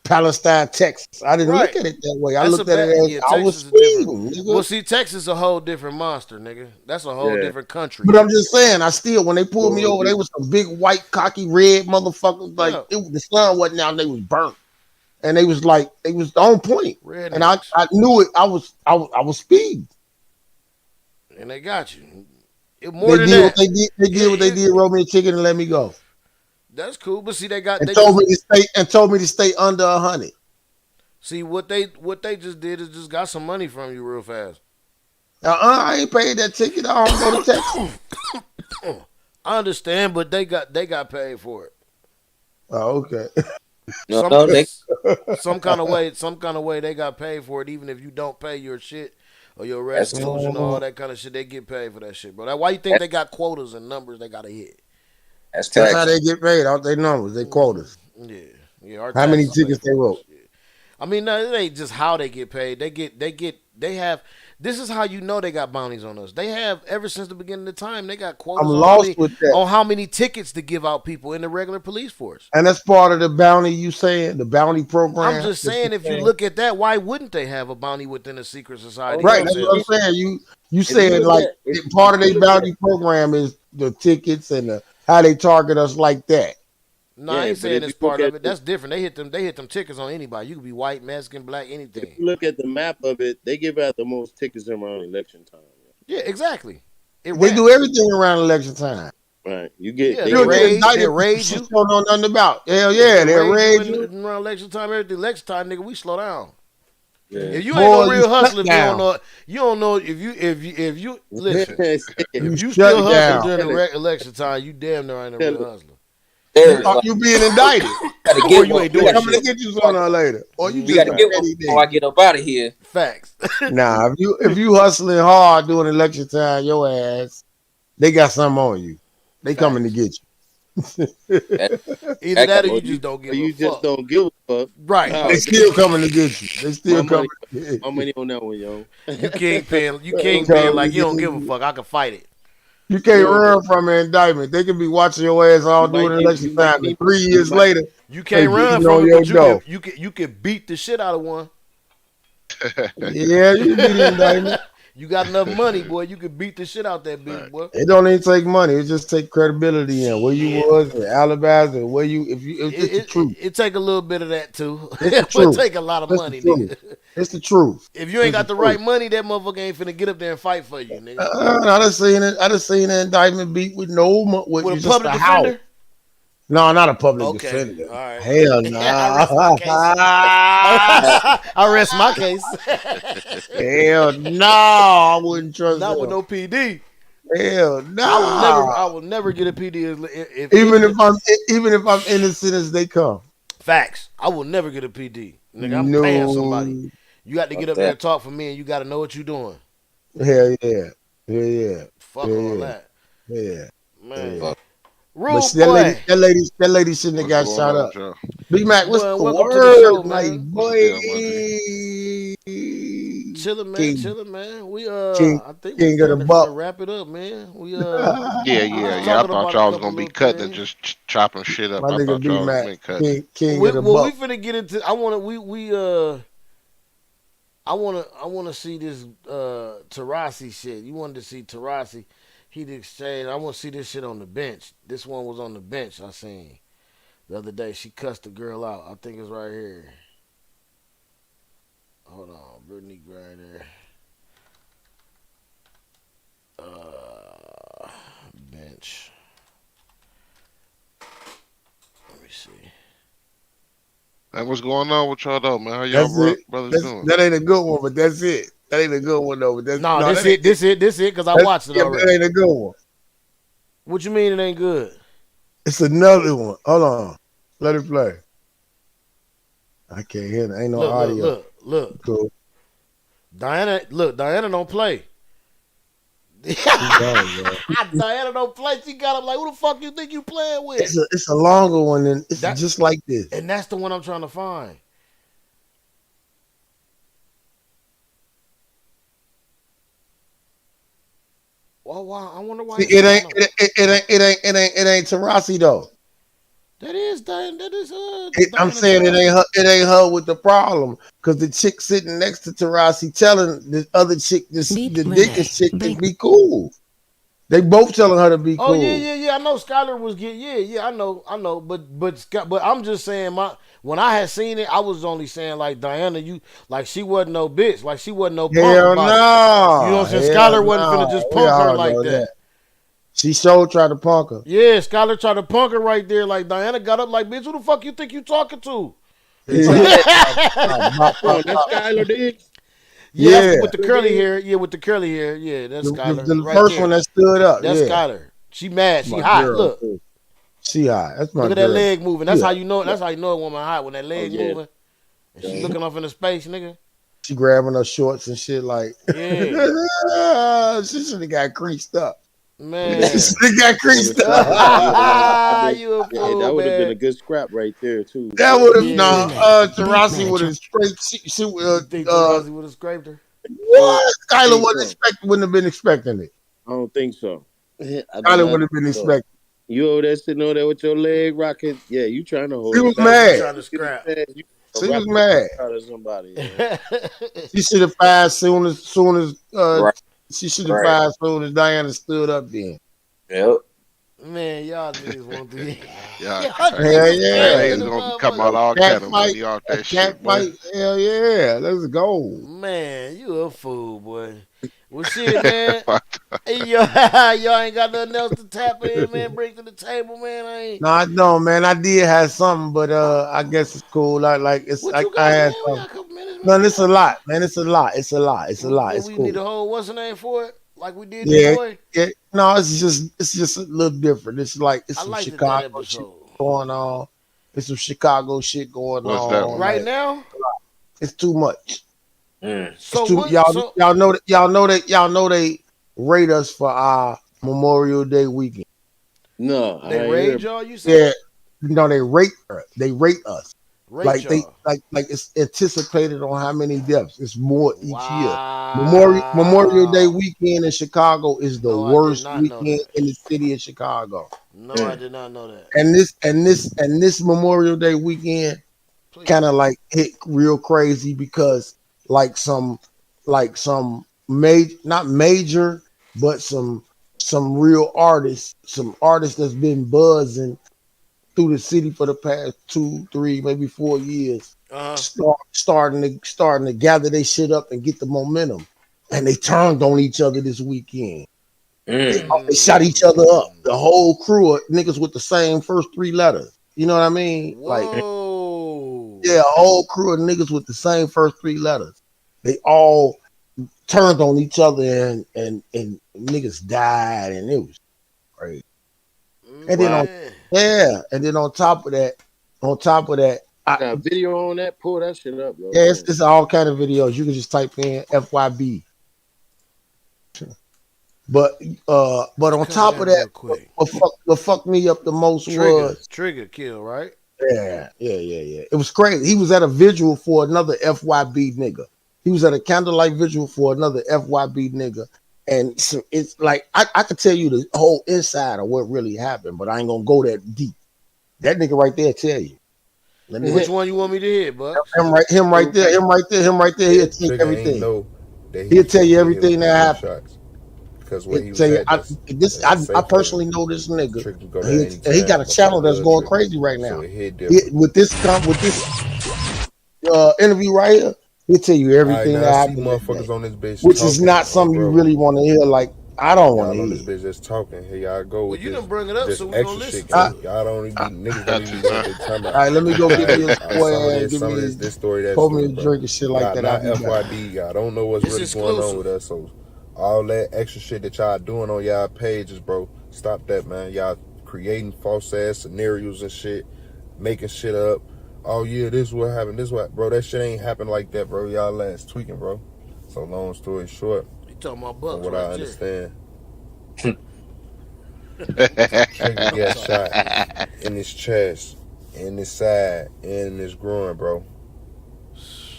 Palestine, Texas. I didn't look at it that way. I looked at it as I was speeding. Well, see, Texas is a whole different monster, nigga. That's a whole different country. But I'm just saying, when they pulled me over, they was some big white cocky red motherfuckers. Like the sun wasn't out, and they was burnt. And they was on point. Rednecks. And I knew it. I was speeding. And they got you. They did what they did, roll me a chicken and let me go. That's cool, but see, told me to stay under 100. See what they just did is just got some money from you real fast. I ain't paid that ticket. I don't go to Texas. I understand, but they got paid for it. Oh, okay. Some kind of way they got paid for it, even if you don't pay your shit or your restitution and all that kind of shit. They get paid for that shit, bro. That's why you think they got quotas and numbers they gotta hit. That's how they get paid. All they numbers, they quotas. Yeah. How many tickets they wrote? I mean, no, it ain't just how they get paid. They have. This is how you know they got bounties on us. They have ever since the beginning of time. They got quotas on how many tickets to give out people in the regular police force. And that's part of the bounty. You saying the bounty program? I'm just saying, if you look at that, why wouldn't they have a bounty within a secret society? Right. That's what I'm saying. You saying like part of their bounty program is the tickets and how they target us like that. No, I ain't saying it's part of it. That's different. They hit them tickets on anybody. You could be white, Mexican, black, anything. If you look at the map of it, they give out the most tickets around election time. Yeah, exactly. They do everything around election time. Right. You get they raid you. Don't know nothing about. Hell yeah, they raid you. Around election time, everything election time, nigga, we slow down. Yeah. If you ain't no real hustler, you don't know if you listen. If you still hustling during the election time, you damn near ain't a real hustler. You being indicted. Or you ain't doing coming to get you sooner or later. Or you just before I get up out of here. Facts. Nah, if you hustling hard during election time, your ass, they got something on you. They coming to get you. Either that or you just don't give a fuck. You just don't give a fuck. Right. They still coming to get you. They still coming. How many on that one, yo? You can't pay like you don't give a fuck. I can fight it. You can't run from an indictment. They can be watching your ass all during election time. And 3 years later, you can't run from it, but you can beat the shit out of one. Yeah, you can beat the indictment. You got enough money, boy. You can beat the shit out that bitch, boy. It don't even take money. It just take credibility in where you was, and alibis, and where you. It's the truth. It take a little bit of that too. It's the truth. It take a lot of money, nigga. It's the truth. If you ain't got the right money, that motherfucker ain't finna get up there and fight for you, nigga. I done seen it. I done seen an indictment beat with no with a public defender. No, not a public defender. All right. Hell no. I rest my case. Hell no, I wouldn't trust. Not with no PD. Hell no. I will never get a PD. Even if I'm innocent as they come. Facts. I will never get a PD. Nigga, I'm paying somebody. You got to get up there and talk for me, and you got to know what you're doing. Hell yeah. Fuck all that. Yeah. Man. Yeah. Rude boy. That lady shouldn't have got shot up. Big Mac, what's the word, my boy? chilling, man. Chilling, man. We I think King we of the buck. wrap it up, man. We Yeah. I thought y'all was gonna be cutting and just chopping shit up. My I nigga thought y'all was B-Mac, been cutting. King of the well, buck. we finna get into. I wanna see this Tarasi shit. You wanted to see Tarasi? He'd exchange. I want to see this shit on the bench. This one was on the bench. I seen the other day. She cussed the girl out. I think it's right here. Hold on, Brittany Griner. Bench. Let me see. And what's going on with y'all though, man? How y'all brothers doing? That ain't a good one, but that's it. That ain't a good one though. But that's This it. Because I watched it already. That ain't a good one. What you mean it ain't good? It's another one. Hold on. Let it play. I can't hear it. Ain't no audio. Look. Cool. Diana don't play. Diana don't play. She got him like, who the fuck you think you playing with? It's a longer one, and it's just like this. And that's the one I'm trying to find. Well, why? I wonder why. It ain't Tarasi though. That is Diana. That is I'm saying it ain't her with the problem, because the chick sitting next to Tarasi telling the other chick, the dickest chick, to be cool. They both telling her to be cool. Oh yeah. I know Skylar was getting. Yeah. I know. But I'm just saying, when I had seen it, I was only saying like Diana, she wasn't no bitch, like she wasn't no punk about it. You know what I'm saying? Skylar wasn't finna just punk her like that. She tried to punk her. Yeah, Skylar tried to punk her right there. Like Diana got up like, bitch, who the fuck you think you talking to? That's Skylar Diggs. Yeah, with the curly hair. Yeah, with the curly hair. Yeah, that's Skylar. The first one that stood up. That's Skylar. She mad. She hot. Girl. Look. She hot. That's my Look at girl. That leg moving. That's how you know. That's how you know a woman hot, when that leg moving. And she looking off into space, nigga. She grabbing her shorts and shit like. Yeah. She should have got creased up. Man, she got creased up. You a fool, that would have been man. a good scrap right there too. That would have Tarasi would have scraped. She would. Think Tarasi would have scraped her? What? Skylar wouldn't have been expecting it. I don't think so. Skylar would have been expecting. You over there sitting over there with your leg rocking? Yeah, you trying to hold. He was mad. Trying to scrap. She was mad. Somebody. She should have fired soon as she should have fired soon as Diana stood up then. Yep. Man, y'all niggas want to be. He's gonna come out all kind of money off that shit, boy. Hell yeah, let's go. Man, you a fool, boy. Well, shit, man. Hey, y'all ain't got nothing else to tap in, man. Bring to the table, man. No, I don't, man. I did have something, but I guess it's cool. I had something. No, it's a lot, man. It's a lot. It's We cool. need a whole what's the name for it? Like we did before? Yeah. No, it's just a little different. It's like some Chicago shit going on. It's some Chicago shit going on. What's that one? Right now? It's too much. So y'all know they rate us for our Memorial Day weekend. No, they raid y'all. You said? Yeah, no, they rate us. Rate y'all. Like it's anticipated on how many deaths. It's more each year. Memorial Day weekend in Chicago is the worst weekend in the city of Chicago. No, I did not know that. And this Memorial Day weekend kind of like hit real crazy because some not major, but some real artists, some artists that's been buzzing through the city for the past 2, 3, maybe 4 years, starting to gather their shit up and get the momentum, and they turned on each other this weekend. They shot each other up. The whole crew of niggas with the same first 3 letters. You know what I mean? Whoa. A whole crew of niggas with the same first 3 letters. They all turned on each other and niggas died, and it was crazy. And then on top of that, got a video on that. Pull that shit up, yo. Yeah, it's all kind of videos. You can just type in FYB. But on top of that, what fucked me up the most was Trigger kill, right? Yeah. It was crazy. He was at a vigil for another FYB nigga. He was at a candlelight vigil for another FYB nigga. And so it's like, I could tell you the whole inside of what really happened, but I ain't gonna go that deep. That nigga right there tell you. Which one you want me to hear, Bucks? Him right there. He'll tell you everything. He'll tell you everything that happened. Because where he was at, I personally know this nigga. He got a channel that's going crazy right now. With this interview right here, he'll tell you everything that happened. Motherfuckers on this bitch which is not something you really want to hear. Like, I don't want to hear. This bitch just talking. Here y'all go. Well, you done bring it up, so we gonna listen. Y'all don't even niggas don't even know what they talking about. All right, let me go get me a square. Some of this story that's pour me a drink and shit like that. Not FYB. Y'all don't know what's really going on with us. So all that extra shit that y'all doing on y'all pages, bro, stop that, man. Y'all creating false ass scenarios and shit, making shit up. Oh yeah, this what happened. This what, bro. That shit ain't happen like that, bro. Y'all last tweaking, bro. So long story short, you talking about Bucks? From what I understand, Trigger got shot in his chest, in his side, and in his groin, bro.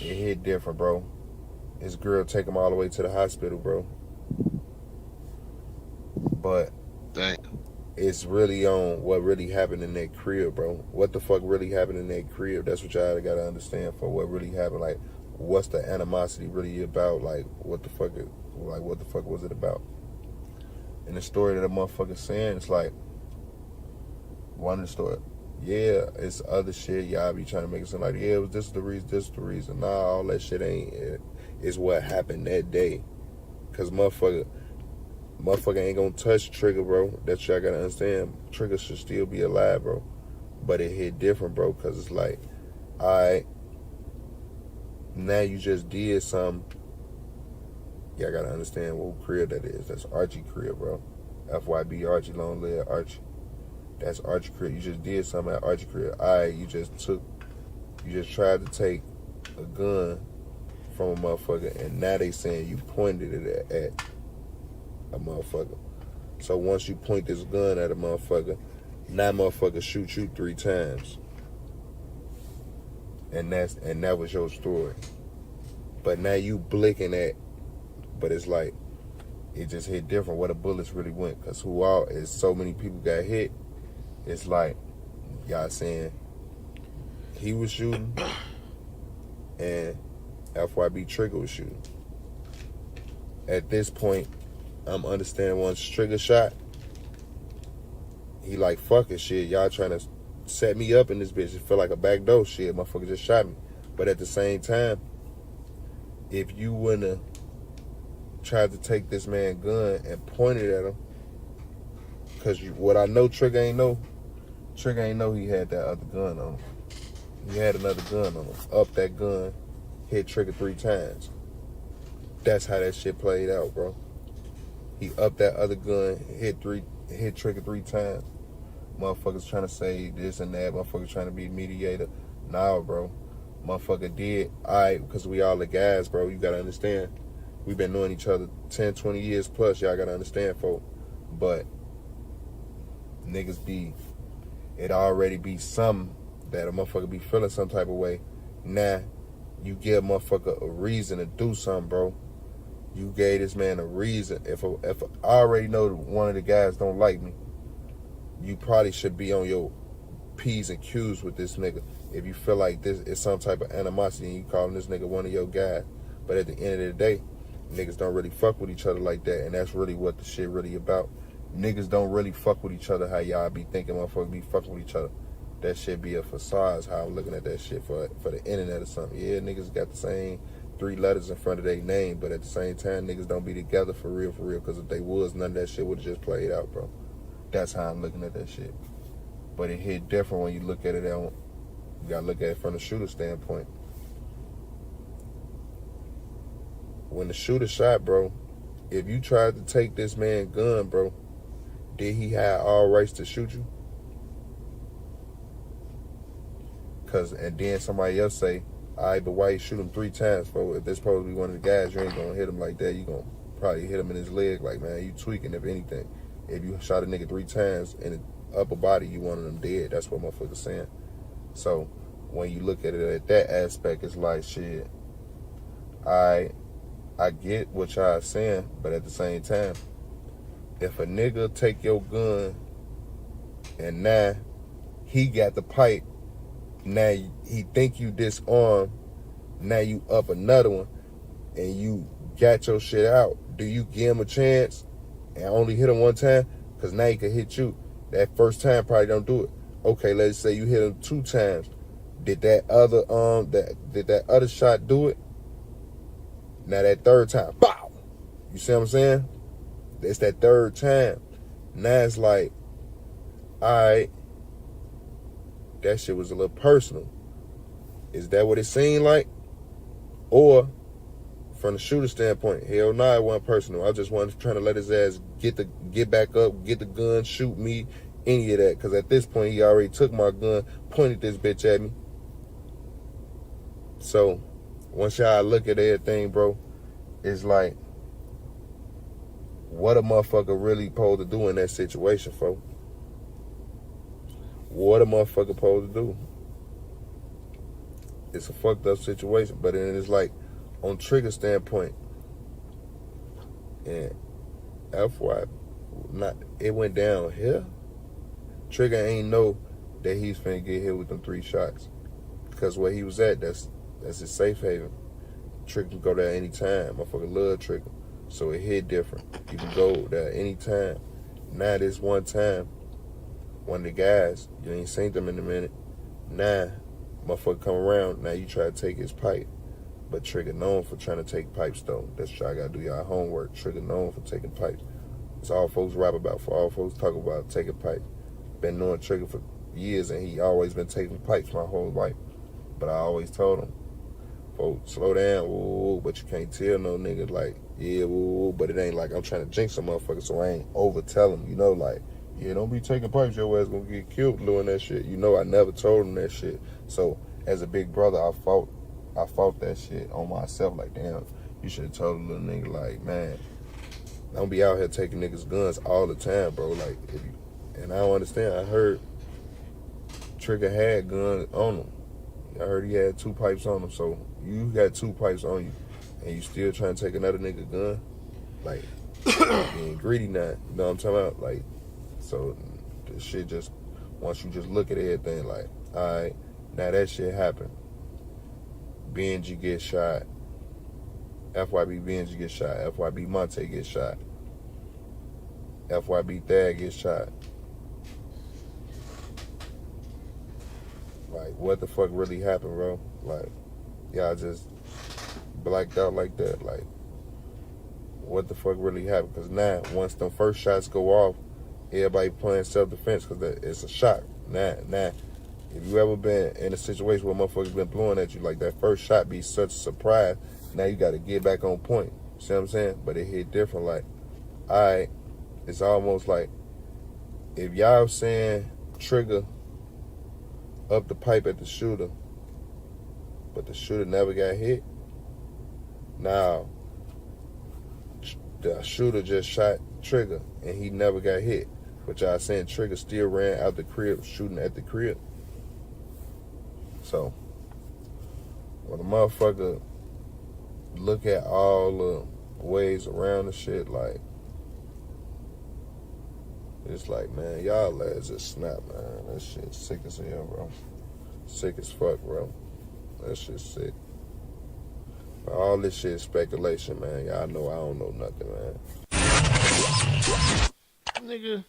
It hit different, bro. His girl take him all the way to the hospital, bro. But it's really on what really happened in that crib, bro. What the fuck really happened in that crib? That's what y'all gotta understand for what really happened. Like, what's the animosity really about? Like, what the fuck was it about? And the story that the motherfucker's saying, it's like, one of the story. Yeah, it's other shit. Y'all be trying to make it sound like, yeah, it was this the reason. Nah, all that shit ain't. It's what happened that day. Cause motherfucker ain't gonna touch Trigger, bro. That y'all gotta understand. Trigger should still be alive, bro. But it hit different, bro, cause it's like, alright, now you just did something. Y'all gotta understand what crib that is. That's Archie crib, bro. FYB Archie, long live Archie. That's Archie crib. You just did something at Archie crib. Alright, you just tried to take a gun from a motherfucker, and now they saying you pointed it at a motherfucker. So once you point this gun at a motherfucker, now motherfucker shoot you 3 times. And that was your story. But now you blinking at, but it's like, it just hit different where the bullets really went. Cause is so many people got hit. It's like, y'all saying he was shooting and FYB Trigger was shooting. At this point, I'm understanding once Trigger shot, he like, fuck it, shit. Y'all trying to set me up in this bitch. It feel like a backdoor shit. Motherfucker just shot me. But at the same time, if you wouldn't have tried to take this man's gun and pointed at him, because what I know Trigger ain't know he had that other gun on him. He had another gun on him. Up that gun, hit Trigger 3 times. That's how that shit played out, bro. He upped that other gun, hit Trigger 3 times. Motherfuckers trying to say this and that. Motherfuckers trying to be mediator. Nah, bro. Motherfucker did. Because we all the guys, bro. You gotta understand. We've been knowing each other 10, 20 years plus. Y'all gotta understand, folk. But niggas it already be something that a motherfucker be feeling some type of way. Nah, you give a motherfucker a reason to do something, bro. You gave this man a reason. If I already know that one of the guys don't like me, you probably should be on your P's and Q's with this nigga. If you feel like this is some type of animosity and you calling this nigga one of your guys. But at the end of the day, niggas don't really fuck with each other like that. And that's really what the shit really about. Niggas don't really fuck with each other how y'all be thinking motherfuckers be fucking with each other. That shit be a facade, how I'm looking at that shit for the internet or something. Yeah, niggas got the same 3 letters in front of their name, but at the same time, niggas don't be together for real, because if they was, none of that shit would have just played out, bro. That's how I'm looking at that shit. But it hit different when you look at it you gotta look at it from the shooter standpoint. When the shooter shot, bro, if you tried to take this man's gun, bro, did he have all rights to shoot you? And then somebody else say, alright, but why you shoot him 3 times, bro? If this supposed to be one of the guys, you ain't gonna hit him like that. You gonna probably hit him in his leg, like, man, you tweaking, if anything. If you shot a nigga 3 times in the upper body, you wanted him dead. That's what motherfuckers saying. So when you look at it at that aspect, it's like, shit, I get what y'all saying, but at the same time, if a nigga take your gun and now he got the pipe, now he think you disarmed, now you up another one, and you got your shit out, do you give him a chance and only hit him one time? Because now he could hit you. That first time probably don't do it. Okay, let's say you hit him 2 times. Did that other shot do it? Now that third time, bow. You see what I'm saying? It's that third time. Now it's like, all right, that shit was a little personal. Is that what it seemed like? Or from the shooter standpoint, hell no, it wasn't personal. I just wanted trying to let his ass get back up, get the gun, shoot me, any of that. Because at this point, he already took my gun, pointed this bitch at me. So once y'all look at everything, bro, it's like, what a motherfucker really supposed to do in that situation, folks? What a motherfucker supposed to do? It's a fucked up situation, but then it's like, on trigger standpoint, and FY, it went down here. Trigger ain't know that he's finna get hit with them 3 shots, because where he was at, that's his safe haven. Trigger can go there anytime. Motherfucker love Trigger, so it hit different. You can go there anytime. Now this one time, one of the guys, you ain't seen them in a minute. Now, motherfucker come around. Now you try to take his pipe. But Trigger known for trying to take pipes, though. That's why I gotta do y'all homework. Trigger known for taking pipes. It's all folks rap about. For all folks talk about taking pipes. Been knowing Trigger for years, and he always been taking pipes my whole life. But I always told him, folks, slow down, woo, but you can't tell no nigga like, yeah, woo, but it ain't like I'm trying to jinx a motherfucker, so I ain't over tell him, you know, like, yeah, don't be taking pipes, your ass gonna get killed doing that shit. You know, I never told him that shit. So as a big brother, I fought that shit on myself. Like, damn, you should have told a little nigga, like, man, don't be out here taking niggas' guns all the time, bro. Like, and I don't understand. I heard Trigger had guns on him. I heard he had 2 pipes on him. So you got 2 pipes on you, and you still trying to take another nigga gun? Like, being greedy now. You know what I'm talking about? Like, so the shit just, once you just look at everything, like, all right, now that shit happened. Benji gets shot. FYB Benji gets shot. FYB Monte gets shot. FYB Thad gets shot. Like, what the fuck really happened, bro? Like, y'all just blacked out like that. Like, what the fuck really happened? Because now, once them first shots go off, everybody playing self-defense because it's a shock. Now, if you ever been in a situation where motherfuckers been blowing at you, like that first shot be such a surprise, now you got to get back on point. See what I'm saying? But it hit different. Like, alright, it's almost like if y'all saying Trigger up the pipe at the shooter, but the shooter never got hit. Now, the shooter just shot Trigger and he never got hit. But y'all saying Trigger still ran out the crib, shooting at the crib. So, when a motherfucker look at all the ways around the shit, like, it's like, man, y'all lads just snap, man. That shit sick as hell, bro. Sick as fuck, bro. That shit sick. But all this shit is speculation, man. Y'all know I don't know nothing, man. Nigga,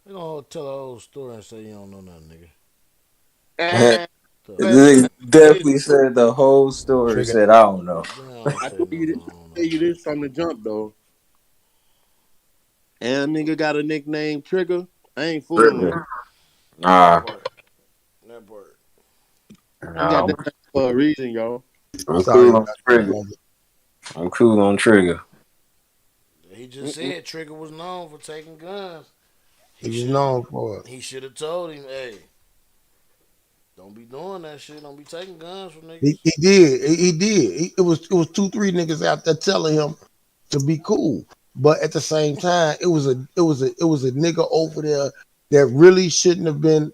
we gonna tell a whole story and say you don't know nothing, nigga. They definitely said the whole story. Trigger. Said I don't know. I tell you this from the jump though. And nigga got a nickname Trigger. I ain't fooling with him. Nah. That part. He got that for a reason, y'all. I'm cool on Trigger. I'm cool on Trigger. He just said Trigger was known for taking guns. He was known for it. He should have told him, hey, don't be doing that shit. Don't be taking guns from niggas. He did. It was 2-3 niggas out there telling him to be cool. But at the same time, it was a nigga over there that really shouldn't have been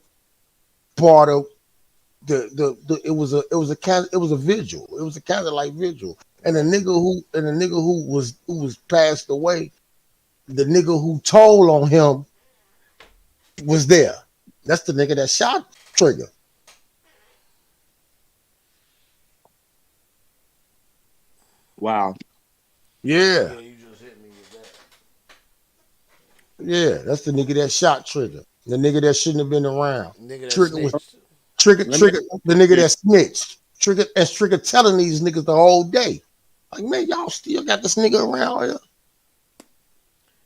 part of it was a vigil. It was a kind of like vigil. And the nigga who was passed away, the nigga who told on him was there. That's the nigga that shot Trigger. Wow. Yeah. Yeah, you just hit me with that. Yeah, that's the nigga that shot Trigger. The nigga that shouldn't have been around. Nigga that Trigger was snitched. Trigger, the nigga that snitched. Trigger telling these niggas the whole day. Like, man, y'all still got this nigga around here.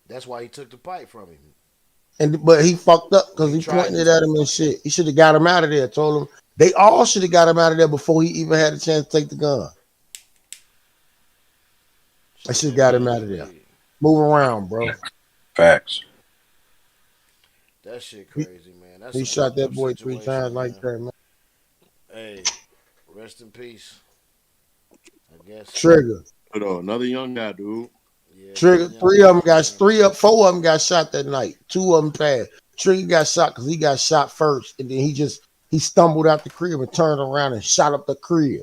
That's why he took the pipe from him. But he fucked up because he pointed it at him and shit. He should have got him out of there. Told him they all should have got him out of there before he even had a chance to take the gun. I should have got him out of there. Move around, bro. Facts. That shit crazy, man. That's he shot that boy 3 times like that, man. Hey, rest in peace. I guess. Trigger. Hold on, another young guy, dude. Yeah, Trigger. 4 of them got shot that night. 2 of them passed. Trigger got shot because he got shot first, and then he stumbled out the crib and turned around and shot up the crib.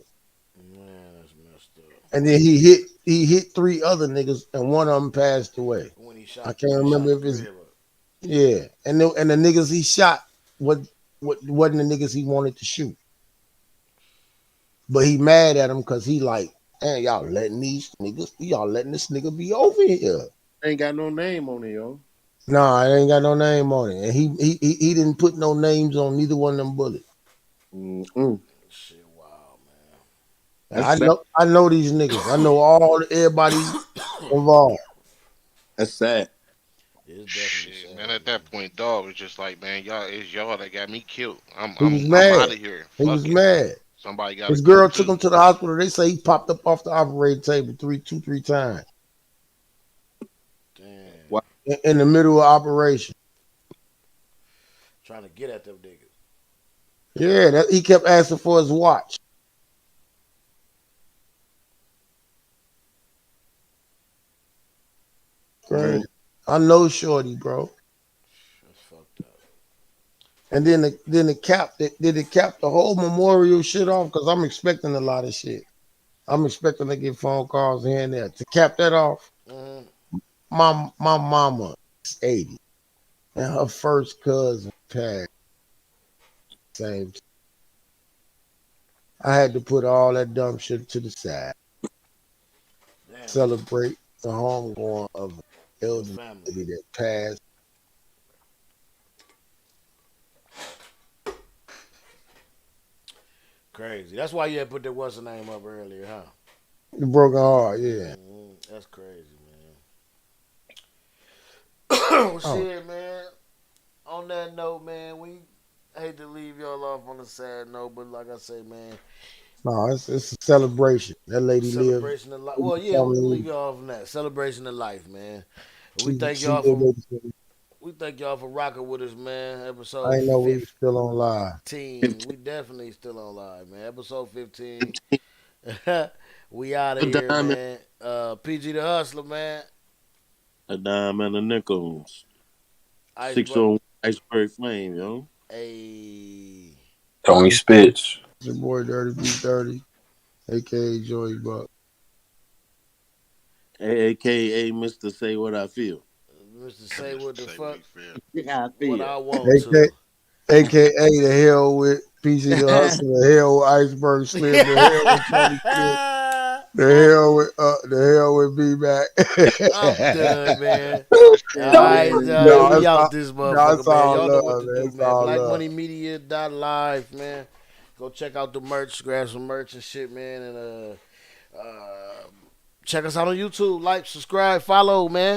Man, that's messed up. And then he hit 3 other niggas, and one of them passed away. When he shot, I can't remember if it's and the niggas he shot wasn't the niggas he wanted to shoot. But he mad at him because he like, man, y'all letting this nigga be over here. Ain't got no name on it, yo. Nah, it ain't got no name on it. And he didn't put no names on neither one of them bullets. Shit, wow, man. I know these niggas. I know everybody involved. That's sad. Shit, man, at that point, dog was just like, man, it's y'all that got me killed. I'm mad. out of here. He was mad. Somebody got his girl took him to the hospital. They say he popped up off the operating table 3 times. Damn. What? In the middle of operation. Trying to get at them niggas. Yeah, he kept asking for his watch. Right. I know Shorty, bro. That's fucked up. And then the cap the whole memorial shit off because I'm expecting a lot of shit. I'm expecting to get phone calls here and there. To cap that off, my mama is 80. And her first cousin passed. Same time. I had to put all that dumb shit to the side. Damn. Celebrate the homegoing of an elderly lady that passed. Crazy. That's why you had put that what's the name up earlier, huh? The broken heart, yeah. That's crazy, man. Shit, man. On that note, man, we hate to leave y'all off on a sad note, but like I say, man. No, it's a celebration. That lady lived. Celebration of life. Well, yeah, we can leave y'all off on that. Celebration of life, man. We thank y'all for rocking with us, man. Episode 15. I know we still on live. We definitely still on live, man. Episode 15. We out of here, man. PG the Hustler, man. A dime and a nickels. 601 Iceberg Flame, yo. Hey. Tony Spitz. Your boy Dirty B30, a.k.a. Joey Buck. A.k.a. Mr. Say What I Feel. Mr. Say What the Fuck. What I want to. A.k.a. the hell with PG the Hustler, the hell with Iceberg Slim, the hell with Tony Spitz. The hell with B-Mac. I'm done, man. Alright, we out this motherfucker, man. Y'all know what to do, man. BlackMoneyMedia.live, man. Go check out the merch, grab some merch and shit, man. And check us out on YouTube. Like, subscribe, follow, man.